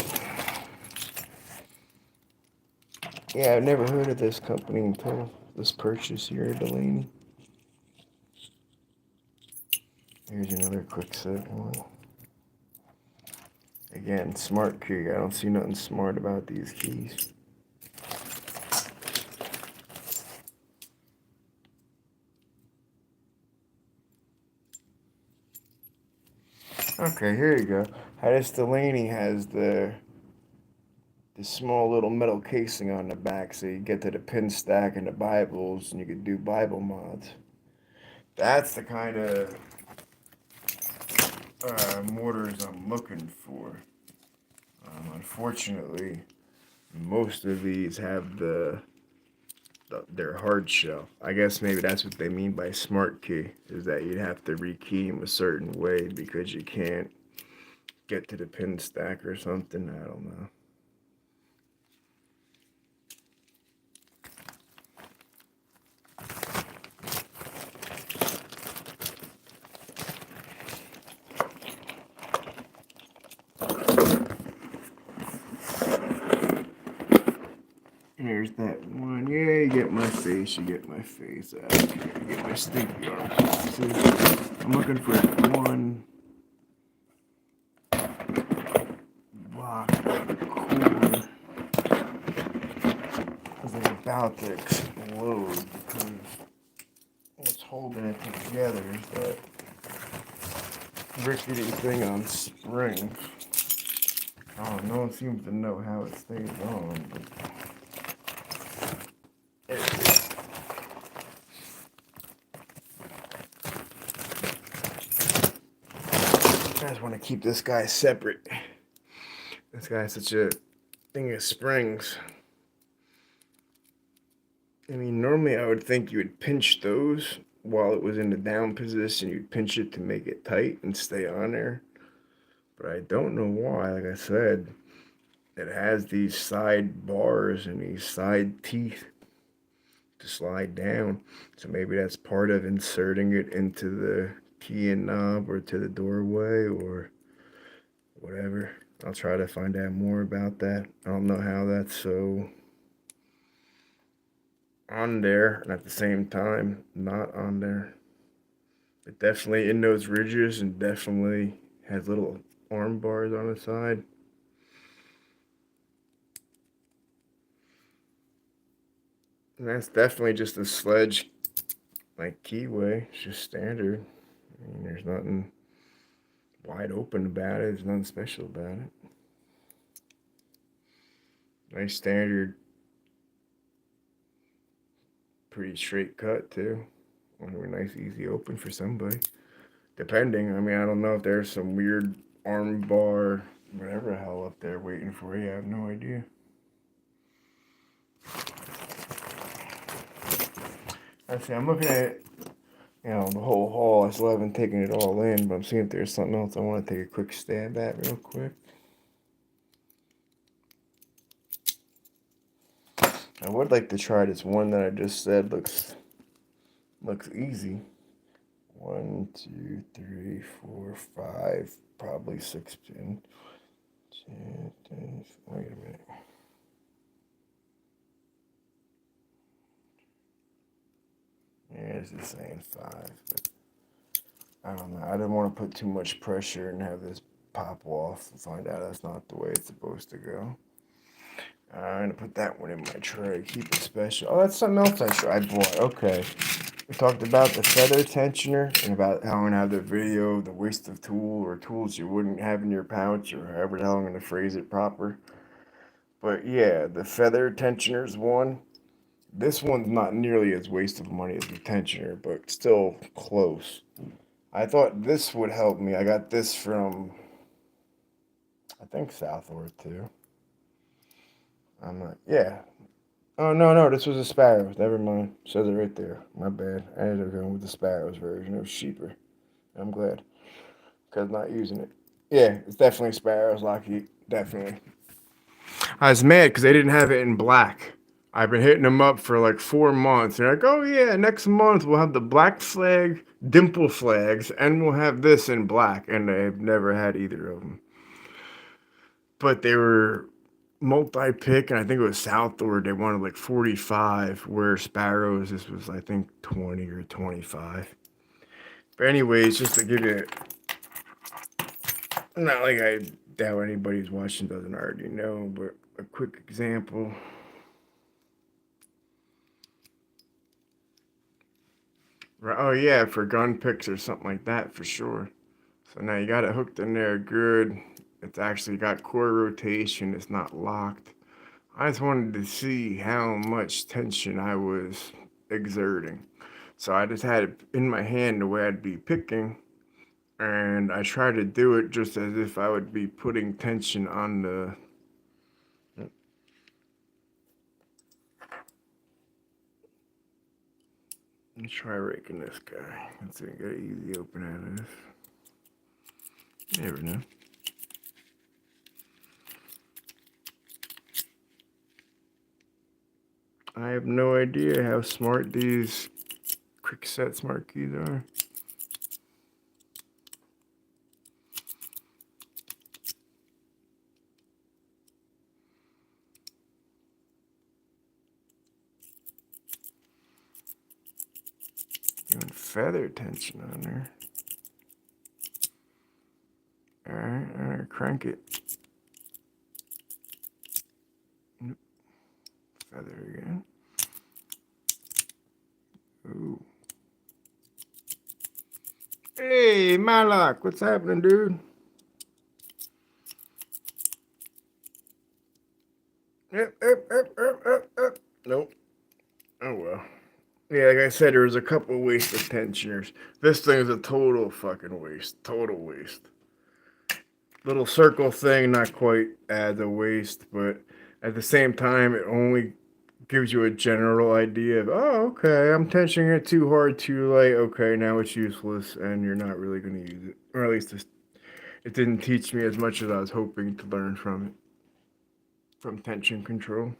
Yeah, I've never heard of this company until this purchase here at Delaney. Here's another quick set one. Again, smart key. I don't see nothing smart about these keys. Okay, here you go. This Delaney has the small little metal casing on the back, so you get to the pin stack and the Bibles, and you can do Bible mods. That's the kind of mortars I'm looking for. Unfortunately, most of these have their hard shell. I guess maybe that's what they mean by smart key, is that you'd have to rekey them a certain way because you can't get to the pin stack or something. I don't know. There's that one. Yeah, you get my face. You get my face. Okay, you get my stinky arm. See, I'm looking for one block core. Because it's about to explode. Because what's holding it together is that rickety thing on springs. Oh, no one seems to know how it stays on. But I just want to keep this guy separate. This guy's such a thing of springs. I mean, normally I would think you would pinch those while it was in the down position. You'd pinch it to make it tight and stay on there. But I don't know why. Like I said, it has these side bars and these side teeth to slide down. So maybe that's part of inserting it into the key and knob or to the doorway or whatever. I'll try to find out more about that. I don't know how that's so on there and at the same time not on there. But definitely in those ridges and definitely has little arm bars on the side. And that's definitely just a sledge like keyway. It's just standard. I mean, there's nothing wide open about it. There's nothing special about it. Nice standard, pretty straight cut too. A nice easy open for somebody. Depending, I mean, I don't know if there's some weird arm bar, whatever the hell up there waiting for you. I have no idea. Actually, I'm looking at, the whole haul. I still haven't taken it all in, but I'm seeing if there's something else I want to take a quick stab at real quick. I would like to try this one that I just said looks easy. 1, 2, 3, 4, 5, probably 6 pin. Wait a minute. Yeah, this is saying 5, but I don't know. I didn't want to put too much pressure and have this pop off and find out that's not the way it's supposed to go. I'm going to put that one in my tray. Keep it special. Oh, that's something else I bought. Okay. We talked about the feather tensioner and about how I'm going to have the video, the waste of tool or tools you wouldn't have in your pouch or however the hell I'm going to phrase it proper. But yeah, the feather tensioner's one. This one's not nearly as waste of money as the tensioner, but still close. I thought this would help me. I got this from, I think, Southworth too. I'm not, yeah. Oh, no, this was a Sparrows. Never mind. Says it right there. My bad. I ended up going with the Sparrows version. It was cheaper. I'm glad. Because I'm not using it. Yeah, it's definitely Sparrows, Lockheed. Definitely. I was mad because they didn't have it in black. I've been hitting them up for like 4 months. They're like, oh yeah, next month we'll have the black flag, dimple flags, and we'll have this in black. And they've never had either of them. But they were multi-pick, and I think it was Southward. They wanted like 45, where Sparrows, this was, I think, 20 or 25. But anyways, just to give you, not like I doubt anybody's watching doesn't already know, but a quick example. Oh yeah, for gun picks or something like that for sure. So now you got it hooked in there good. It's actually got core rotation. It's not locked. I just wanted to see how much tension I was exerting. So I just had it in my hand the way I'd be picking. And I tried to do it just as if I would be putting tension on the. Let's try raking this guy. Let's see, get an easy open out of this. You never know. I have no idea how smart these quick set smart keys are. Even feather tension on there. Alright, crank it. Feather again. Ooh. Hey, Malak, what's happening, dude? Yep. Nope. Oh well. Yeah, like I said, there was a couple wasted tensioners. This thing is a total fucking waste. Total waste. Little circle thing, not quite as a waste, but at the same time, it only gives you a general idea of, oh, okay, I'm tensioning it too hard, too light. Okay, now it's useless, and you're not really going to use it. Or at least it didn't teach me as much as I was hoping to learn from it, from tension control.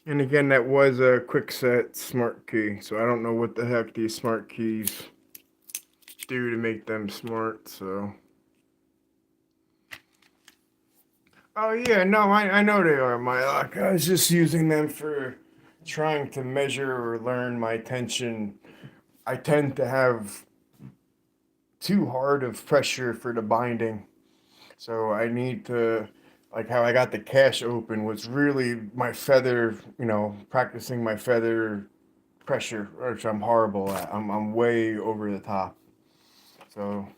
And again, that was a quick set smart key, so I don't know what the heck these smart keys do to make them smart, so. Oh yeah, no, I know they are, my lock. I was just using them for trying to measure or learn my tension. I tend to have too hard of pressure for the binding, so I need to, like how I got the cache open was really my feather, practicing my feather pressure, which I'm horrible at. I'm way over the top. So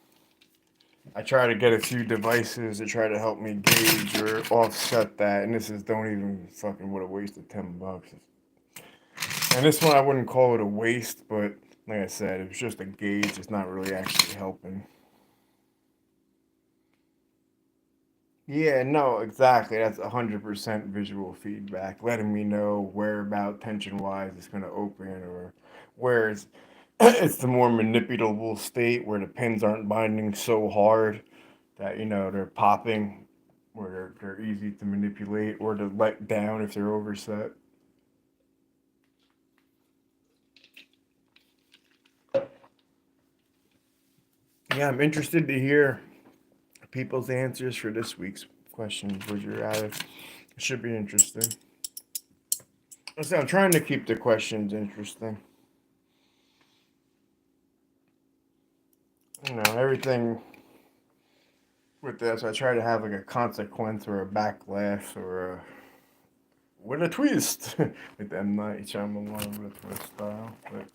I try to get a few devices to try to help me gauge or offset that, and this is don't even fucking would have wasted $10. And this one I wouldn't call it a waste, but like I said, it's just a gauge. It's not really actually helping. Yeah, no, exactly. That's 100% visual feedback, letting me know where about tension wise it's going to open or where it's the more manipulable state where the pins aren't binding so hard that they're popping, where they're easy to manipulate or to let down if they're overset. Yeah, I'm interested to hear people's answers for this week's question. Would you rather? It should be interesting. So I'm trying to keep the questions interesting. Everything with this, I try to have like a consequence or a backlash or a with a twist with the M Night Shyamalan with a twist style. But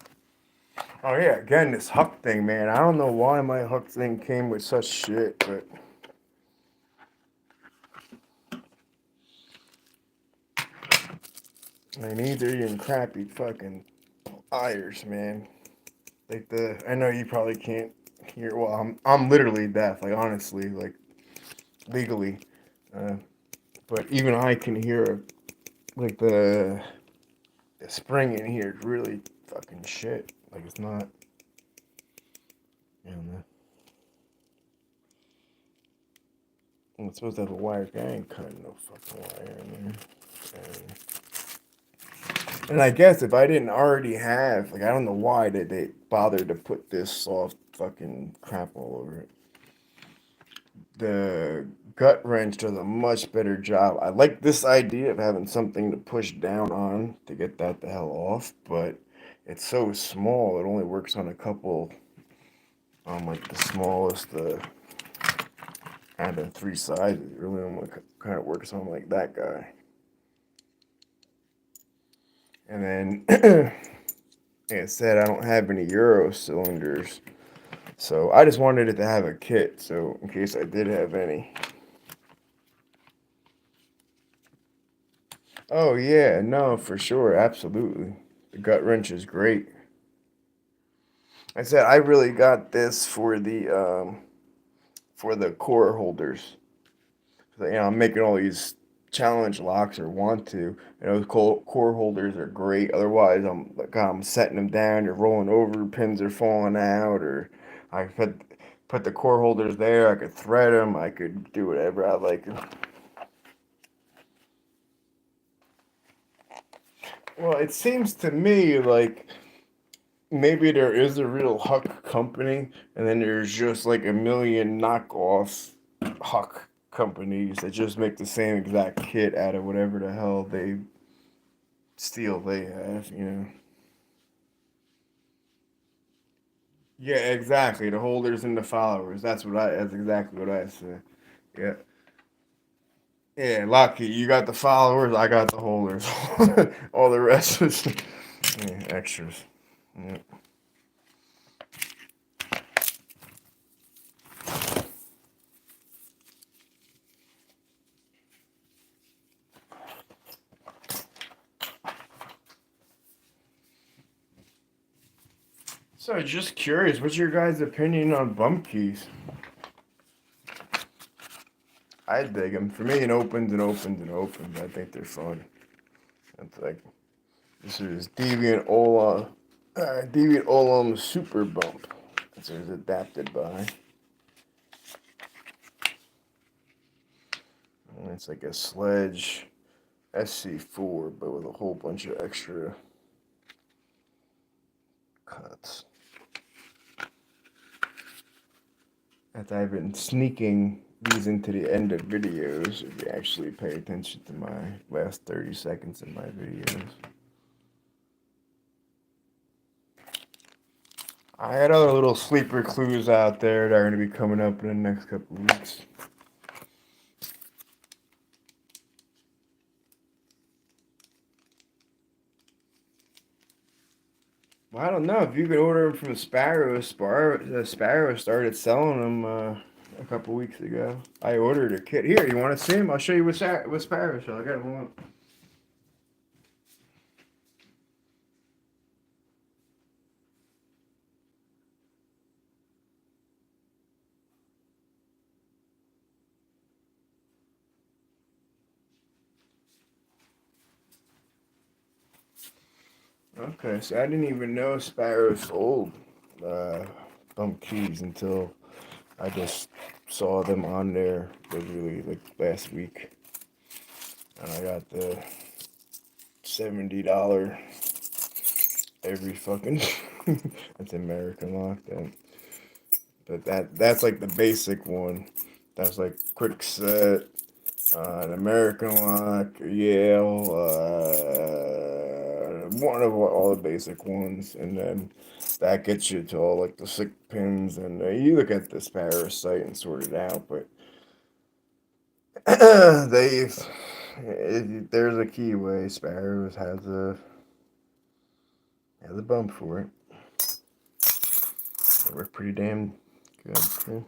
oh yeah, again this Huck thing, man. I don't know why my Huck thing came with such shit, but I mean they're even crappy fucking pliers, man. Like I know you probably can't hear. Well, I'm literally deaf. Like honestly, like legally, uh, but even I can hear like the spring in here is really fucking shit. Like it's not. You know, I'm supposed to have a wire. I ain't cutting no fucking wire in there. And I guess if I didn't already have, like, I don't know why they bothered to put this soft fucking crap all over it. The gut wrench does a much better job. I like this idea of having something to push down on to get that the hell off, but it's so small. It only works on a couple, like the smallest, out of three sizes. It really only kind of works on like that guy. And then, like I said, I don't have any Euro cylinders, so I just wanted it to have a kit, so in case I did have any. Oh yeah, no, for sure, absolutely. The gut wrench is great. I said I really got this for the core holders. So, I'm making all these challenge locks or want to. And those core holders are great. Otherwise, I'm setting them down. You're rolling over, pins are falling out, or I put the core holders there. I could thread them. I could do whatever I like. Well, it seems to me like maybe there is a real Huck company, and then there's just like a million knockoff Huck companies that just make the same exact kit out of whatever the hell steel they have. Yeah, exactly. The holders and the followers. That's exactly what I said. Yeah. Yeah, Lockheed, you got the followers, I got the holders. All the rest is yeah, extras. Yeah. So just curious, what's your guys' opinion on bump keys? I dig them. For me, it opens and opens and opens. I think they're fun. It's like, this is Deviant Olam Super Bump. That's what it's adapted by. And it's like a Sledge SC4, but with a whole bunch of extra cuts. As I've been sneaking these into the end of videos, if you actually pay attention to my last 30 seconds in my videos. I had other little sleeper clues out there that are going to be coming up in the next couple of weeks. Well, I don't know. If you could order them from Sparrow started selling them a couple weeks ago. I ordered a kit. Here, you want to see them? I'll show you what Sparrow sell. I got one. Okay, so I didn't even know Sparrow sold bump keys until I just saw them on there literally like last week. And I got the $70 every fucking that's American Lock then. But that's like the basic one. That's like quick set, an American Lock, Yale, one of all the basic ones, and then that gets you to all like the 6 pins, and you look at this parasite and sort it out, but there's a keyway. Sparrows has a bump for it. They work pretty damn good too.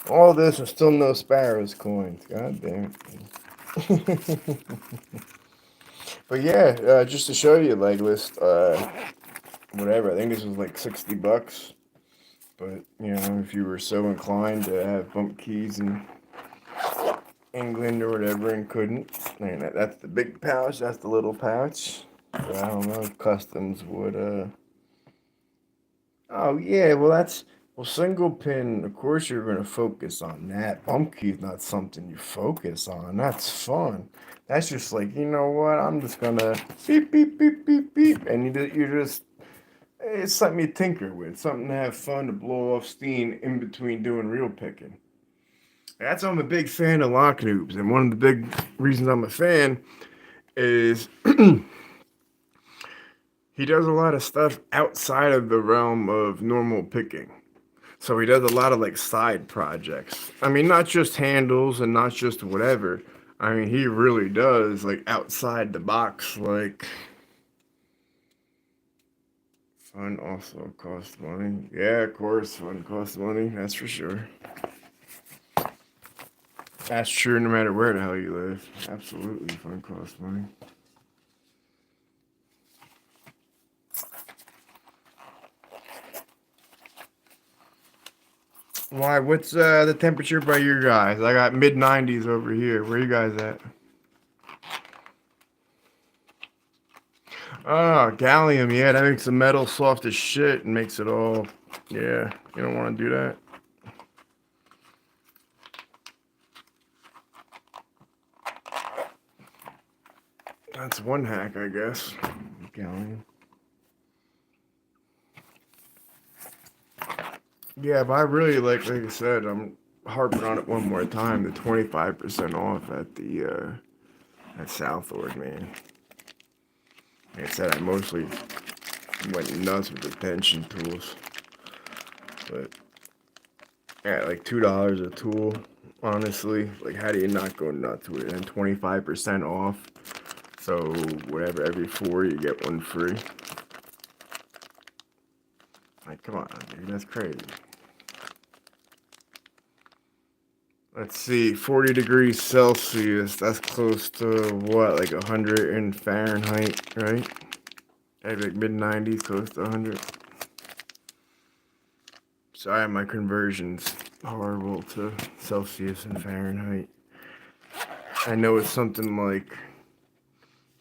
All this and still no Sparrows coins. God damn it. But yeah, just to show you, like, list, whatever. I think this was like $60. But, you know, if you were so inclined to have bump keys in England or whatever and couldn't, man, that's the big pouch, that's the little pouch. But I don't know if Customs would, oh, yeah, well, single pin, of course you're going to focus on that. Bump key's not something you focus on. That's fun. That's just like, you know what, I'm just going to beep, beep, beep, beep, beep. And it's something you tinker with. Something to have fun, to blow off steam in between doing real picking. That's why I'm a big fan of lock noobs. And one of the big reasons I'm a fan is he does a lot of stuff outside of the realm of normal picking. So he does a lot of like side projects. I mean, not just handles and not just whatever. I mean, he really does like outside the box. Like, fun also costs money. Yeah, of course, fun costs money. That's for sure. That's true no matter where the hell you live. Absolutely, fun costs money. Why? What's the temperature by you guys? I got mid-90s over here. Where you guys at? Oh, gallium. Yeah, that makes the metal soft as shit and makes it all. Yeah, you don't want to do that. That's one hack, I guess. Gallium. Yeah, but I really like I said, I'm harping on it one more time. The 25% off at the at Southward, man. Like I said, I mostly went nuts with the tension tools, but yeah, like $2 a tool. Honestly, like how do you not go nuts with it? And 25% off. So whatever, every 4 you get one free. Like, come on, dude, that's crazy. Let's see, 40 degrees Celsius, that's close to what, like 100 in Fahrenheit, right? Like mid-90s, close to 100. Sorry, my conversion's horrible to Celsius and Fahrenheit. I know it's something like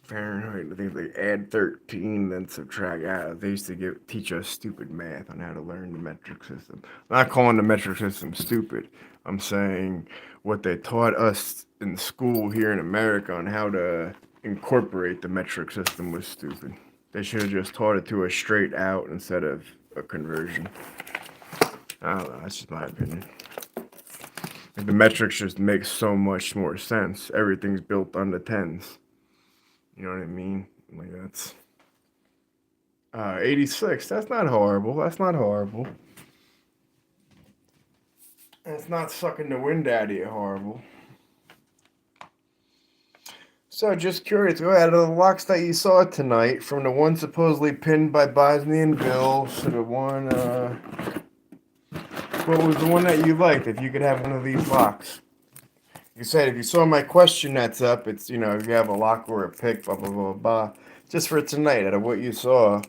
Fahrenheit. I think they add 13, then subtract out. They used to teach us stupid math on how to learn the metric system. I'm not calling the metric system stupid. I'm saying what they taught us in school here in America on how to incorporate the metric system was stupid. They should have just taught it to us straight out instead of a conversion. I don't know. That's just my opinion. Like the metrics just make so much more sense. Everything's built on the tens. You know what I mean? Like that's 86. That's not horrible. That's not horrible. It's not sucking the wind out of you horrible. So just curious, go out of the locks that you saw tonight, from the one supposedly pinned by Bosnian Bill to the one, what was the one that you liked? If you could have one of these locks. You said if you saw my question that's up, it's, you know, if you have a lock or a pick, blah, blah, blah, blah. Just for tonight, out of what you saw.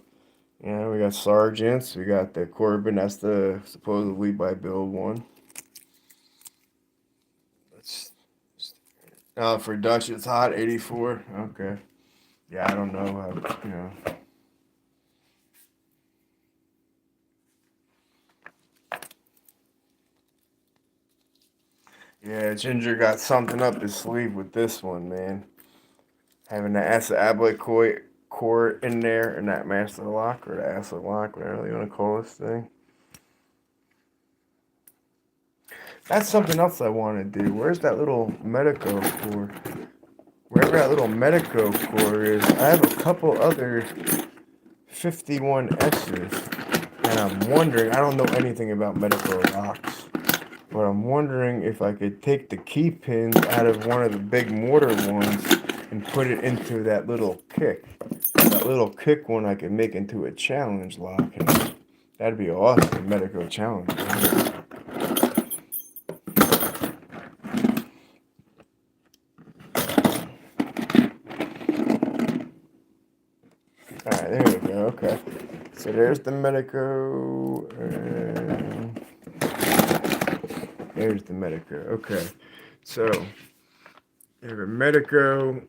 You know, we got Sergeants, we got the Corbin, that's the supposedly by Bill one. For Dutch, it's hot, 84. Okay. Yeah, I don't know how, you know. Yeah, Ginger got something up his sleeve with this one, man. Having the Aster core in there in that master lock or the Aster lock, whatever you want to call this thing. That's something else I want to do. Where's that little Medico core? Wherever that little Medico core is, I have a couple other 51S's. And I'm wondering, I don't know anything about Medico locks, but I'm wondering if I could take the key pins out of one of the big mortar ones and put it into that little kick. That little kick one I could make into a challenge lock. And that'd be awesome, Medico challenge. Alright, there we go, okay. So there's the Medico. There's the Medico, okay. So, you have a Medico.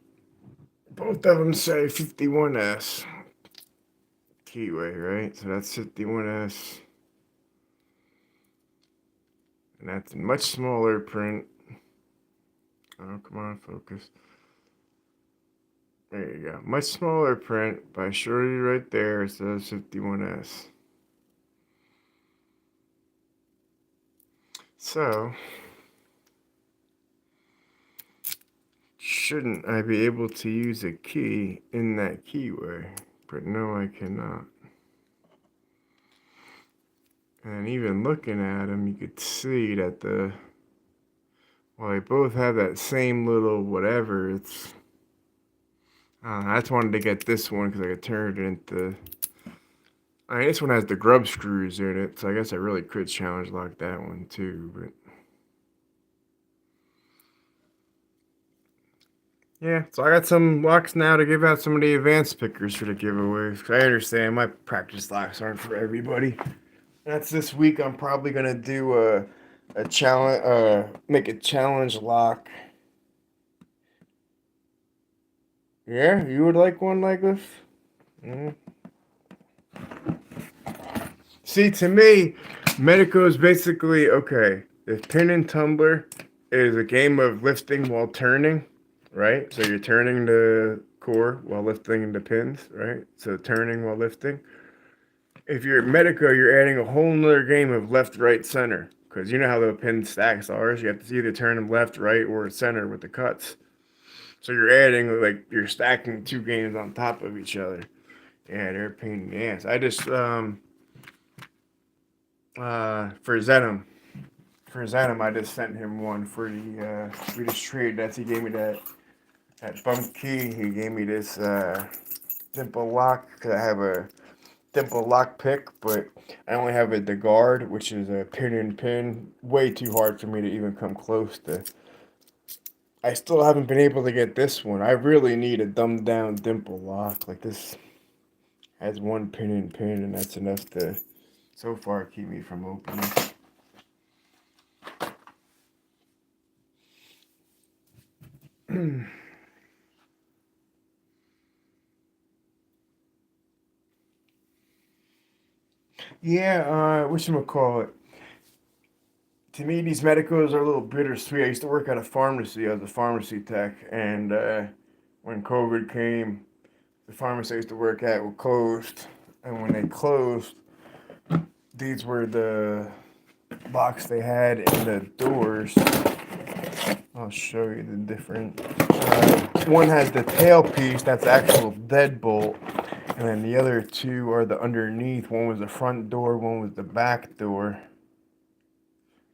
Both of them say 51S. Keyway, right? So that's 51S. And that's a much smaller print. Oh, come on, focus. There you go. Much smaller print by Shorty right there. It says 51S. So, shouldn't I be able to use a key in that keyway? But no, I cannot. And even looking at them, you could see that well, they both have that same little whatever. It's, I just wanted to get this one because I could turn it into, I mean, this one has the grub screws in it, so I guess I really could challenge lock that one too, but. Yeah, so I got some locks now to give out some of the advanced pickers for the giveaways. Cause I understand my practice locks aren't for everybody. That's this week. I'm probably gonna do a challenge, make a challenge lock. Yeah, you would like one like this? Mm. See, to me, Medico is basically okay. If pin and tumbler is a game of lifting while turning, right? So you're turning the core while lifting the pins, right? So turning while lifting. If you're at Medico, you're adding a whole nother game of left, right, center. Because you know how the pin stacks are. So you have to either turn them left, right, or center with the cuts. So you're adding, like, you're stacking two games on top of each other. Yeah, they're a pain in the ass. I just, for Zenom, I just sent him one for the, we just traded. He gave me that bump key. He gave me this, Dimple Lock, because I have a Dimple Lock pick, but I only have the guard, which is a pin and pin. Way too hard for me to even come close to. I still haven't been able to get this one. I really need a dumbed down Dimple Lock. Like this has one pin and pin, and that's enough to so far keep me from opening. Yeah, whatchamacallit. To me, these medicals are a little bittersweet. I used to work at a pharmacy. I was a pharmacy tech, and when COVID came, the pharmacy I used to work at was closed. And when they closed, these were the locks they had in the doors. I'll show you the different. One has the tailpiece, that's the actual deadbolt, and then the other two are the underneath. One was the front door, one was the back door.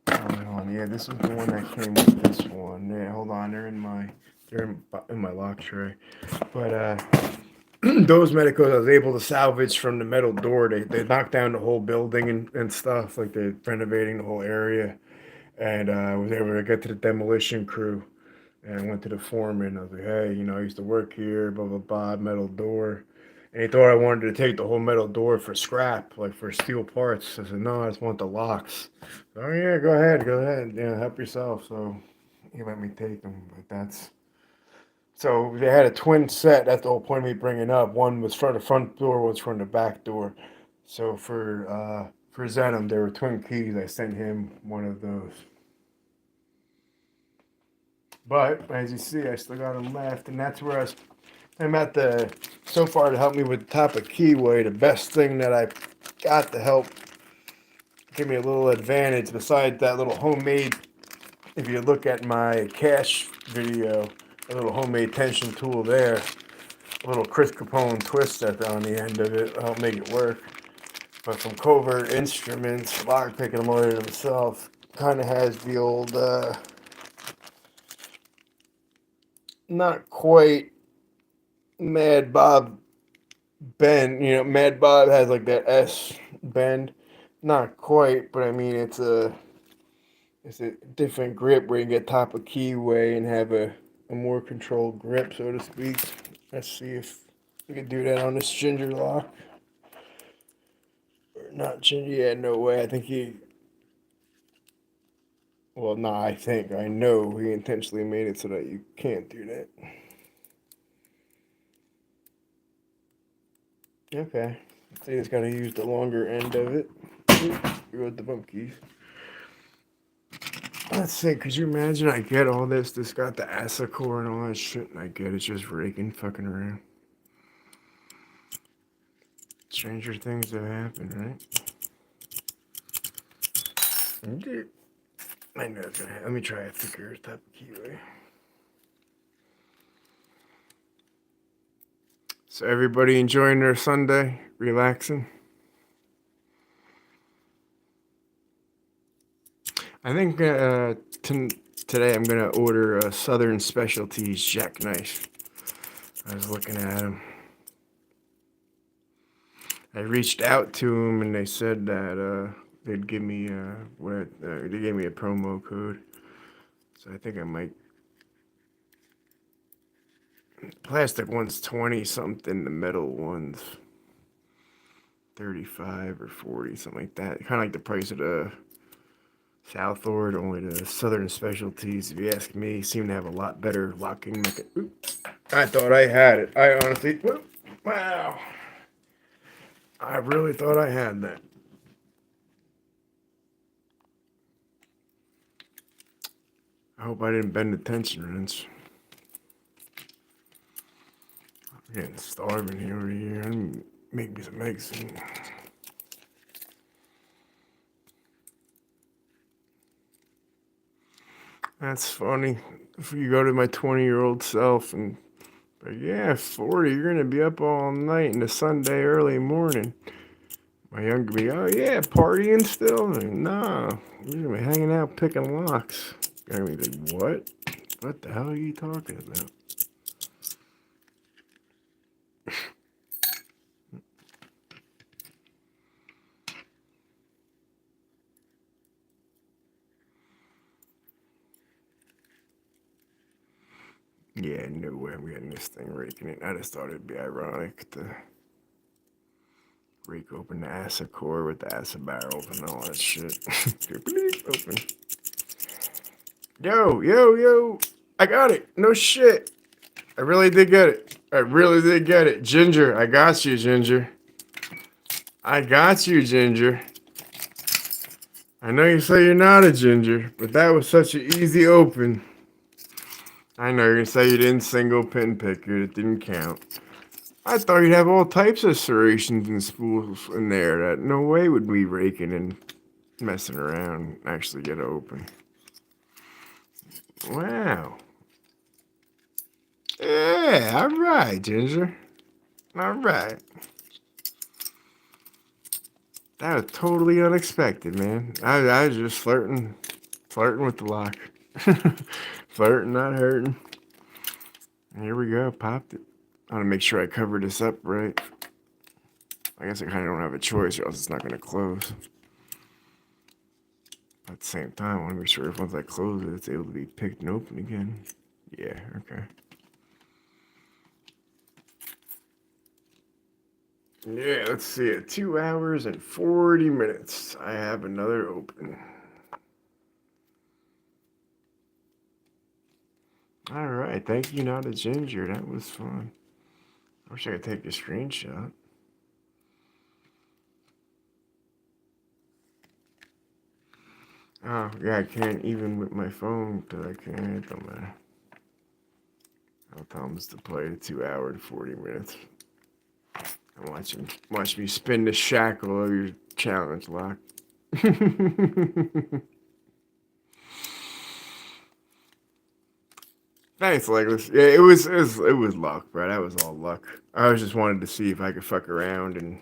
Hold on, yeah, this was the one that came with this one. Yeah, hold on, they're in my lock tray. But those medicals I was able to salvage from the metal door. They knocked down the whole building and stuff, like they're renovating the whole area. And I was able to get to the demolition crew and went to the foreman. I was like, hey, I used to work here, blah, blah, blah, metal door. And he thought I wanted to take the whole metal door for scrap, like for steel parts. I said, no, I just want the locks. Oh, yeah, go ahead. Help yourself. So he let me take them. So they had a twin set. That's the whole point of me bringing up. One was from the front door, one was from the back door. So for Zenom, there were twin keys. I sent him one of those. But as you see, I still got them left, and that's where I'm at so far to help me with the top of keyway. The best thing that I got to help give me a little advantage besides that little homemade, if you look at my cache video, a little homemade tension tool there, a little Chris Capone twist set on the end of it, I'll make it work. But from Covert Instruments, lockpicking the motor himself, kind of has the old, not quite Mad Bob bend. Mad Bob has like that S bend. Not quite, but I mean it's a different grip where you get top of keyway and have a more controlled grip, so to speak. Let's see if we can do that on this Ginger Lock. Or not Ginger, yeah, no way. I know he intentionally made it so that you can't do that. Okay. So you just gotta use the longer end of it. Go with the bump keys. Let's see, could you imagine I get all this? This got the Aster core and all that shit, and I get it's just raking fucking around. Stranger things have happened, right? I know it's gonna happen. Let me try a thicker type of keyway. So everybody enjoying their Sunday, relaxing. I think today I'm gonna order a Southern Specialties jackknife. I was looking at them. I reached out to them and they said that they'd give me they gave me a promo code. So I think I might. Plastic one's 20 something. The metal one's 35 or 40, something like that. Kind of like the price of the Southward, only the Southern Specialties, if you ask me, seem to have a lot better locking mechanism. I thought I had it. I honestly, wow. I really thought I had that. I hope I didn't bend the tension wrench. I'm getting starving here over here. Make me some eggs soon. That's funny. If you go to my 20-year-old self and, but yeah, 40, you're gonna be up all night in a Sunday early morning. My younger me, oh yeah, partying still? Like, nah, you're gonna be hanging out picking locks. Gonna be like, what? What the hell are you talking about? Yeah, no way I'm getting this thing raking it. I just thought it'd be ironic to Break open the Aster core with the Aster barrels and all that shit. Open. Yo. I got it. No shit. I really did get it. I really did get it. Ginger, I got you, Ginger. I got you, Ginger. I know you say you're not a ginger, but that was such an easy open. I know you're gonna say you didn't single pin pick it. It didn't count. I thought you'd have all types of serrations and spools in there that no way would be raking and messing around and actually get open. Wow. Yeah, alright, Ginger. Alright. That was totally unexpected, man. I was just flirting with the lock. Flirting, not hurting. And here we go, popped it. I want to make sure I cover this up right. I guess I kind of don't have a choice or else it's not going to close. At the same time, I want to make sure if once I close it, it's able to be picked and open again. Yeah, okay. Yeah, let's see it. 2 hours and 40 minutes. I have another open. All right, thank you, not a ginger. That was fun. I wish I could take a screenshot. Oh, yeah, I can't even with my phone because I can't. It don't matter. I'll tell them to play the 2 hour and 40 minutes. And watch me spin the shackle of your challenge lock. Thanks, Legolas. Yeah, it was luck, bro. That was all luck. I was just wanted to see if I could fuck around and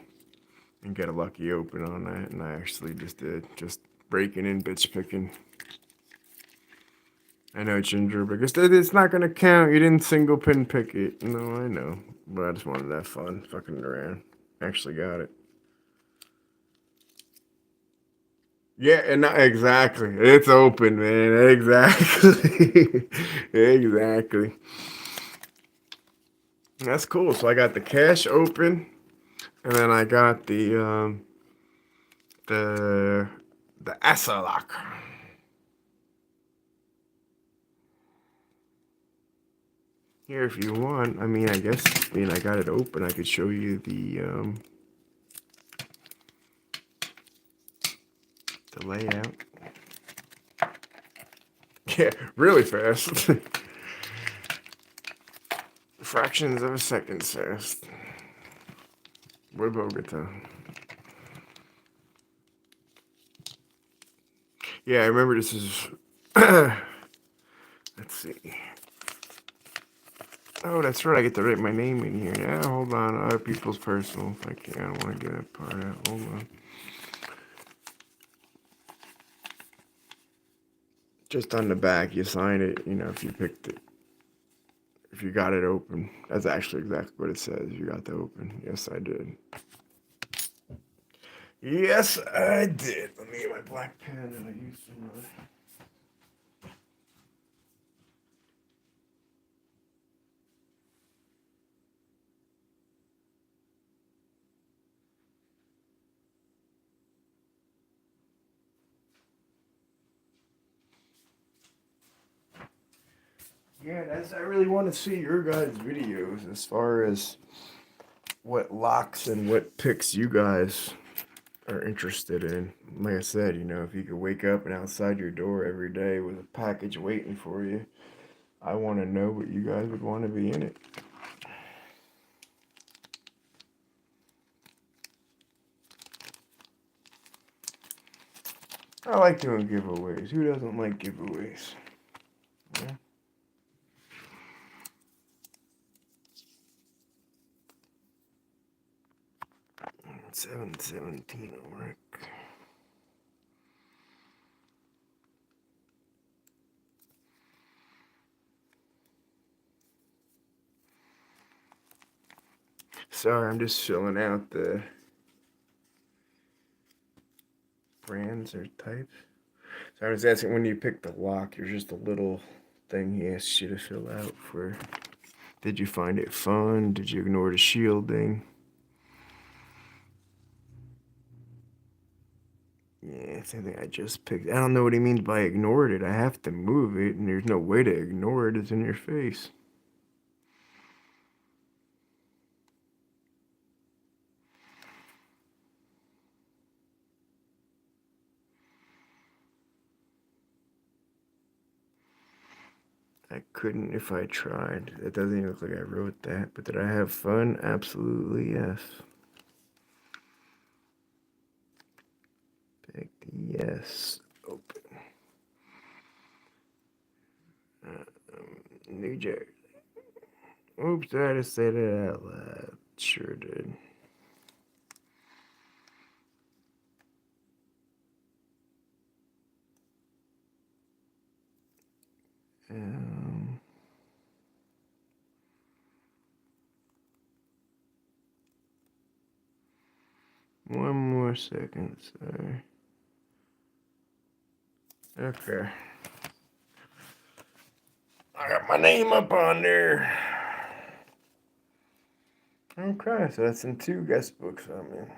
get a lucky open on that, and I actually just did. Just breaking in, bitch picking. I know, Ginger, because it's not gonna count. You didn't single pin pick it. No, I know, but I just wanted to have fun fucking around. Actually got it. Yeah, and not, exactly. It's open, man. Exactly. Exactly. That's cool. So I got the cash open, and then I got the Aster Lock. Here, if you want. I mean, I got it open. I could show you the layout. Yeah, really fast. Fractions of a second fast. We're Bogota. Yeah, I remember this is. Let's see. Oh, that's right. I get to write my name in here. Yeah, hold on. Other people's personal. I don't want to get that part out. Hold on. Just on the back, you sign it. You know, if you picked it. If you got it open. That's actually exactly what it says. You got the open. Yes, I did. Yes, I did. Let me get my black pen and I use some. Yeah, I really want to see your guys' videos as far as what locks and what picks you guys are interested in. Like I said, you know, if you could wake up and outside your door every day with a package waiting for you, I want to know what you guys would want to be in it. I like doing giveaways. Who doesn't like giveaways? Yeah. 717 will work. Sorry, I'm just filling out the brands or types. So I was asking, when you pick the lock, there's just a little thing he asks you to fill out for. Did you find it fun? Did you ignore the shielding? same thing I just picked. I don't know what he means by ignored it. I have to move it, and there's no way to ignore it. It's in your face. I couldn't if I tried. It doesn't even look like I wrote that. But did I have fun? Absolutely, yes. Pick yes. Open. New Jersey. Oops, I just said it out loud. Sure did. One more second, sorry. Okay. I got my name up on there. Okay, so that's in 2 guest books I'm in.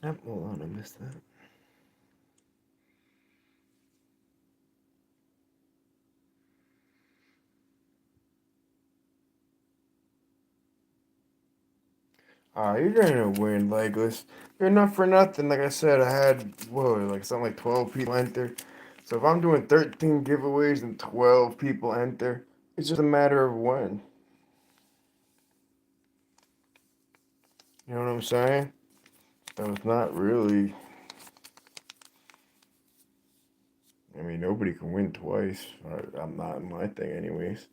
Oh, hold on, I missed that. You're gonna win, Legless. You're not for nothing. Like I said, I had, like something like 12 people enter. So if I'm doing 13 giveaways and 12 people enter, it's just a matter of when. You know what I'm saying? So it's not really. I mean, nobody can win twice. I'm not in my thing, anyways.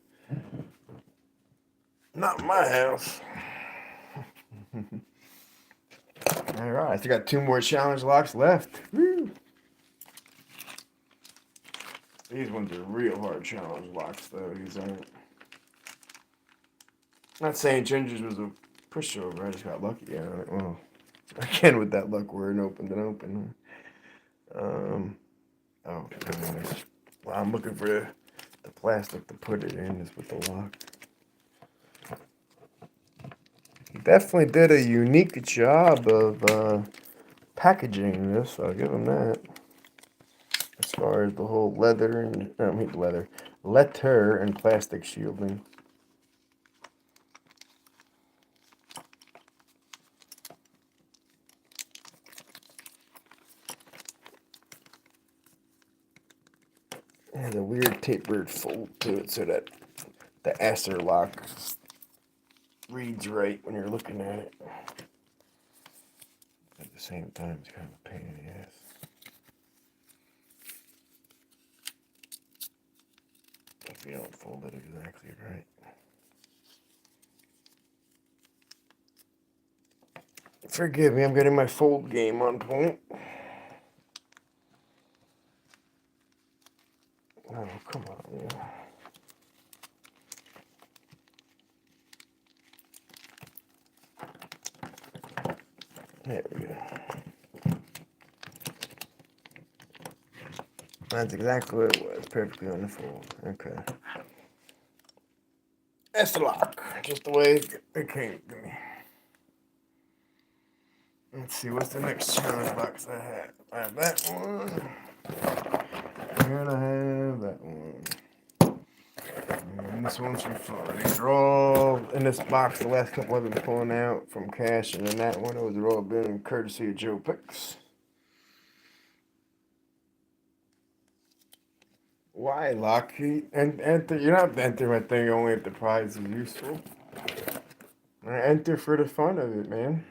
Not in my house. All right, I still got 2 more challenge locks left. Woo. These ones are real hard challenge locks, though. These aren't. Not saying Ginger's was a pushover. I just got lucky on it. Well, again with that luck word, opened and open. Oh, well, I'm looking for the plastic to put it in. Is with the lock. He definitely did a unique job of packaging this. I'll give him that. As far as the whole leather and letter and plastic shielding. It has a weird tapered fold to it so that the Aster Lock reads right when you're looking at it. At the same time, it's kind of a pain in the ass. If you don't fold it exactly right. Forgive me, I'm getting my fold game on point. Oh, come on, yeah. There we go. That's exactly what it was. Perfectly on the fold. Okay. Aster Lock. Just the way it came to me. Let's see, what's the next challenge box I have? I have that one. And I have that one. And this one's for fun. These are all in this box. The last couple I've been pulling out from cash, and then that one, those are all been courtesy of Joe Picks. Why, Lockheed? And enter. You don't have to enter my thing only if the prize is useful. I enter for the fun of it, man.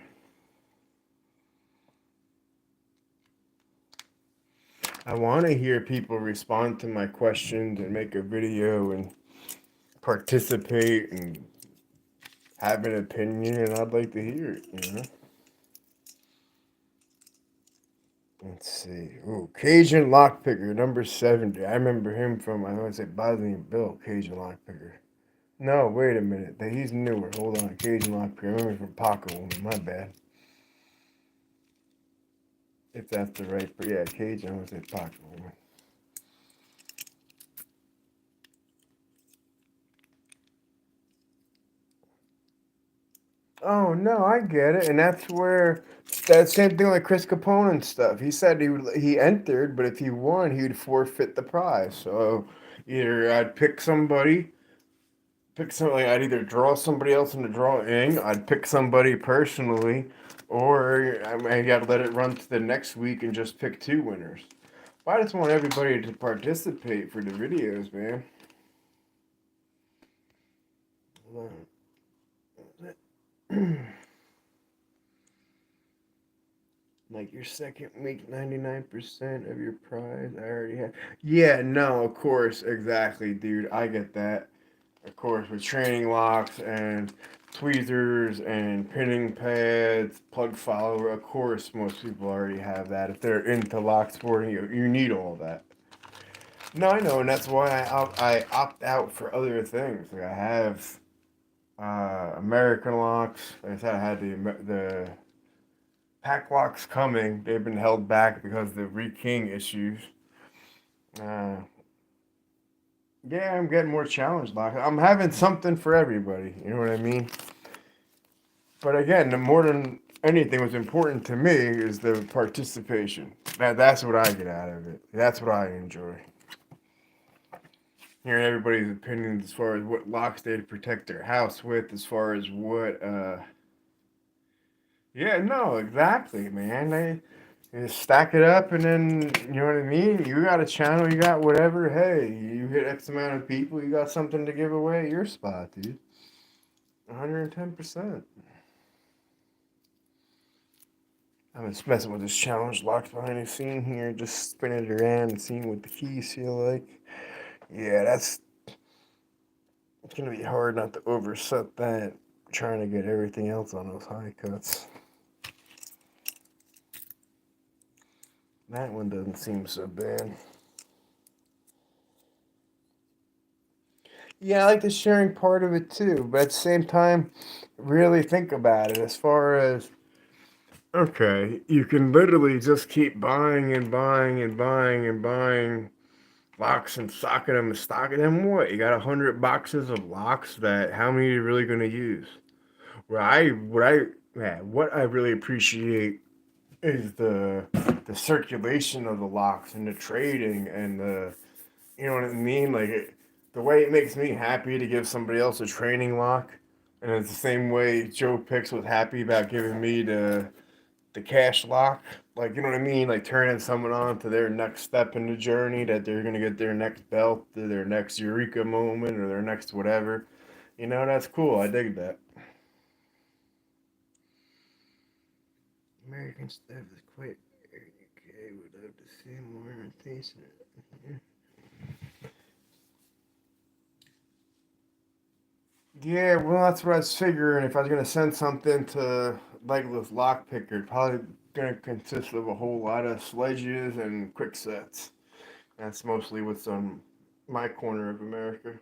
I want to hear people respond to my questions and make a video and participate and have an opinion, and I'd like to hear it, you know? Let's see. Ooh, Cajun Lockpicker, number 70. I remember him from, I want to say Bosnian Bill, Cajun Lockpicker. No, wait a minute. He's newer. Hold on. Cajun Lockpicker. I remember from Pocket Woman. My bad. If that's the right, but yeah, cage, I'm gonna say pocket holder. Oh no, I get it, and that's where that same thing like Chris Capone and stuff. He said he entered, but if he won, he'd forfeit the prize. So either I'd pick somebody. I'd either draw somebody else into drawing. I'd pick somebody personally, or I got to let it run to the next week and just pick two winners. But I just want everybody to participate for the videos, man. Like your second week, 99% of your prize. I already have. Yeah, no, of course, exactly, dude. I get that. Of course, with training locks and tweezers and pinning pads, plug follower, of course, most people already have that. If they're into lock sporting, you need all that. No, I know, and that's why I opt out for other things. Like I have American locks. Like I said, I had the pack locks coming. They've been held back because of the re-king issues. Uh, yeah, I'm getting more challenge locks. I'm having something for everybody. You know what I mean? But again, the more than anything, what's important to me is the participation. That's what I get out of it. That's what I enjoy. Hearing everybody's opinions as far as what locks they'd protect their house with, as far as what yeah, no, exactly, man. They stack it up, and then you know what I mean. You got a channel, you got whatever. Hey, you hit X amount of people, you got something to give away at your spot, dude. 110%. I'm just messing with this challenge locked behind the scene here, just spinning it around and seeing what the keys feel like. Yeah, it's gonna be hard not to overset that. Trying to get everything else on those high cuts. That one doesn't seem so bad. Yeah, I like the sharing part of it too, but at the same time, really think about it as far as okay, you can literally just keep buying and buying and buying and buying locks and stocking them and stocking them. What? You got 100 boxes of locks that how many are you really gonna use? What I really appreciate is the circulation of the locks and the trading and the you know what I mean? Like the way it makes me happy to give somebody else a training lock, and it's the same way Joe Pix was happy about giving me the cash lock. Like you know what I mean? Like turning someone on to their next step in the journey that they're gonna get their next belt, or their next eureka moment, or their next whatever. You know that's cool. I dig that. American stuff is quite okay. Would love to see more imitation. Yeah, well, that's what I was figuring. If I was gonna send something to Legless Lockpicker, it'd probably gonna consist of a whole lot of sledges and quick sets. That's mostly what's on my corner of America.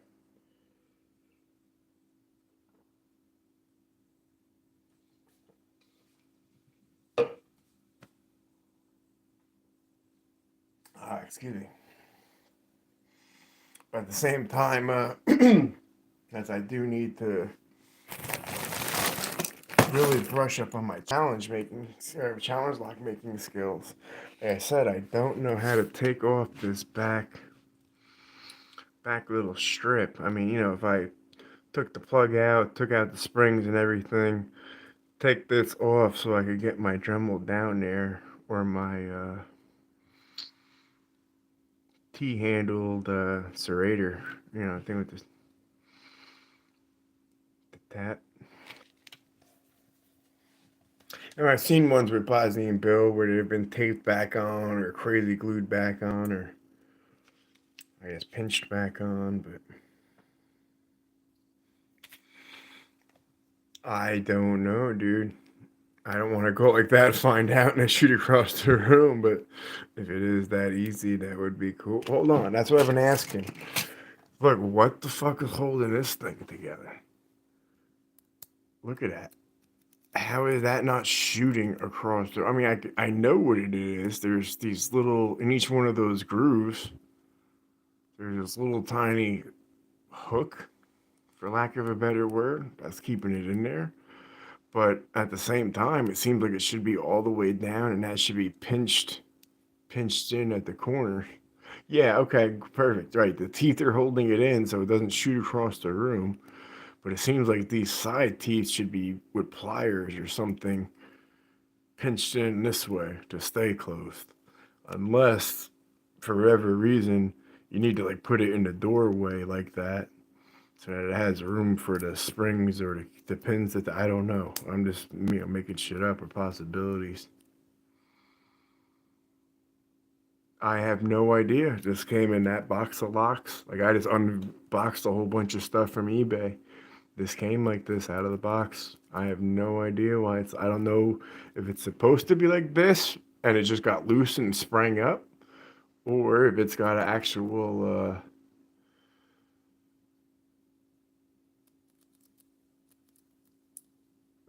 Excuse me. But at the same time, as I do need to really brush up on my challenge lock making skills. Like I said, I don't know how to take off this back little strip. I mean, if I took the plug out, took out the springs and everything, take this off so I could get my Dremel down there or my T-handled serrator, thing with the tap. And I've seen ones with Bosnia and Bill where they've been taped back on or crazy glued back on or I guess pinched back on, but I don't know, dude. I don't want to go like that, find out, and I shoot across the room. But if it is that easy, that would be cool. Hold on, that's what I've been asking. Look, what the fuck is holding this thing together? Look at that. how is that not shooting across the? I mean, I know what it is. There's these little in each one of those grooves. There's this little tiny hook, for lack of a better word, that's keeping it in there. But at the same time, it seems like it should be all the way down, and that should be pinched in at the corner. Yeah, okay, perfect. Right, the teeth are holding it in so it doesn't shoot across the room. But it seems like these side teeth should be with pliers or something pinched in this way to stay closed. Unless, for whatever reason, you need to like put it in the doorway like that so that it has room for the springs or the pins that I don't know. I'm just making shit up or possibilities. I have no idea. This came in that box of locks. Like I just unboxed a whole bunch of stuff from eBay. This came like this out of the box. I have no idea why it's. I don't know if it's supposed to be like this and it just got loose and sprang up, or if it's got an actual.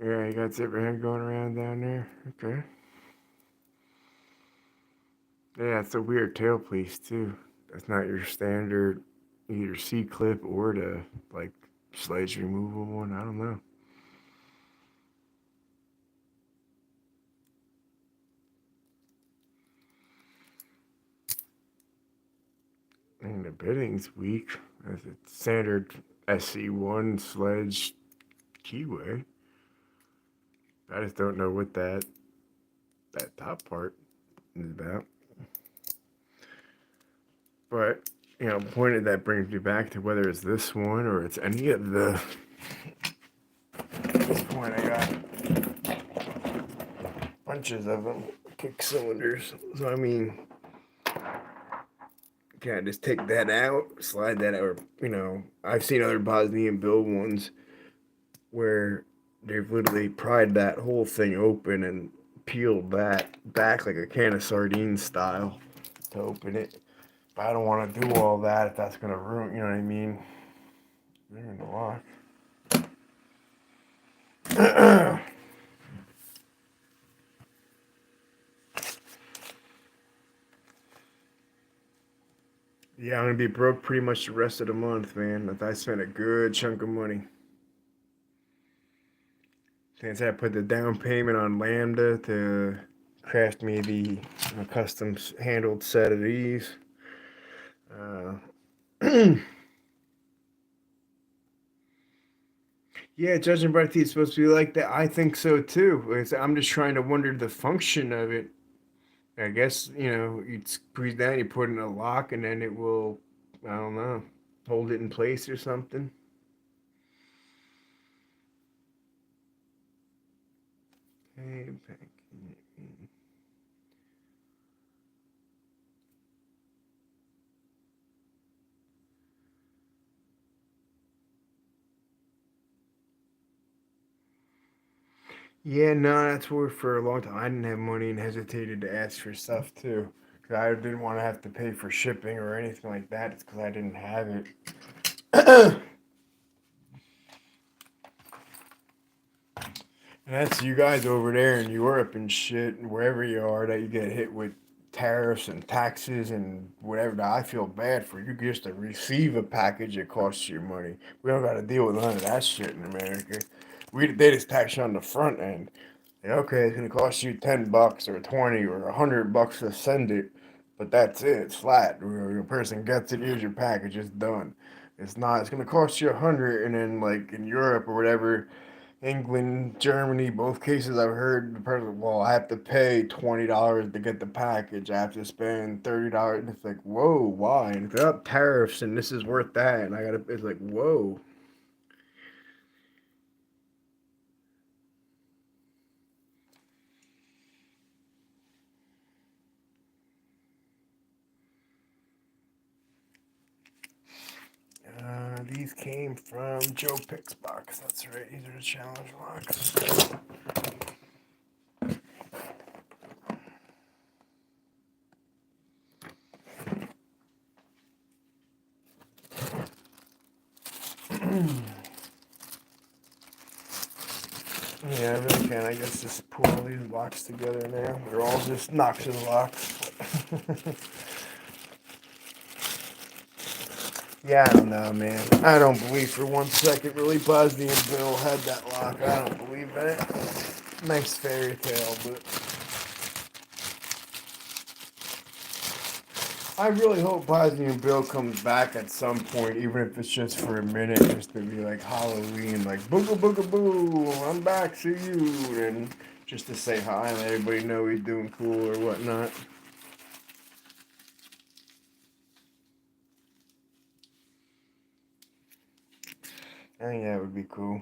Yeah, you got zipper hand going around down there. Okay. Yeah, it's a weird tail piece too. That's not your standard either C clip or the like sledge removal one. I don't know. And the bitting's weak. That's a standard SC1 sledge keyway. I just don't know what that top part is about. But point of that brings me back to whether it's this one or it's any of the. At this point, I got bunches of them, kick cylinders. So I mean, can I just take that out, slide that out, or I've seen other Bosnian build ones where they've literally pried that whole thing open and peeled that back like a can of sardines style to open it. But I don't want to do all that if that's gonna ruin. You know what I mean? Ruin the lock. Yeah, I'm gonna be broke pretty much the rest of the month, man. I spent a good chunk of money. Since I put the down payment on Lambda to craft me the custom handled set of these. Uh, yeah, judging by the teeth, it's supposed to be like that. I think so too. I'm just trying to wonder the function of it. I guess you'd squeeze that, you put it in a lock, and then it will, I don't know, hold it in place or something. Hey, yeah, no, that's where for a long time I didn't have money and hesitated to ask for stuff too. Cause I didn't want to have to pay for shipping or anything like that. It's because I didn't have it. And that's you guys over there in Europe and shit, and wherever you are, that you get hit with tariffs and taxes and whatever. That I feel bad for you just to receive a package that costs you money. We don't got to deal with none of that shit in America. They just tax you on the front end. Like, okay, it's gonna cost you $10 or 20 or $100 to send it, but that's it. It's flat. Your person gets it. Here's your package. It's done. It's not. It's gonna cost you 100, and then like in Europe or whatever, England, Germany, both cases I've heard the person, well, I have to pay $20 to get the package. I have to spend $30. And it's like, whoa, why? And it's up tariffs, and this is worth that, and I gotta. It's like, whoa. These came from Joe Pick's box. That's right. These are the challenge locks. Yeah, I really can, I guess, just pull all these locks together now. They're all just Knox's locks. Yeah, I don't know, man. I don't believe for 1 second really Bosnia and Bill had that lock. I don't believe in it. Nice fairy tale, but I really hope Bosnia and Bill comes back at some point, even if it's just for a minute, just to be like Halloween, like booga booga boo, I'm back, see you, and just to say hi and let everybody know he's doing cool or whatnot. I think that would be cool.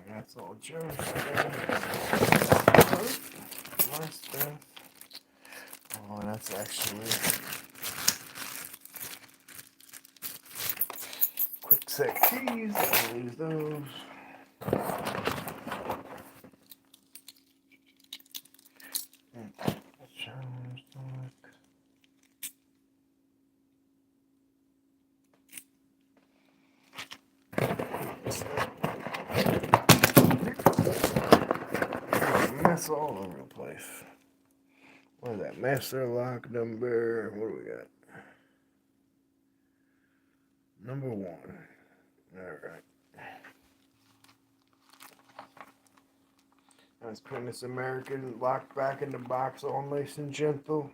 That's all Joe's stuff. My stuff. Oh, that's actually quick set keys. I'll use those. Mess all over the place. What is that? Master lock number. What do we got? Number 1. Alright. Let's put this American lock back in the box all nice and gentle.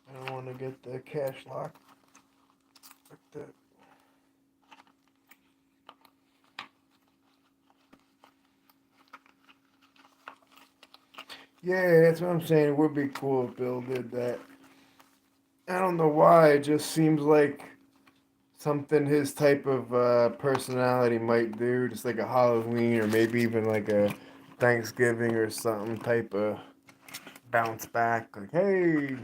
I don't want to get the cash lock like that. Yeah, that's what I'm saying. It would be cool if Bill did that. I don't know why. It just seems like something his type of personality might do. Just like a Halloween or maybe even like a Thanksgiving or something type of bounce back. Like, hey.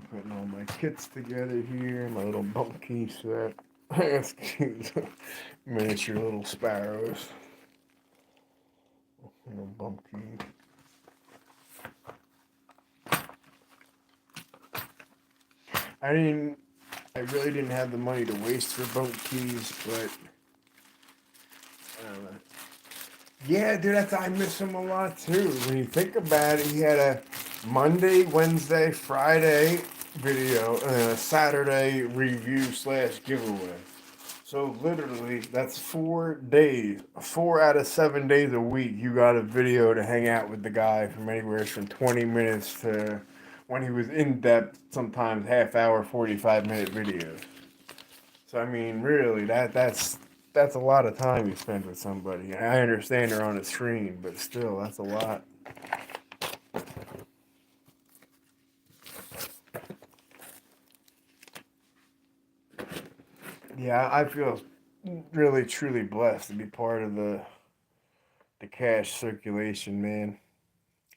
Putting all my kits together here. My little bump key set. That's cute. Miniature little sparrows. Little bump key. I really didn't have the money to waste for bump keys, but I don't know. Yeah, dude, I miss him a lot too. When you think about it, he had a Monday, Wednesday, Friday video and then a Saturday review / giveaway. So literally, that's 4 days, 4 out of 7 days a week. You got a video to hang out with the guy from anywhere from 20 minutes to when he was in depth, sometimes half hour, 45-minute videos. So I mean, really, that's a lot of time you spend with somebody. I understand they're on a screen, but still, that's a lot. Yeah, I feel really truly blessed to be part of the cash circulation, man.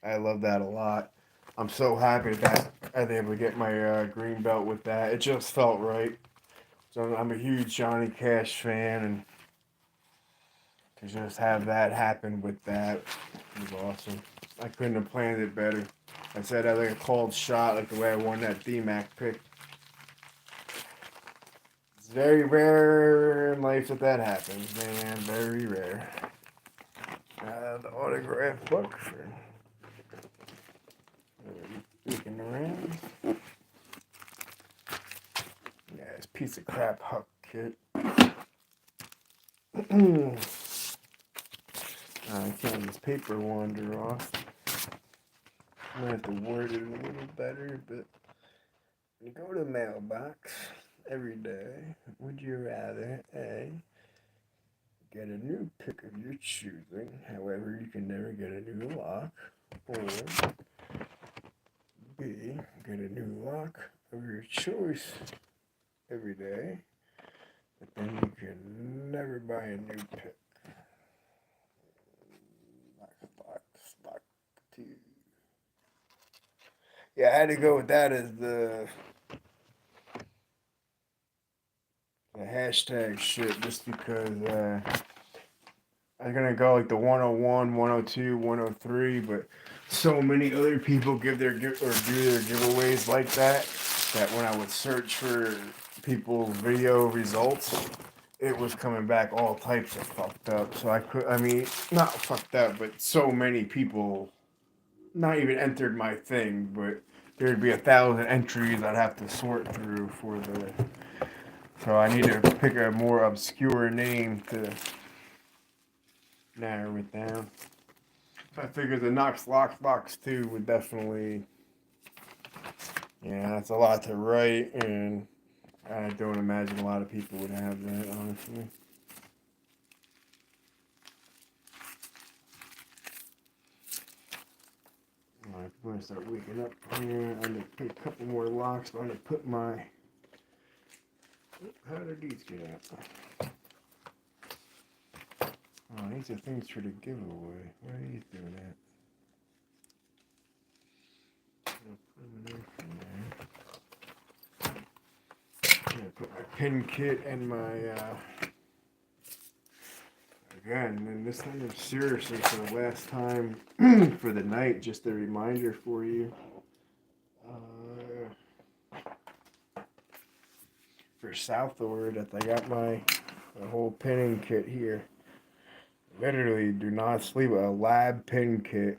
I love that a lot. I'm so happy that I was able to get my green belt with that. It just felt right. So I'm a huge Johnny Cash fan, and to just have that happen with that was awesome. I couldn't have planned it better. I said I like a cold shot, like the way I won that D-Mac pick. It's very rare in life that happens, man. Very rare. The autograph book for looking around. Yeah, this piece of crap Huck kit. I can't get this paper wander off. I might have to word it a little better, but when you go to the mailbox every day, would you rather A, get a new pick of your choosing, however you can never get a new lock, or B, get a new lock of your choice every day, but then you can never buy a new pick. Lock 2. Yeah, I had to go with that as the hashtag shit just because I'm gonna go like the 101, 102, 103, but so many other people give their give or do their giveaways like that that when I would search for people's video results, it was coming back all types of fucked up. So I mean, not fucked up, but so many people not even entered my thing, but there'd be 1,000 entries I'd have to sort through for the. So I need to pick a more obscure name to narrow it down. I figured the Knox Locks 2 would definitely, yeah, that's a lot to write, and I don't imagine a lot of people would have that, honestly. Alright, I'm gonna start waking up here. I'm gonna put a couple more locks. I'm gonna put my. How did these get out? Oh, these are things for the giveaway. Why are you doing that? I'm gonna put my pin kit and my again, and this time seriously for the last time for the night, just a reminder for you. For Southward, that I got my whole pinning kit here. Literally, do not sleep. A lab pin kit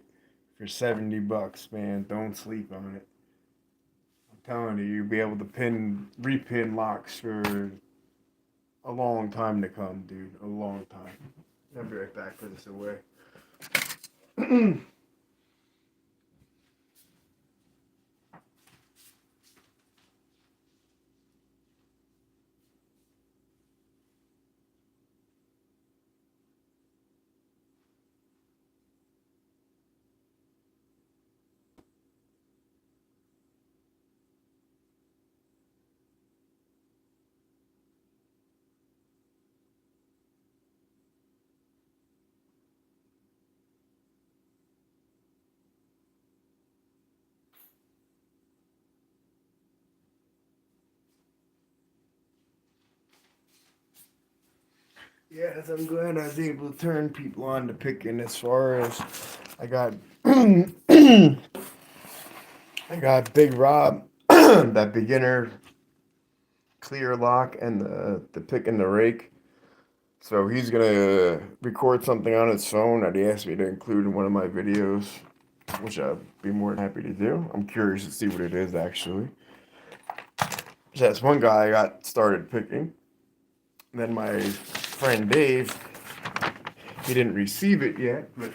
for $70, man. Don't sleep on it. I'm telling you, you'll be able to repin locks for a long time to come, dude. A long time. I'll be right back. Put this away. Yes, I'm glad I was able to turn people on to picking. As far as I got, I got Big Rob, that beginner clear lock, and the pick and the rake. So he's gonna record something on his phone that he asked me to include in one of my videos, which I'd be more than happy to do. I'm curious to see what it is actually. So that's one guy I got started picking. Then my friend Dave, he didn't receive it yet, but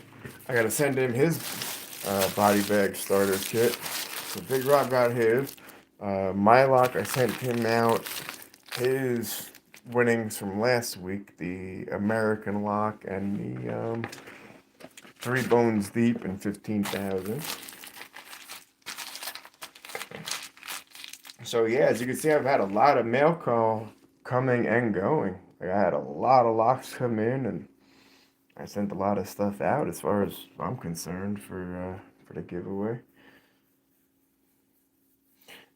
I gotta send him his body bag starter kit. So Big Rob got his. My lock, I sent him out his winnings from last week, the American lock and the 3 bones deep and 15,000. So yeah, as you can see, I've had a lot of mail call coming and going. Like, I had a lot of locks come in, and I sent a lot of stuff out as far as I'm concerned for the giveaway.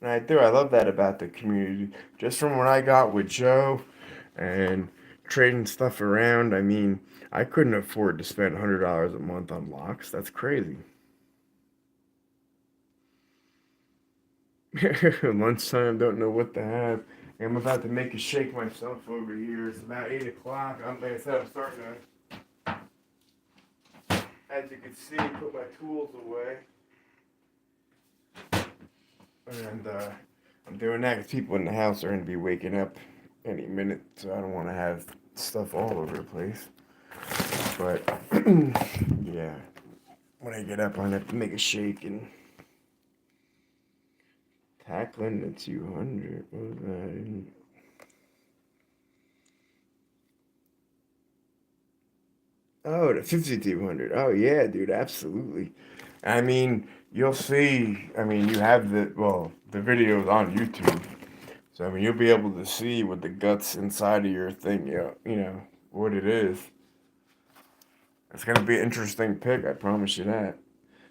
And I do. I love that about the community. Just from what I got with Joe and trading stuff around, I mean, I couldn't afford to spend $100 a month on locks. That's crazy. Lunchtime, don't know what to have. I'm about to make a shake myself over here. It's about 8 o'clock. Like I said, I'm starting to, as you can see, put my tools away. And I'm doing that because people in the house are going to be waking up any minute, so I don't want to have stuff all over the place. But yeah, when I get up, I'm going to have to make a shake and tackling the 200. What was that? Oh, the 5200. Oh yeah, dude, absolutely. I mean, you'll see. I mean, you have the videos on YouTube. So I mean, you'll be able to see what the guts inside of your thing, what it is. It's gonna be an interesting pick, I promise you that.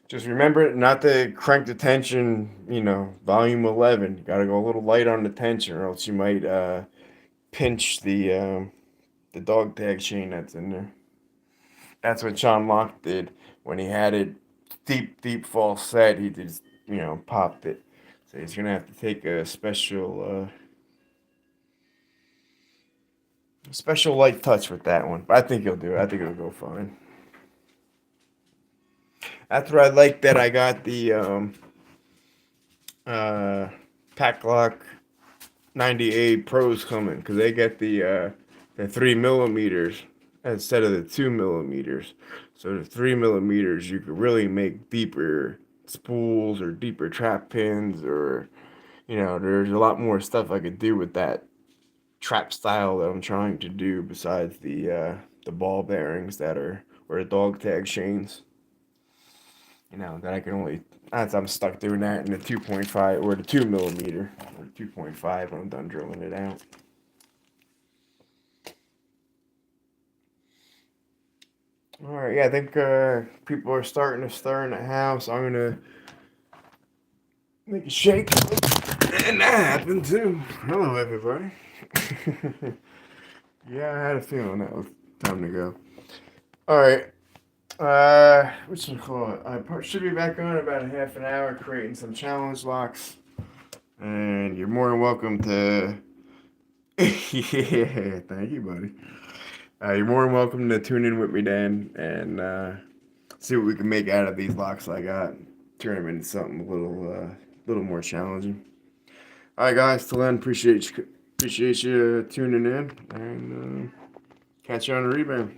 Just remember not to crank the tension, volume 11. You gotta go a little light on the tension, or else you might pinch the dog tag chain that's in there. That's what Sean Locke did when he had it deep false set. He just, popped it. So he's gonna have to take a special light touch with that one. But I think he'll do it. I think it'll go fine. That's what I like that I got the uh, Pack Lock 98 Pros coming because they get the 3 millimeters instead of the 2 millimeters. So the 3 millimeters, you could really make deeper spools or deeper trap pins, or there's a lot more stuff I could do with that trap style that I'm trying to do besides the ball bearings that are or the dog tag chains. That I can only. I'm stuck doing that in the 2.5 or the 2 millimeter or 2.5 when I'm done drilling it out. All right, yeah, I think people are starting to stir in the house. I'm gonna make a shake, and that happened too. Hello, everybody. Yeah, I had a feeling that was time to go. All right. What should I call it? I should be back on in about a half an hour creating some challenge locks. And you're more than welcome to. Yeah, thank you, buddy. You're more than welcome to tune in with me, Dan, and see what we can make out of these locks I got. Turn them into something little more challenging. All right, guys. Till then, appreciate you tuning in, and catch you on the rebound.